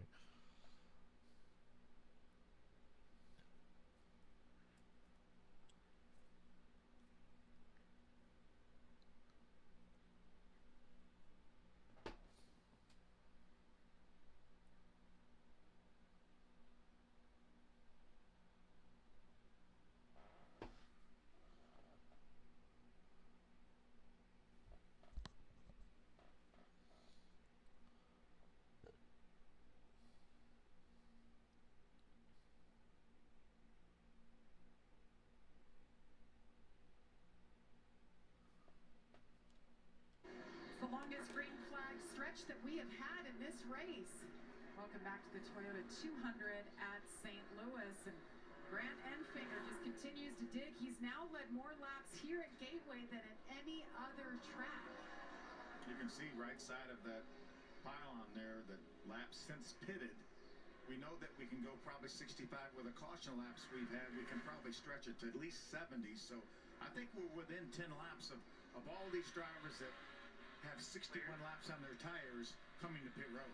The longest green flag stretch that we have had in this race. Welcome back to the Toyota 200 at St. Louis. And Grant Enfinger just continues to dig. He's now led more laps here at Gateway than at any other track. You can see right side of that pylon there that laps since pitted. We know that we can go probably 65 with the caution laps we've had. We can probably stretch it to at least 70. So I think we're within 10 laps of all these drivers that have 61 laps on their tires coming to pit road.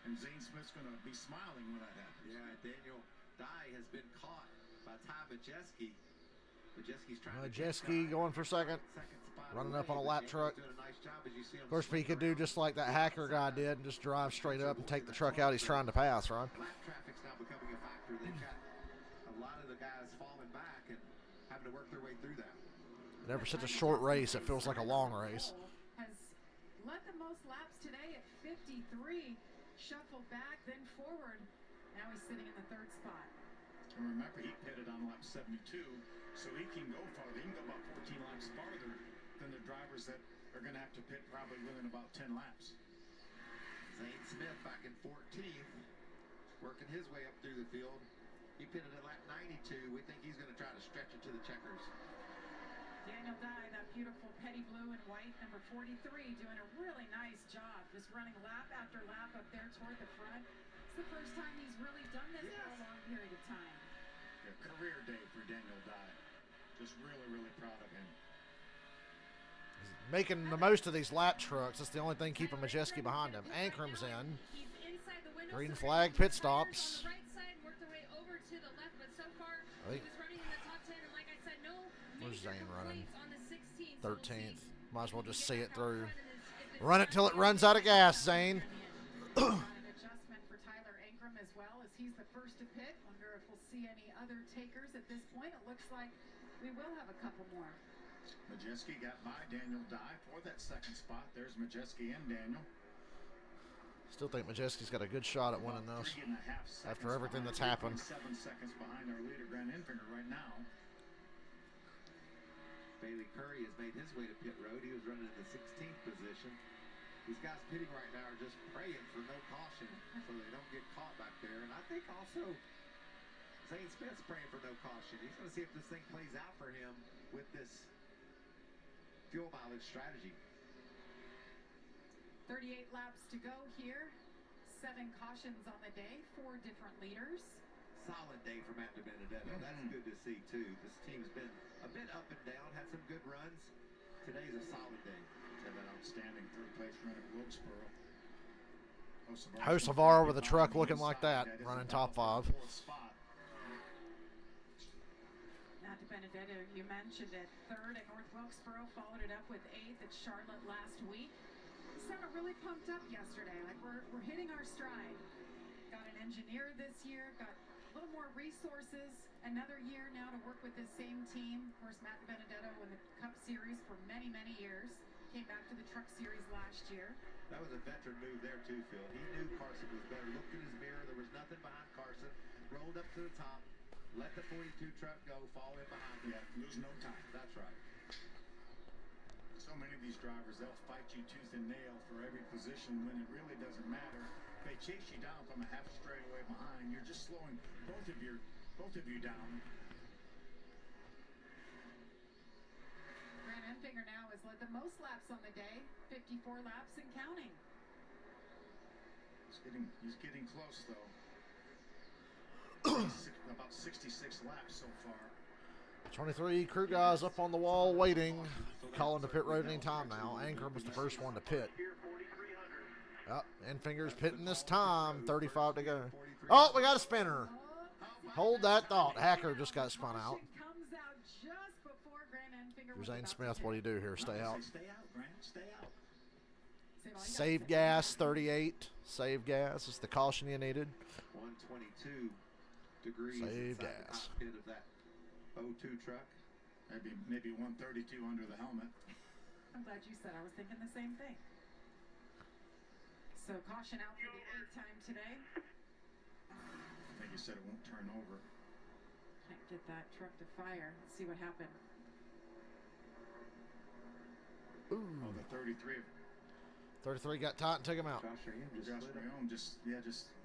And Zane Smith's going to be smiling when that happens. Yeah, Daniel Dye has been caught by Ty Majeski. Majeski's trying Majeski going for second. Running up on a lap truck. Doing a nice job as you see him. Of course, if he could do just like that hacker guy did and just drive straight up and take the truck out he's trying to pass, right? Lap traffic's now becoming a factor. They've got a lot of the guys falling back and having to work their way through that. Never such a short race. It feels like a long race. Has led the most laps today at 53. Shuffled back, then forward. Now he's sitting in the third spot. And remember, he pitted on lap 72, so he can go farther. He can go about 14 laps farther than the drivers that are going to have to pit probably within about 10 laps. Zane Smith back in 14th, working his way up through the field. He pitted at lap 92. We think he's going to try to stretch it to the checkers. Daniel Dye, that beautiful petty blue and white, number 43, doing a really nice job. Just running lap after lap up there toward the front. It's the first time he's really done this for a long period of time. A career day for Daniel Dye. Just really, really proud of him. He's making the most of these lap trucks. That's the only thing keeping Majeski behind him. Ankram's in. Green flag pit stops. Where's Zane running? 13th. Might as well just see it through. Run it till it runs out of gas, Zane. An adjustment for Tyler Ankram as well, as he's the first to pit. Wonder if we'll see any other takers at this point. It looks like we will have a couple more. Majeski got by Daniel Dye for that second spot. There's Majeski and Daniel. Still think Majeski's got a good shot at winning this after everything that's happened. 7 seconds behind our leader, Grant Enfinger, right now. Bailey Curry has made his way to pit road. He was running in the 16th position. These guys pitting right now are just praying for no caution so they don't get caught back there. And I think also Zane Smith's praying for no caution. He's going to see if this thing plays out for him with this fuel mileage strategy. 38 laps to go here. 7 cautions on the day, 4 different leaders. Solid day for Matt DiBenedetto. That's good to see, too. This team's been a bit up and down, had some good runs. Today's a solid day. Have an outstanding third-place run at Wilkesboro. Hocevar with a truck looking like that, running top 5. Matt DiBenedetto, you mentioned it, 3rd at North Wilkesboro, followed it up with 8th at Charlotte last week. Sounded really pumped up yesterday, like we're hitting our stride. Got an engineer this year, got a little more resources, another year now to work with this same team. Of course, Matt DiBenedetto in the Cup Series for many, many years. Came back to the Truck Series last year. That was a veteran move there, too, Phil. He knew Carson was better. Looked in his mirror. There was nothing behind Carson. Rolled up to the top. Let the 42 truck go. Fall in behind him. Yeah, lose no time. That's right. So many of these drivers, they'll fight you tooth and nail for every position when it really doesn't matter. They chase you down from a half straightaway behind. You're just slowing both of your both of you down. Grant Enfinger now has led the most laps on the day, 54 laps and counting. He's getting close though. About 66 laps so far. 23 crew guys up on the wall waiting, calling the pit road any time now. Ankrum was the first one to pit. Yep, Enfinger's pitting this time. 35 to go. Oh, we got a spinner. Hold that thought. Hacker just got spun out. Zane Smith, what do you do here? Stay out. Stay out, Grant. Stay out. Save gas, 38. Save gas is the caution you needed. 122 degrees Save inside gas. the cockpit of that O2 truck. Maybe 132 under the helmet. I'm glad you said. I was thinking the same thing. So caution out for the 8th time today. I think you said it won't turn over. Can't get that truck to fire. Let's see what happened. Ooh. Oh, the 33. 33 got tight and took him out. Josh Rayom just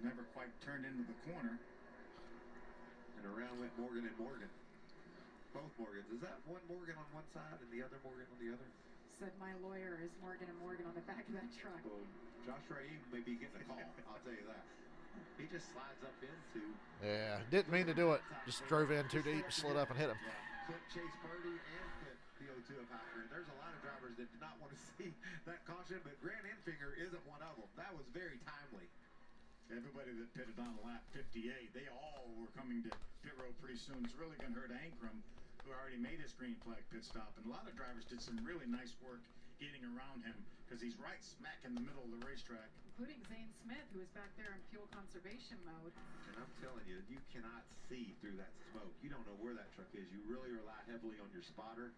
never quite turned into the corner. And around went Morgan and Morgan. Both Morgans. Is that one Morgan on one side and the other Morgan on the other? Said my lawyer is Morgan and Morgan on the back of that truck. Well, Josh Rayom may be getting a call. I'll tell you that. He just slides up into. Yeah, didn't mean to do it. Just drove in too deep, slid up and hit him. Clip Chase Purdy and clip the O2 of Hacker. And there's a lot of drivers that did not want to see that caution, but Grant Enfinger isn't one of them. That was very timely. Everybody that pitted on lap 58, they all were coming to pit road pretty soon. It's really going to hurt Ankrum, who already made his green flag pit stop. And a lot of drivers did some really nice work getting around him because he's right smack in the middle of the racetrack. Including Zane Smith, who is back there in fuel conservation mode. And I'm telling you, you cannot see through that smoke. You don't know where that truck is. You really rely heavily on your spotter.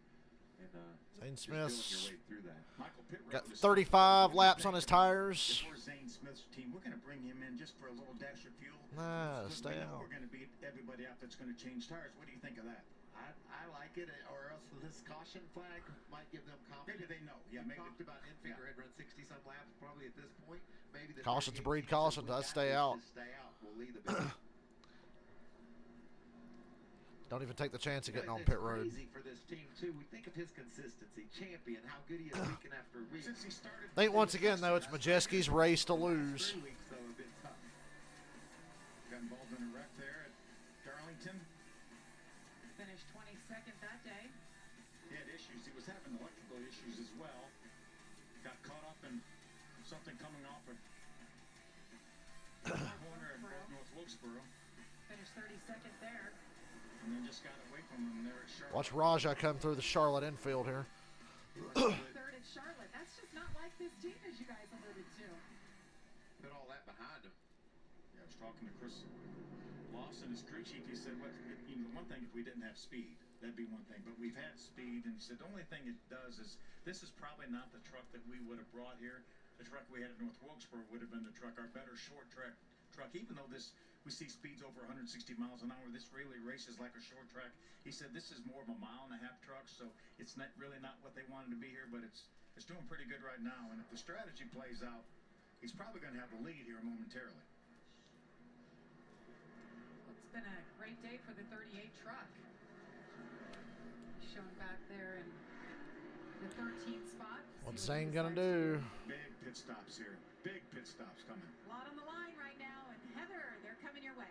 And Zane just feeling Smith's your way through that. Michael Pitt got 35 laps on his tires. Before Zane Smith's team, we're going to bring him in just for a little dash of fuel. Nah, Because stay we know out. we're going to beat everybody out that's going to change tires. What do you think of that? I like it, or else this caution flag might give them confidence. Maybe they know. Yeah, We maybe. talked about Enfinger had run 60-some laps probably at this point. Maybe the Caution's 38 breed teams caution. that we Does got stay is out. just stay out. We'll lead the bid. Don't even take the chance of getting on It's pit road. crazy for this team too. We think of his consistency, champion, how good he is week after week. Since he started, I think once again, though, it's Majeski's race to lose. 3 weeks though have been tough. got involved in a wreck there at Darlington. Finished 22nd that day. He had issues. He was having electrical issues as well. Got caught up in something coming off a corner at North Wilkesboro. Finished 32nd there. And then just got away from him there at Charlotte. Watch Raja come through the Charlotte infield here. Third at Charlotte. That's just not like this team, as you guys alluded to. Put all that behind him. Yeah, I was talking to Chris Lawson, his crew chief. He said, one thing if we didn't have speed, that'd be one thing. But we've had speed, and he said the only thing it does is this is probably not the truck that we would have brought here. The truck we had at North Wilkesboro would have been the truck, our better short track truck. Even though we see speeds over 160 miles an hour, this really races like a short track. He said this is more of a 1.5 mile truck, so it's not really not what they wanted to be here, but it's doing pretty good right now. And if the strategy plays out, he's probably going to have the lead here momentarily. It's been a great day for the 38 truck. Shown back there in the 13th spot. What's See what Zane he gonna decides do? Big pit stops here. Big pit stops coming. A lot on the line right now, and Heather, they're coming your way.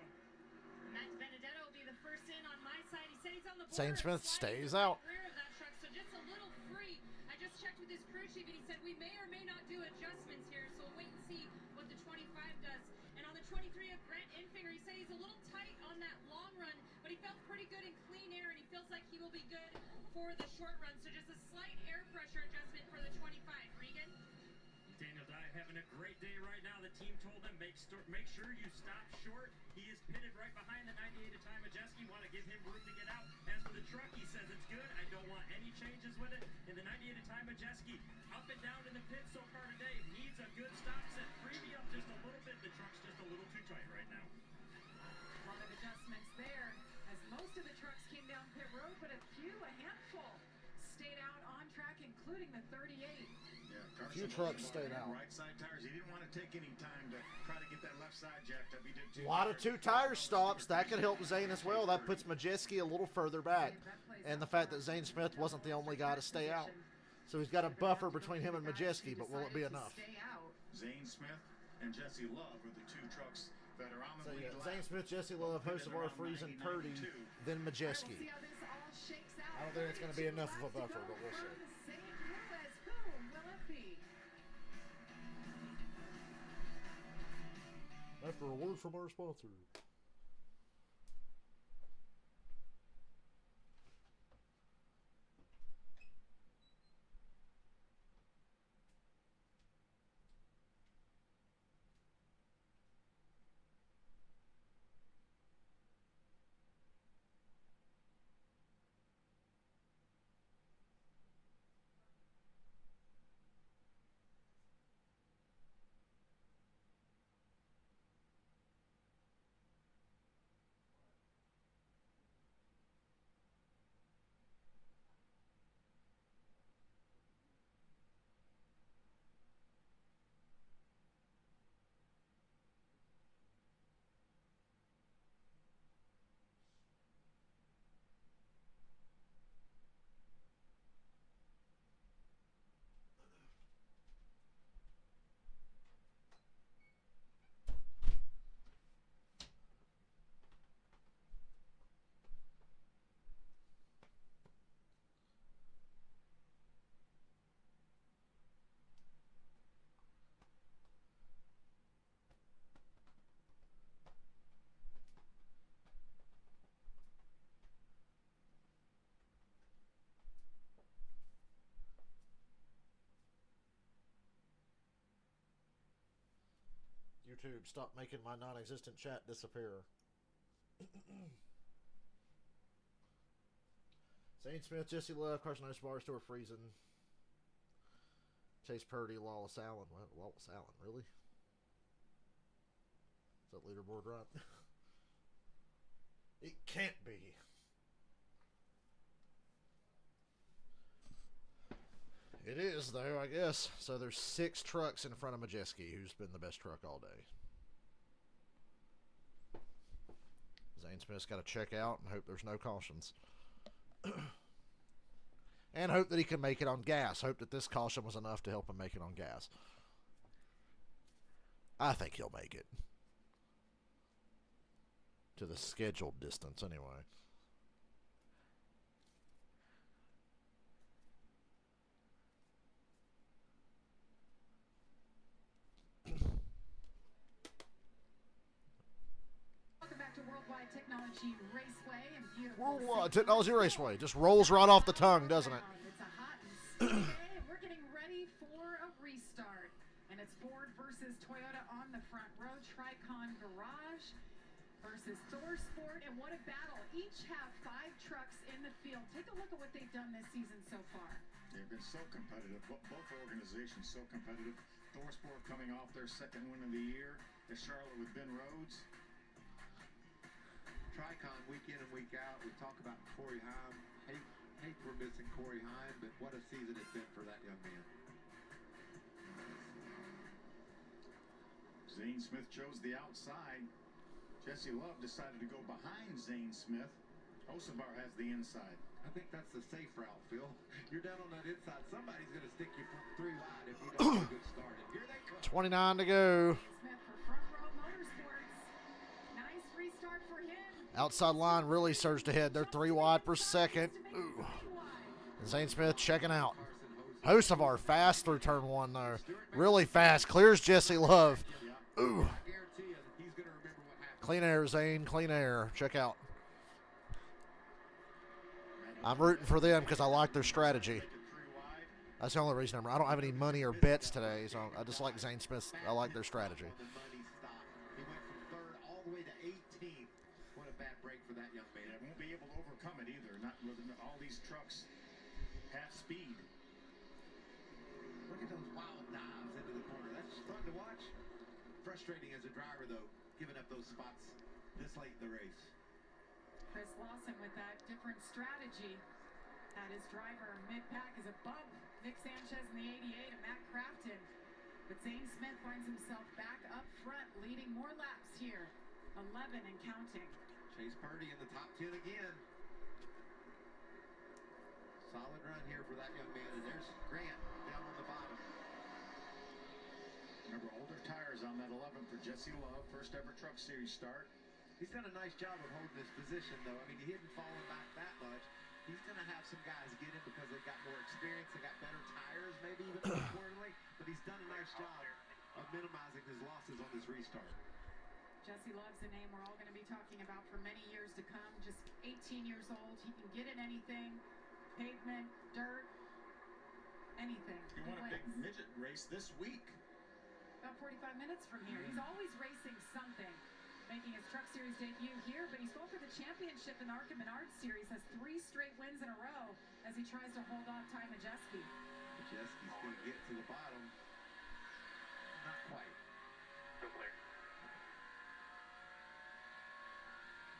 Matt Benedetto will be the first in on my side. He said he's on the board. Zane Smith sliding stays to the out. rear of that truck, so just a little free. I just checked with his crew chief, and he said we may or may not do adjustments here, so we'll wait and see what the 25 does. And on the 23 of Grant Enfinger, he said he's a little tight on that long run, but he felt pretty good in clean air, and he feels like he will be good for the short run. So just a slight air pressure adjustment for the 25. Regan? Daniel Dye having a great day right now. The team told him make sure you stop short. He is pitted right behind the 98 of Ty Majeski. Want to give him room to get out. As for the truck, he says it's good. I don't want any changes with it. And the 98 of Ty Majeski up and down in the pit so far today. Needs a good stop set. Free me up just a little bit. The truck's just a little too tight right now. A lot of adjustments there, as most of the trucks came down pit road, but a handful, stayed out on track, including the 38. Yeah, Few trucks stayed out. Right side tires. He didn't want to take any time to try to get that left side jacked up. He did A lot of two tire stops. That could help Zane as well. That puts Majeski a little further back. And the fact that Zane Smith wasn't the only guy to stay out. So he's got a buffer between him and Majeski, but will it be enough? Zane Smith and Jesse Love are the two trucks that are on the lead lap. Zane Smith, Jesse Love, Hocevar, Freeze, and Purdy, then Majeski. I don't think it's going to be enough of a buffer, but we'll see. After a word from our sponsor. YouTube, stop making my non-existent chat disappear. Zane Smith, Jesse Love, Carson Hocevar, Stuart Friesen, Chase Purdy, Lawless Allen. What? Lawless Allen, really? Is that leaderboard right? It can't be. It is, though, I guess. So there's 6 trucks in front of Majeski, who's been the best truck all day. Zane Smith's got to check out and hope there's no cautions. And hope that he can make it on gas. Hope that this caution was enough to help him make it on gas. I think he'll make it. To the scheduled distance, anyway. Worldwide Technology Raceway and beautiful Worldwide Technology Raceway just rolls right off the tongue, doesn't it? It's a hot and steamy day. We're getting ready for a restart, and it's Ford versus Toyota on the front row. Tricon Garage versus Thor Sport, and what a battle! Each have 5 trucks in the field. Take a look at what they've done this season so far. They've been so competitive. Both organizations so competitive. Thor Sport coming off their 2nd win of the year at Charlotte with Ben Rhodes. Tricon week in and week out. We talk about Corey Heim. Hate we're missing Corey Heim, but what a season it's been for that young man. Zane Smith chose the outside. Jesse Love decided to go behind Zane Smith. Hocevar has the inside. I think that's the safe route, Phil. You're down on that inside. Somebody's going to stick you for 3 wide if you don't get a good start. And here they come. 29 to go. Smith for Front Row Motorsports. Nice restart for him. Outside line really surged ahead. They're 3 wide per second. Ooh. And Zane Smith checking out. Hocevar fast through turn 1, though. Really fast. Clears Jesse Love. Ooh. Clean air, Zane. Clean air. Check out. I'm rooting for them because I like their strategy. That's the only reason I don't have any money or bets today, so I just like Zane Smith. I like their strategy. He went from 3rd all the way to 18th. What a bad break for that young man. They won't be able to overcome it either. Not with all these trucks have speed. Look at those wild dives into the corner. That's fun to watch. Frustrating as a driver, though, giving up those spots this late in the race. Chris Lawson with that different strategy. That is driver mid-pack is above Nick Sanchez in the 88 and Matt Crafton. But Zane Smith finds himself back up front, leading more laps here. 11 and counting. Chase Purdy in the top 10 again. Solid run here for that young man. And there's Grant down on the bottom. Remember, older tires on that 11 for Jesse Love. First ever Truck Series start. He's done a nice job of holding his position, though. I mean, he hadn't fallen back that much. He's going to have some guys get in because they've got more experience. They got better tires, maybe even more importantly. But he's done a nice job of minimizing his losses on this restart. Jesse Love's a name we're all going to be talking about for many years to come. Just 18 years old. He can get in anything. Pavement, dirt, anything. He won a big midget race this week. About 45 minutes from here. He's always racing something. Making his Truck Series debut here, but he's going for the championship in the ARCA Menard Series. Has 3 straight wins in a row as he tries to hold off Ty Majeski. Majeski's going to get to the bottom. Not quite. So clear.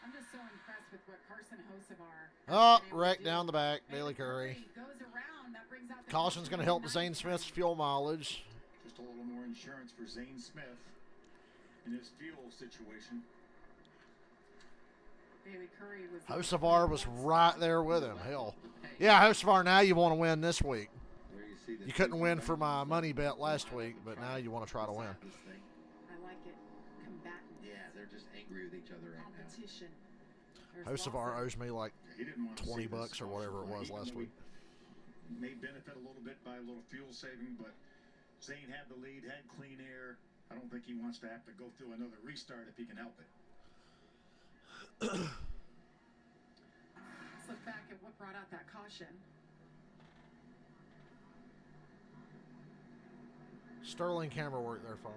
I'm just so impressed with what Carson Hocevar. Oh, wreck down the back. Bailey Curry. Goes around. That brings out the Caution's going to help Zane Smith's fuel mileage. Just a little more insurance for Zane Smith in his fuel situation. Bailey Curry was. Hocevar was right there with him. Hell. Yeah, Hocevar, now you want to win this week. You couldn't win for my money bet last week, but now you want to try to win. I like it. Combatant. Yeah, they're just angry with each other right now. Competition. Hocevar owes me like He didn't want to see $20 this or whatever it was even last though week. he may benefit a little bit by a little fuel saving, but Zane had the lead, had clean air. I don't think he wants to have to go through another restart if he can help it. Let's look back at what brought out that caution. Sterling camera work there, fine.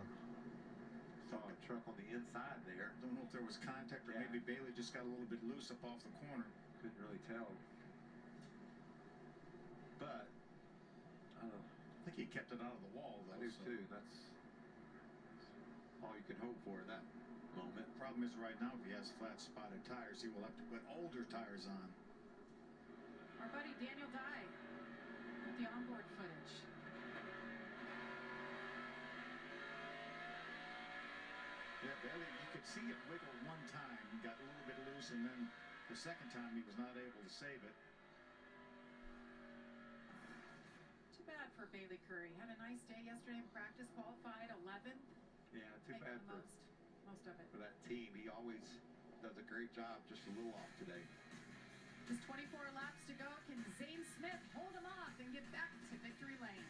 Saw a truck on the inside there. Don't know if there was contact or Yeah. maybe Bailey just got a little bit loose up off the corner. Couldn't really tell. But I think he kept it out of the wall, though. I do too. That's all you can hope for in that moment. Problem is right now, if he has flat spotted tires, he will have to put older tires on. Our buddy Daniel Dye with the onboard footage. Yeah, Bailey, you could see it wiggle one time. He got a little bit loose, and then the second time he was not able to save it. Too bad for Bailey Curry. Had a nice day yesterday in practice, qualified 11th. Yeah, too Making bad the for most of it. that team. He always does a great job, just a little off today. Just 24 laps to go. Can Zane Smith hold him off and get back to victory lane?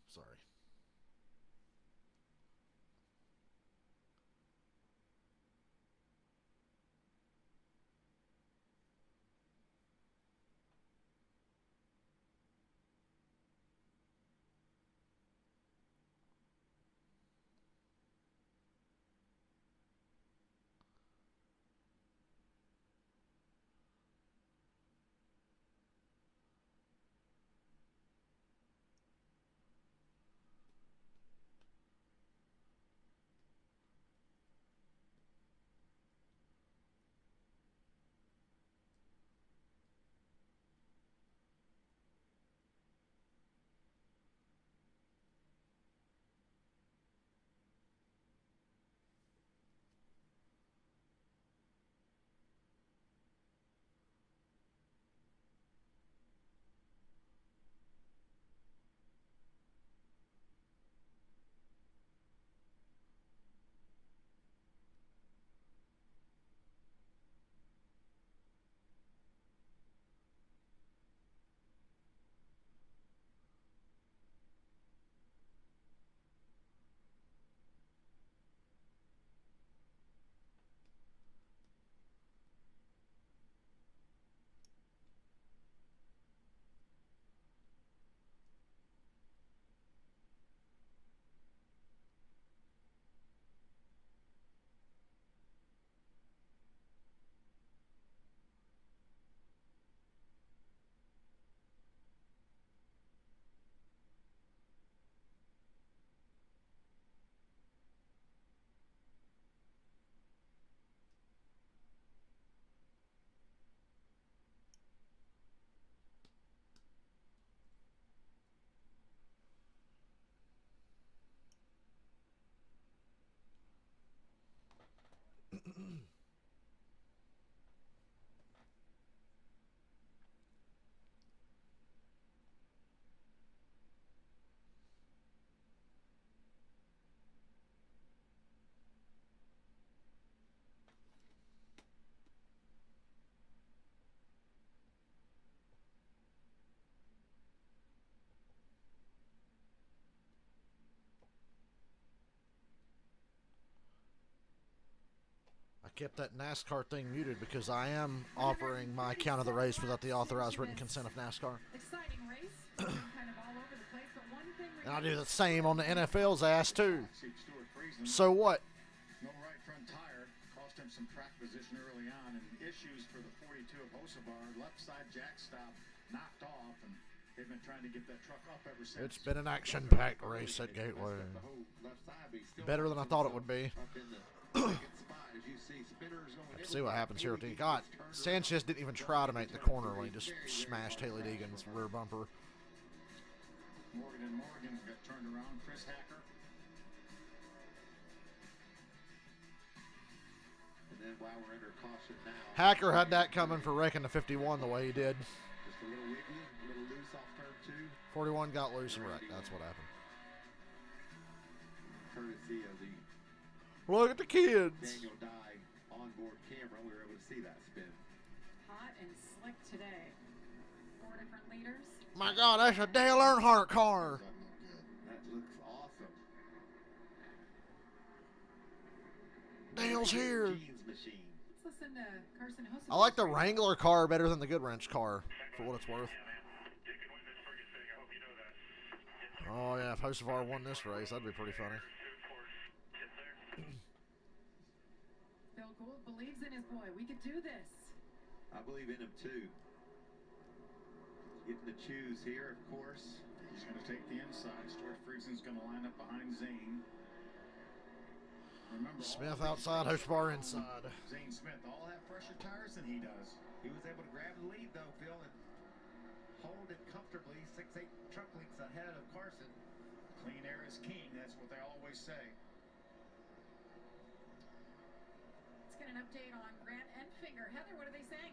Sorry. kept that NASCAR thing muted because I am offering my account of the race without the authorized written consent of NASCAR. Exciting race. Kind of all over the place, but one thing And I'll do the same on the NFL's ass too. So what? No right front tire cost him some track position early on, and issues for the 42 of Hocevar. Left side jack stop knocked off, and they've been trying to get that truck up ever since. It's been an action-packed race at Gateway. Better than I thought it would be. Let's see what happens here with the God. Sanchez didn't even try to make the corner when he just smashed Haley Deegan's rear bumper. Morgan got turned around. Chris Hacker. And then while we're under caution now, Hacker had that coming for wrecking the 51 the way he did. just a little wiggly, a little loose off turn 2. 41 got loose and wrecked. That's what happened. Courtesy of the Look at the kids. Daniel Dye onboard camera, we were able to see that spin. hot and slick today. 4 different leaders. My God, that's a Dale Earnhardt car. That looks awesome. Dale's here. Jeans machine. Let's listen to Carson Hocevar. I like the Wrangler car better than the Goodwrench car, for what it's worth. Oh yeah, if Hocevar won this race, that'd be pretty funny. Bill Gould believes in his boy. We could do this. I believe in him too. Getting to choose here, of course. He's going to take the inside. Stuart Friesen's going to line up behind Zane. Remember, Smith outside, Hocevar inside. Zane Smith all have fresher tires than he does. He was able to grab the lead though, Phil, and hold it comfortably 6-8 truck lengths ahead of Carson. Clean air is king. That's what they always say. Let's get an update on Grant Enfinger. Heather, what are they saying?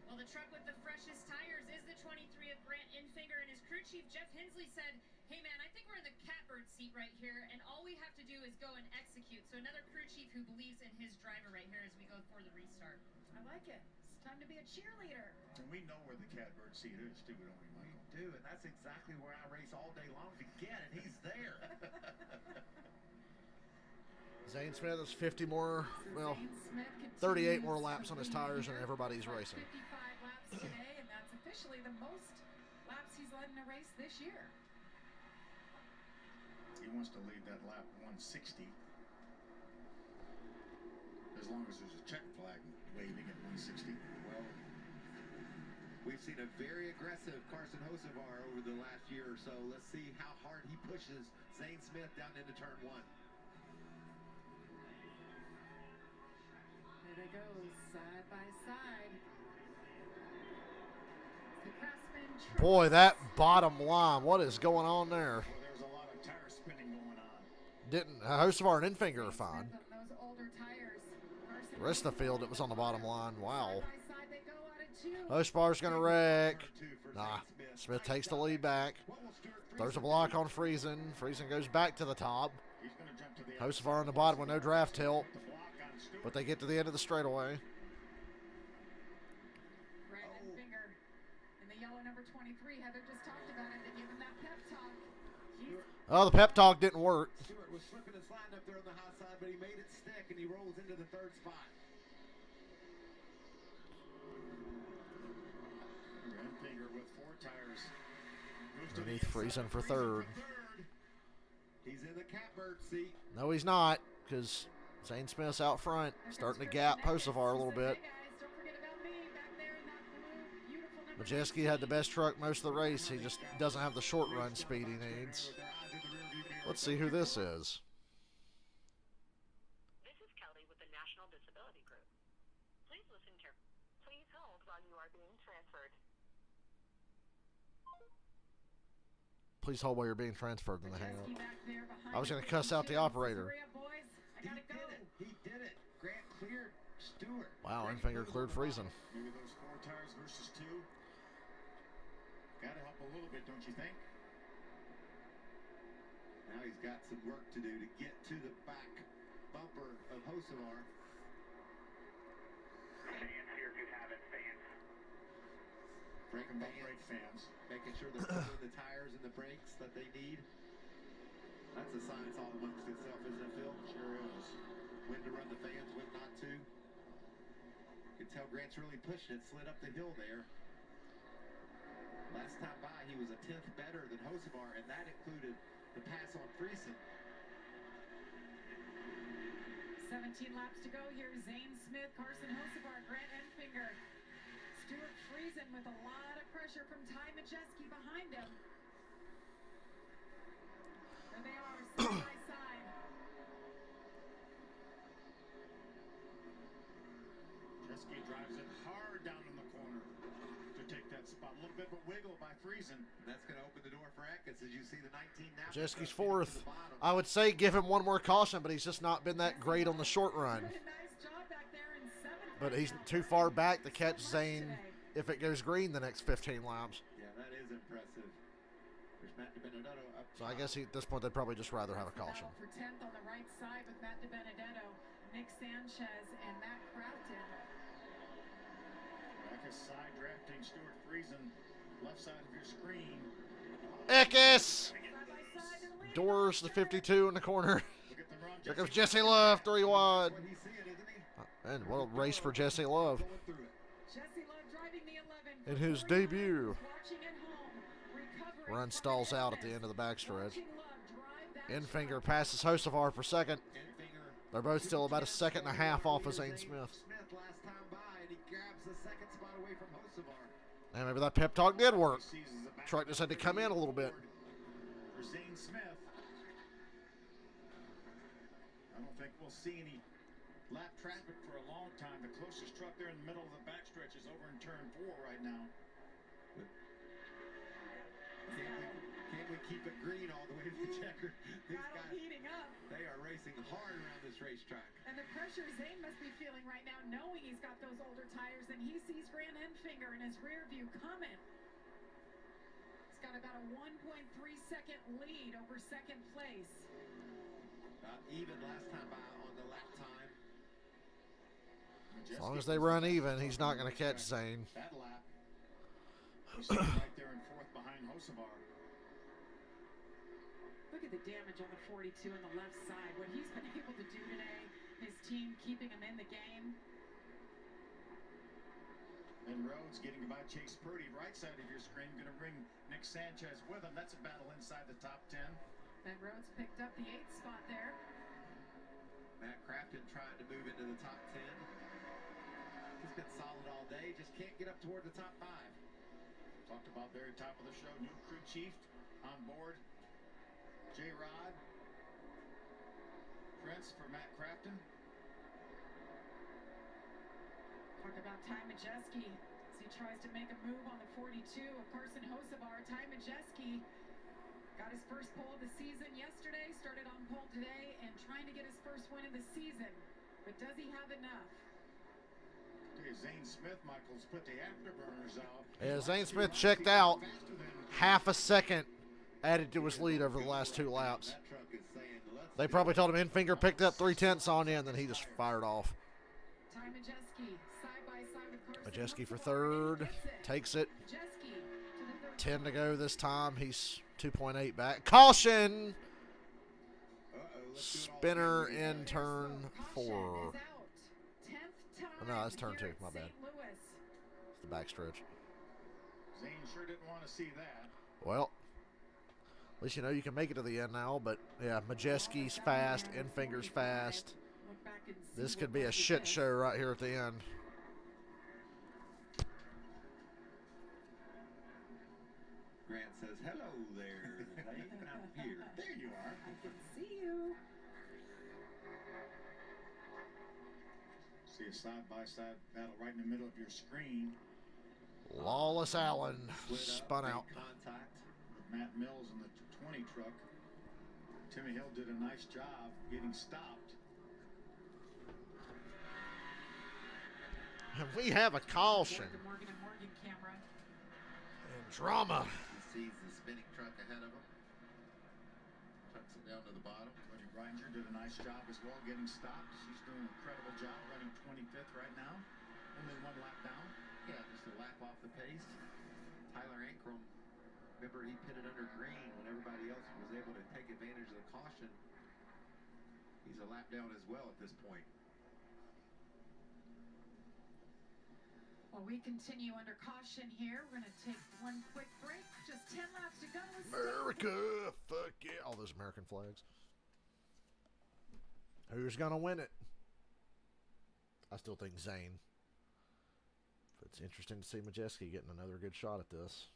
Well, the truck with the freshest tires is the 23 of Grant Enfinger, and his crew chief, Jeff Hensley, said, hey, man, I think we're in the catbird seat right here, and all we have to do is go and execute. So another crew chief who believes in his driver right here as we go for the restart. I like it. It's time to be a cheerleader. And we know where the catbird seat is, too, don't we, We Michael? do, and that's exactly where I race all day long to get, and he's there. Zane Smith has 50 more, well, Zane Smith continues 38 more laps to on his lead tires here. than everybody's racing. 55 laps today, and that's officially the most laps he's led in a race this year. He wants to lead that lap 160. As long as there's a check flag waving at 160. Well, we've seen a very aggressive Carson Hocevar over the last year or so. Let's see how hard he pushes Zane Smith down into turn 1. There they go, side by side. The Craftsman truck. Boy, that bottom line, what is going on there? Well, there's a lot of tire spinning going on. Didn't Hocevar and Enfinger are fine. Smith on those older tires. Carson The rest of the field, it was on the bottom line. Wow. Side by side they go out of 2. Hocevar's going to wreck. Turn 2 for Nah, Zane Smith. Smith takes the lead back. What will Stuart Throws a Friesen block do? on Friesen. Friesen goes back to the top. He's going to jump to the Hocevar on the bottom with no draft help. The block on Stewart. But they get to the end of the straightaway. Grant Enfinger in the yellow number 23. Heather just talked about it to give him that pep talk. He's Oh, the pep talk didn't work. Stewart was slipping and sliding up there on the high side, but he made it stick, and he rolls into the 3rd spot. Enfinger with 4 tires. Moves to the Underneath inside. Friesen for 3rd. He's in the catbird seat. No, he's not, because Zane Smith's out front, starting to gap Hocevar a little bit. Hey guys, don't forget about me back there in that blue, beautiful number Majeski had the best truck most of the race. He just doesn't have the short run speed he needs. With their eyes in the rearview mirror. Let's see who this is. This is Kelly with the National Disability Group. Please listen carefully. Please hold while you are being transferred. Please hold while you're being transferred in the hangout. Majeski back there behind I was going the to cuss out the windshield. operator. Hurry up, boys. I He gotta did go. it. He did it. Grant cleared Stewart. Wow, Grant Enfinger cleared cleared Friesen. Maybe those 4 tires versus 2. Got to help a little bit, don't you think? Now he's got some work to do to get to the back bumper of Hocevar. Fans here if you have it, fans. Brake Talking about fans, brake fans. making sure they're pulling the tires and the brakes that they need. That's a science all amongst itself, isn't it, Phil? Sure is. When to run the fans, when not to. can tell Grant's really pushing it, slid up the hill there. Last time by, he was a 10th better than Hocevar, and that included the pass on Friesen. 17 laps to go here. Zane Smith, Carson Hocevar, Grant Enfinger, Stuart Friesen with a lot of pressure from Ty Majeski behind him. There they are, side by side. Majeski drives it hard down in the corner to take that spot. A little bit of a wiggle by Friesen. That's going to open the door for Atkins as you see the 19 now. Majeski's fourth. I would say give him one more caution, but he's just not been that great on the short run. Nice job back there in 7th. But he's too far back to catch Zane if it goes green the next 15 laps. Yeah, that is impressive. There's Matt DiBenedetto up So I guess at this point they'd probably just rather have a caution. For 10th on the right side with Matt DiBenedetto, Nick Sanchez, and Matt Crafton. Back side drafting Stuart Friesen, left side of your screen. Eckes! Doors the 52 in the corner. Here comes Jesse Love, 3 wide. And what a race for Jesse Love in his debut. Run stalls out at the end of the backstretch. Enfinger passes Hocevar for second. They're both still about a second and a half off of Zane Smith. And maybe that pep talk did work. Truck just had to come in a little bit. For Zane Smith, I don't think we'll see any lap traffic for a long time. The closest truck there in the middle of the backstretch is over in turn 4 right now. Can't we keep it green all the way to the checker? These guys, heating up. They are racing hard around this racetrack. And the pressure Zane must be feeling right now, knowing he's got those older tires, and he sees Grant Enfinger in his rear view coming. He's got about a 1.3-second lead over second place. Even last time by on the lap time. As long as they run even, he's not going to catch Zane. That lap, he's right there in 4th behind Hocevar. Look at the damage on the 42 on the left side. What he's been able to do today, his team keeping him in the game. And Rhodes getting by Chase Purdy, right side of your screen, going to bring Nick Sanchez with him. That's a battle inside the top 10. Ben Rhodes picked up the 8th spot there. Matt Crafton trying to move into the top 10. He's been solid all day, just can't get up toward the top 5. Talked about very top of the show, new crew chief on board. J-Rod. Prince for Matt Crafton. Talk about Ty Majeski as he tries to make a move on the 42 of Carson Hocevar. Ty Majeski got his first pole of the season yesterday, started on pole today, and trying to get his first win of the season. But does he have enough? Okay, Zane Smith, Michaels, put the afterburners out. Yeah, Zane Smith checked out. Half a second added to his lead over the last 2 laps. They probably told him Enfinger picked up 3/10 on you, and then he just fired off. Ty Majeski, side by side with Carson Majeski for Hocevar, 3rd. Takes it. Majeski to the 13. 10 to go this time. He's 2.8 back. Caution! Spinner in turn 4. Oh, no, that's turn 2. My bad. It's the backstretch. Zane sure didn't want to see that. Well, at least you know you can make it to the end now. But, yeah, Majeski's fast. Enfinger's fast. This could be a shit show right here at the end. Grant says, hello there, Zane, I'm here. There you are. I can see you. See a side-by-side battle right in the middle of your screen. Lawless Allen spun out. Contact. With Matt Mills in the 20 truck. Timmy Hill did a nice job getting stopped. And we have a caution. Morgan and Morgan camera. And drama. He sees the spinning truck ahead of him. Tucks it down to the bottom. Buddy Reinger did a nice job as well getting stopped. She's doing an incredible job running 25th right now. Only 1 lap down. Yeah, just a lap off the pace. Tyler Ankrum, remember he pitted under green when everybody else was able to take advantage of the caution. He's a lap down as well at this point. Well, we continue under caution here. We're going to take one quick break. Just 10 laps to go. America, fuck yeah. All those American flags. Who's going to win it? I still think Zane. But it's interesting to see Majeski getting another good shot at this.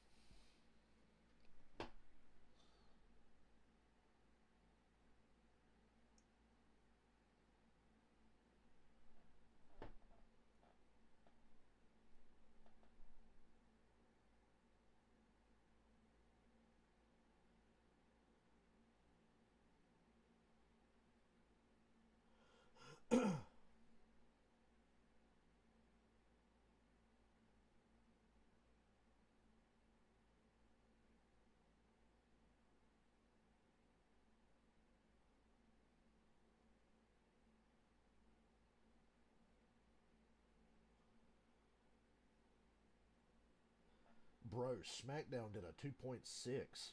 Bro, SmackDown did a 2.6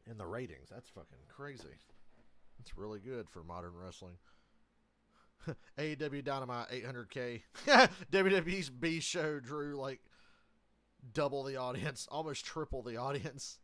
in the ratings. That's fucking crazy. That's really good for modern wrestling. AEW Dynamite 800K. WWE's B show drew like double the audience, almost triple the audience.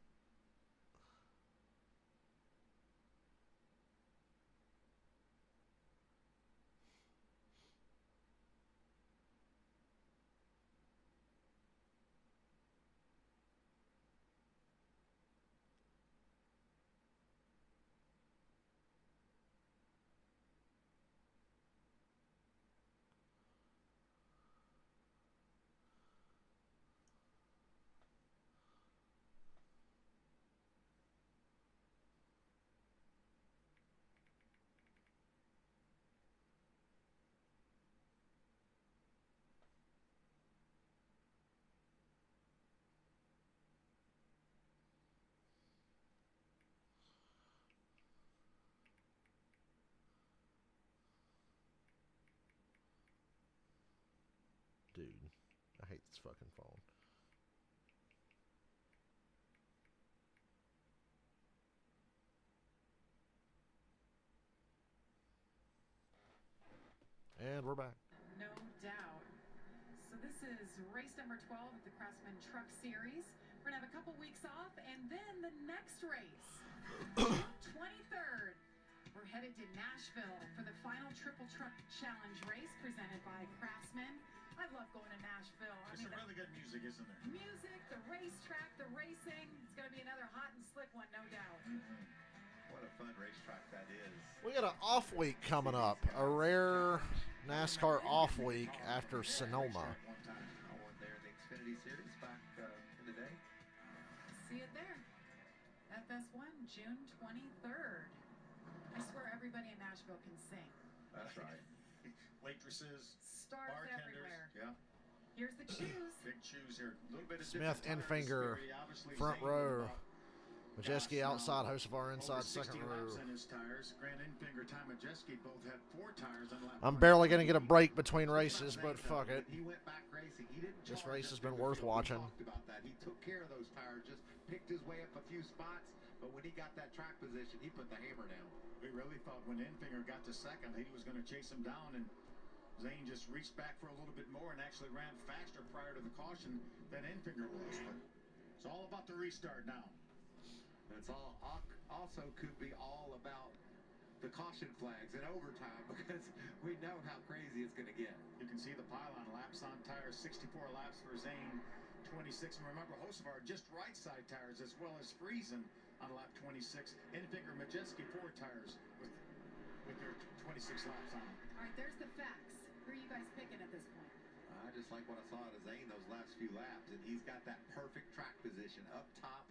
Dude, I hate this fucking phone. And we're back. No doubt. So this is race number 12 at the Craftsman Truck Series. We're going to have a couple weeks off, and then the next race, June 23rd. We're headed to Nashville for the final Triple Truck Challenge race presented by Craftsman. I love going to Nashville. There's some really good music, isn't there? Music, the racetrack, the racing. It's going to be another hot and slick one, no doubt. What a fun racetrack that is. We got an off week coming up. A rare NASCAR off week after Sonoma. I won there in the Xfinity Series back in the day. See it there. FS1, June 23rd. I swear everybody in Nashville can sing. That's right. Waitresses, Stars bartenders. everywhere. Yeah. Here's the choose. Big shoes here. A little bit of Smith, different tire Enfinger, disparity. Obviously, front Zane row. about Majeski gas outside, now. Hocevar inside, Over 60 second laps row. in his tires. Grant Enfinger, Ty Majeski both had 4 tires on lap I'm 1. barely going to get a break between races, but fuck it. He went back racing. He didn't This charge race has at been Bakersfield. worth watching. We talked about that. He took care of those tires, just picked his way up a few spots, but when he got that track position, he put the hammer down. We really thought when Enfinger got to second, he was going to chase him down, and Zane just reached back for a little bit more and actually ran faster prior to the caution than Enfinger was. But it's all about the restart now. And it's all also could be all about the caution flags in overtime because we know how crazy it's going to get. You can see the pylon laps on tires, 64 laps for Zane, 26. And remember, Hocevar just right side tires as well as Friesen on lap 26. Enfinger, Majeski, 4 tires with their 26 laps on them. All right, there's the facts. Who are you guys picking at this point? I just like what I saw out of Zane those last few laps, and he's got that perfect track position up top.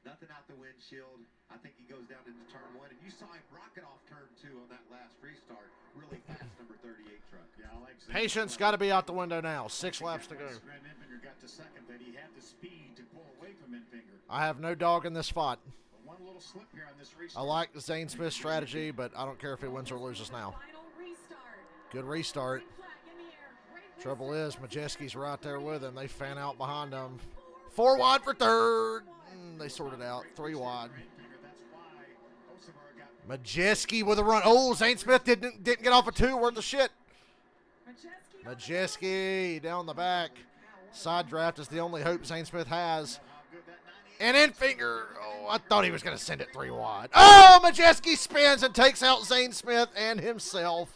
Nothing out the windshield. I think he goes down into turn 1, and you saw him rocket off turn 2 on that last restart. Really fast, number 38 truck. Yeah, I like Zane. Patience got to be out the window now. 6 laps to go. Grant Enfinger got to second, that he had the speed to pull away from Enfinger. I have no dog in this fight. But one little slip here on this I restart. like Zane Smith's strategy, but I don't care if he wins or loses now. Final restart. Good restart. Green flag in the air. Great Trouble restart. is, Majeski's right there with him. They fan out behind him. 4 wide for third. They sorted out. 3 wide. That's why Hocevar got Majeski with a run. Oh, Zane Smith didn't get off a 2 worth of shit. Majeski Majeski down the back. Side draft is the only hope Zane Smith has. And Enfinger, oh, I thought he was going to send it 3 wide. Oh, Majeski spins and takes out Zane Smith and himself.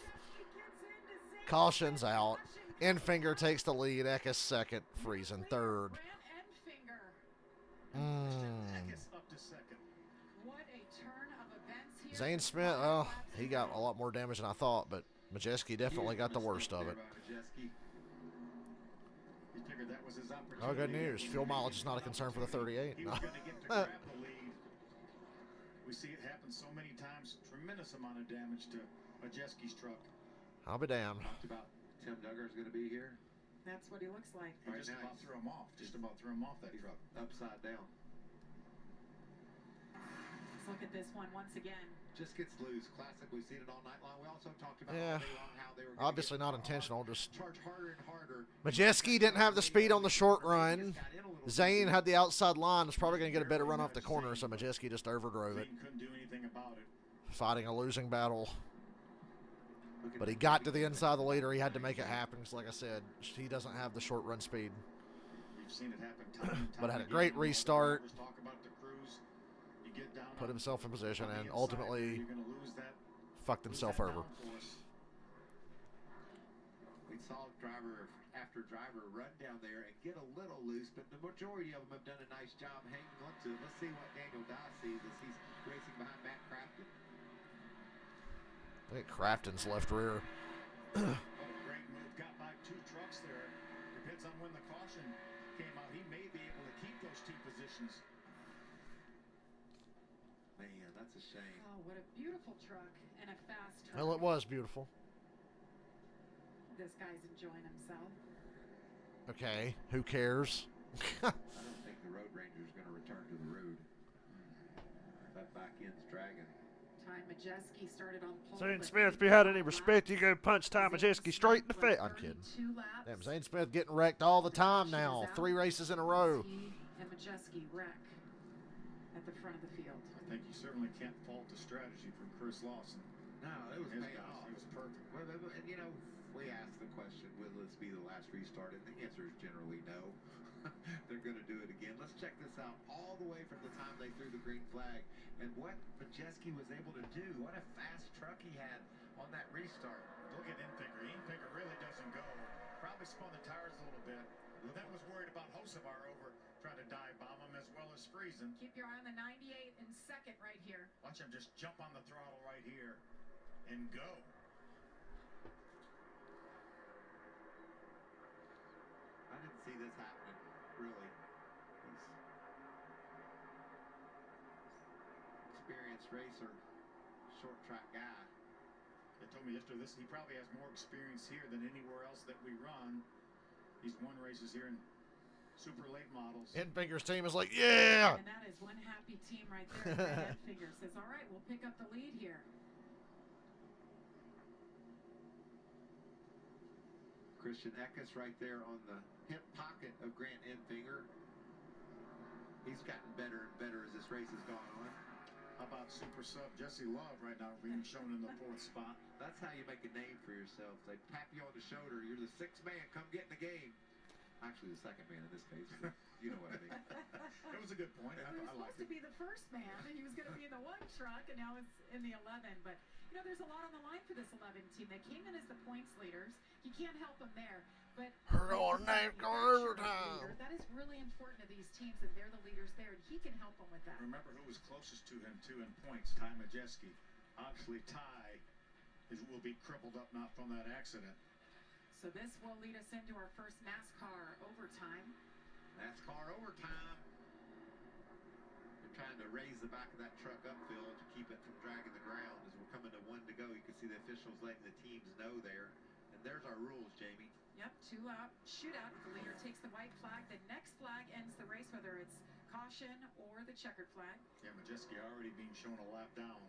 Caution's out. Enfinger takes the lead. Eckes second. Friesen third. Zane Smith, oh, he got a lot more damage than I thought, but Majeski definitely got the worst of it. Oh, good news. Fuel mileage is not a concern for the 38. No. We see it happen so many times. Tremendous amount of damage to Majeski's truck. I'll be damned. Talked about Tim Duggar's going to be here. That's what he looks like. Right, just about threw him off. Just about threw him off that truck. Upside down. Let's look at this one once again. Just gets loose. Classic. We've seen it all night long. We also talked about yeah. all day long how they were obviously not intentional. Just charge harder and harder. Majeski didn't have the speed on the short run. Zane had the outside line. Was probably going to get a better run off the corner, so Majeski just overdrove it. Couldn't do anything about it. Fighting a losing battle. But he got to the inside of the leader. He had to make it happen. Because like I said, he doesn't have the short run speed. We've seen it happen time and time but had a great restart. Put Put himself in position and ultimately fucked himself over. We saw driver after driver run down there and get a little loose, but the majority of them have done a nice job hanging on to it. Let's see what Daniel Dye sees as he's racing behind Matt Crafton. I think Crafton's left rear. What a great move. Got by 2 trucks there. Depends on when the caution came out. He may be able to keep those 2 positions. Man, that's a shame. Oh, what a beautiful truck and a fast truck. Well, it was beautiful. This guy's enjoying himself. Okay, who cares? I don't think the Road Ranger's going to return to the road. That back end's dragging. Ty Majeski started on pole. Zane Smith, if you had any respect, you go punch Ty Majeski straight in the face. I'm kidding. Damn, Zane Smith getting wrecked all the time now. 3 races in a row. And Majeski wreck at the front of the field. I think you certainly can't fault the strategy from Chris Lawson. No, it was His paying guys, off. it was perfect. Well, and you know, we asked the question, will this be the last restart? And the answer is generally no. They're going to do it again. Let's check this out all the way from the time they threw the green flag. And what Majeski was able to do. What a fast truck he had on that restart. Look at Enfinger. Enfinger really doesn't go. Probably spun the tires a little bit. Then was worried about Hocevar over trying to dive bomb him as well as Friesen. Keep your eye on the 98 in second right here. Watch him just jump on the throttle right here and go. I didn't see this happening, really. He's experienced racer, short track guy. They told me yesterday this, he probably has more experience here than anywhere else that we run. He's won races here in super late models. Enfinger's team is like, yeah! And that is one happy team right there. Enfinger says, all right, we'll pick up the lead here. Christian Eckes right there on the hip pocket of Grant Enfinger. He's gotten better and better as this race has gone on. How about super sub Jesse Love right now being shown in the 4th spot? That's how you make a name for yourself. They tap you on the shoulder. You're the 6th man. Come get in the game. Actually, the 2nd man in this case. You know what I mean. It was a good point. He was supposed to be the 1st man, and he was going to be in the 1 truck, and now it's in the 11. But, you know, there's a lot on the line for this 11 team. They came in as the points leaders. You can't help them there. But Her name go overtime. that is really important to these teams, and they're the leaders there, and he can help them with that. Remember who was closest to him, too, in points? Ty Majeski. Obviously, Ty will be crippled up not from that accident. So this will lead us into our first NASCAR overtime. NASCAR overtime. They're trying to raise the back of that truck upfield to keep it from dragging the ground. As we're coming to 1 to go, you can see the officials letting the teams know there. And there's our rules, Jamie. Yep, 2-out shootout. The leader takes the white flag. The next flag ends the race, whether it's caution or the checkered flag. Yeah, Majeski already being shown a lap down.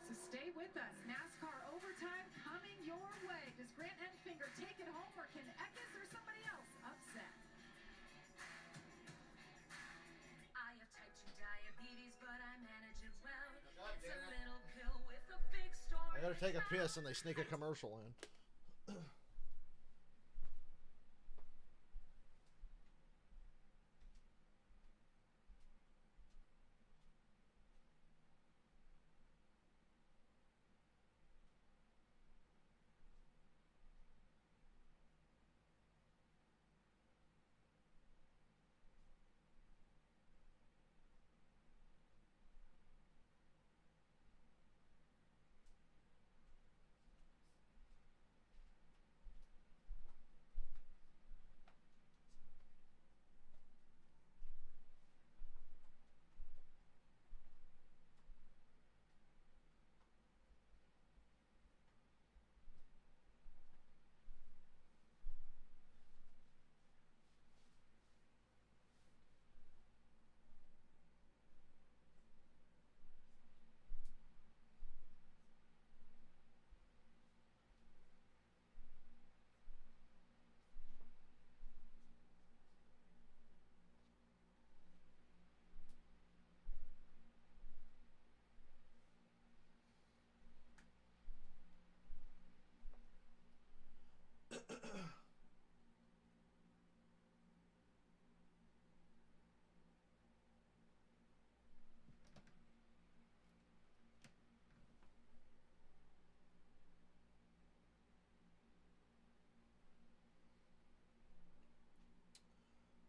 So stay with us. NASCAR overtime coming your way. Does Grant Enfinger take it home, or can Eckes or somebody else upset? I have type 2 diabetes, but I manage it well. It's a little pill with a big story. I gotta take a piss and they sneak a commercial in.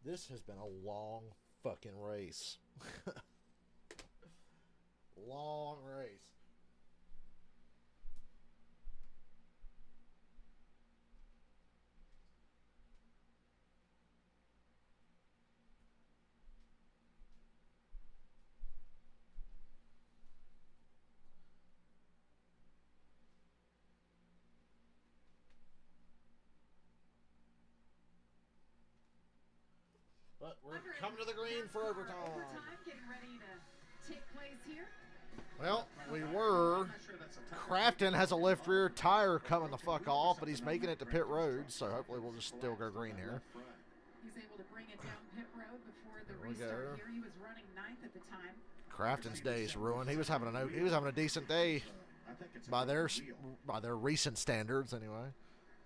This has been a long fucking race. Long race. But we're coming to the green for overtime. Getting ready to take place here. Well, we were. Crafton has a left rear tire coming the fuck off, but he's making it to pit road, so hopefully we'll just still go green here. He's able to bring it down pit road before the restart here. He was running 9th at the time. Crafton's day's ruined. He was having a decent day by their recent standards anyway.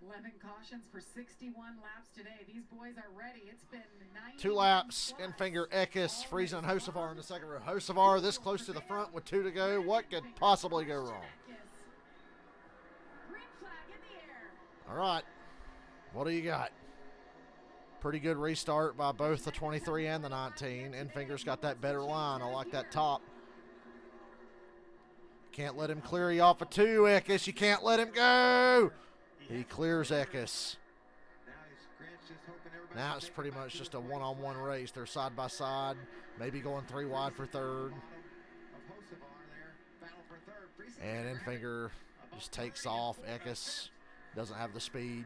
11 cautions for 61 laps today. These boys are ready. It's been 2 laps. Enfinger, Eckes, Friesen, and Hocevar in the second row. Hocevar this close to the front with 2 to go. What could possibly go wrong? Green flag in the air. All right. What do you got? Pretty good restart by both the 23 and the 19. Enfinger's got that better line. I like that top. Can't let him clear you off of 2, Eckes. You can't let him go. He clears Eckes. Now it's pretty much just a one-on-one race. They're side by side, maybe going 3 wide for third. And Enfinger just takes off. Eckes doesn't have the speed.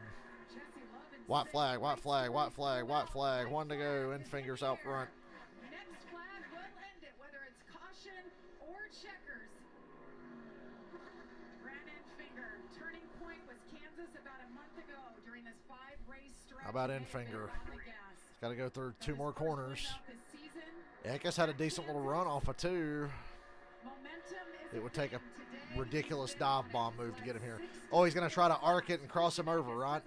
White flag, white flag, white flag, white flag. 1 to go. Enfinger's out front. Next flag will end it, whether it's caution or checkers. Grant Enfinger, turning point was Kansas about a month ago during this 5-race stretch. How about Enfinger? He's got to go through 2 more corners. Eckes had a decent little run off of 2. It would take a ridiculous dive bomb move to get him here. Oh, he's going to try to arc it and cross him over, right?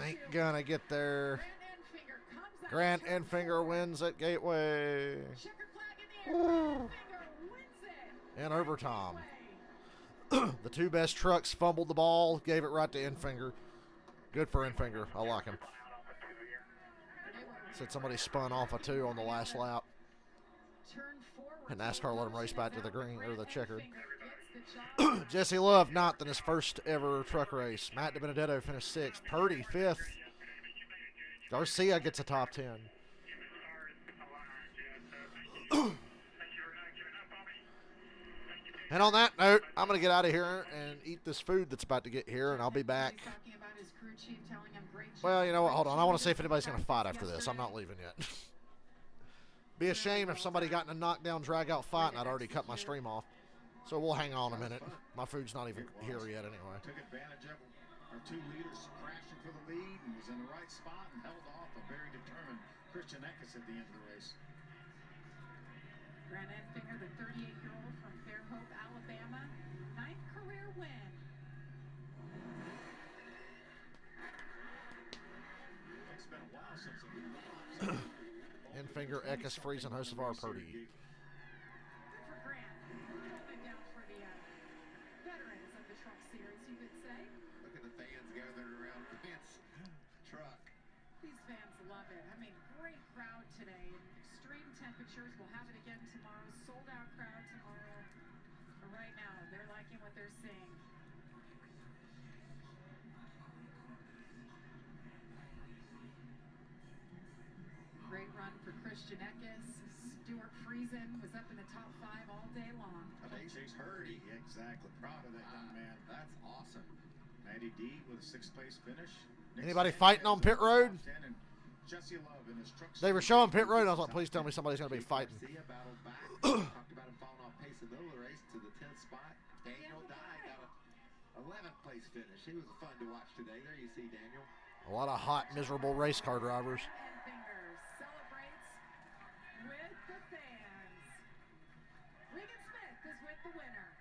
Ain't gonna get there. Grant Enfinger wins at Gateway. In overtime. The 2 best trucks fumbled the ball, gave it right to Enfinger. Good for Enfinger. I like him. Said somebody spun off a 2 on the last lap. And NASCAR let him race back to the green or the checkered. Jesse Love 9th in his first ever truck race. Matt DiBenedetto finished 6th. Purdy 5th. Garcia gets a top 10. And on that note, I'm going to get out of here and eat this food that's about to get here, and I'll be back. Well, you know what? Hold on. I want to see if anybody's going to fight after this. I'm not leaving yet. Be a shame if somebody got in a knockdown, drag-out fight, and I'd already cut my stream off. So we'll hang on a minute. My food's not even here yet anyway. Took advantage of our 2 leaders crashing for the lead and was in the right spot and held off a very determined Christian Eckes at the end of the race. Grant Enfinger, the 38-year-old from Fairhope, Alabama, 9th career win. It's been a while since the Enfinger, Eckes, Friesen, Hocevar, Purdy. We'll have it again tomorrow. Sold out crowd tomorrow. But right now, they're liking what they're seeing. Great run for Christian Eckes. Stuart Friesen was up in the top 5 all day long. Chase Hurdy, exactly. Proud of that young man. That's awesome. Matty D with a 6th place finish. Anybody fighting on pit road? Jesse Love in his truck. They were showing pit road. I was like, please tell me somebody's going to be fighting. Talked about him falling off pace in the middle of the race to the 10th spot. Daniel Dye got a 11th place finish. He was fun to watch today. There you see Daniel. A lot of hot, miserable race car drivers. Celebrates with the fans. Regan Smith is with the winner.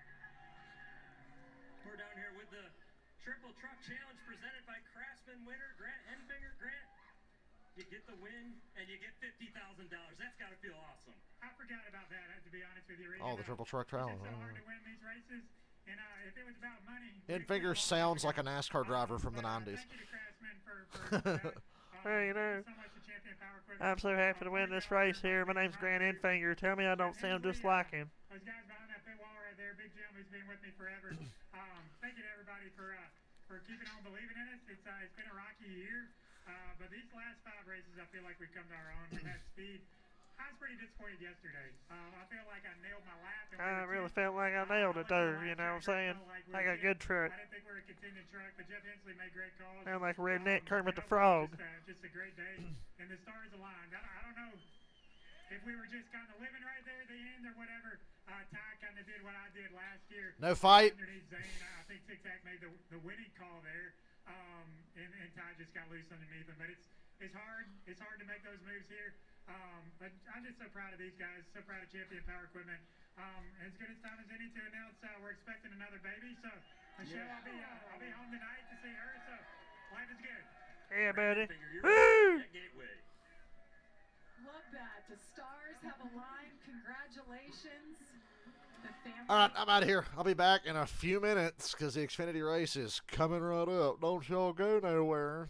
We're down here with the Triple Truck Challenge presented by Craftsman winner Grant Enfinger. Grant, you get the win, and you get $50,000. That's got to feel awesome. I forgot about that, to be honest with you. Oh, the Triple Truck Challenge. It's so hard to win these races, and if it was about money... Enfinger sounds like a NASCAR driver from the 90s. Thank you to Craftsman for Hey, you know, so much to Champion Power Equipment. I'm so happy to win this race here. My name's Grant Enfinger. Tell me I don't sound just like him. Those guys behind that pit wall right there, Big Jim, who's been with me forever. Thank you to everybody for keeping on believing in us. It's been a rocky year, but these last 5 races, I feel like we've come to our own. We've had speed. I was pretty disappointed yesterday. I feel like I nailed my lap. I really felt like I nailed it there, you know what I'm saying? I got a good truck. I didn't think we were a contending truck, but Jeff Hensley made great calls. Sound like redneck Kermit the Frog. Just a great day, and the stars aligned. I don't know if we were just kind of living right there at the end or whatever. Ty kind of did what I did last year. No fight. Underneath Zane, I think Tic Tac made the winning call there, and Ty just got loose underneath him. But it's hard. It's hard to make those moves here. But I'm just so proud of these guys. So proud of Champion Power Equipment. As good as time as any to announce we're expecting another baby. So Michelle, I'll be home tonight to see her. So life is good. Yeah, buddy. Woo! Love that. The stars have aligned. Congratulations. The family. All right, I'm out of here. I'll be back in a few minutes because the Xfinity race is coming right up. Don't y'all go nowhere.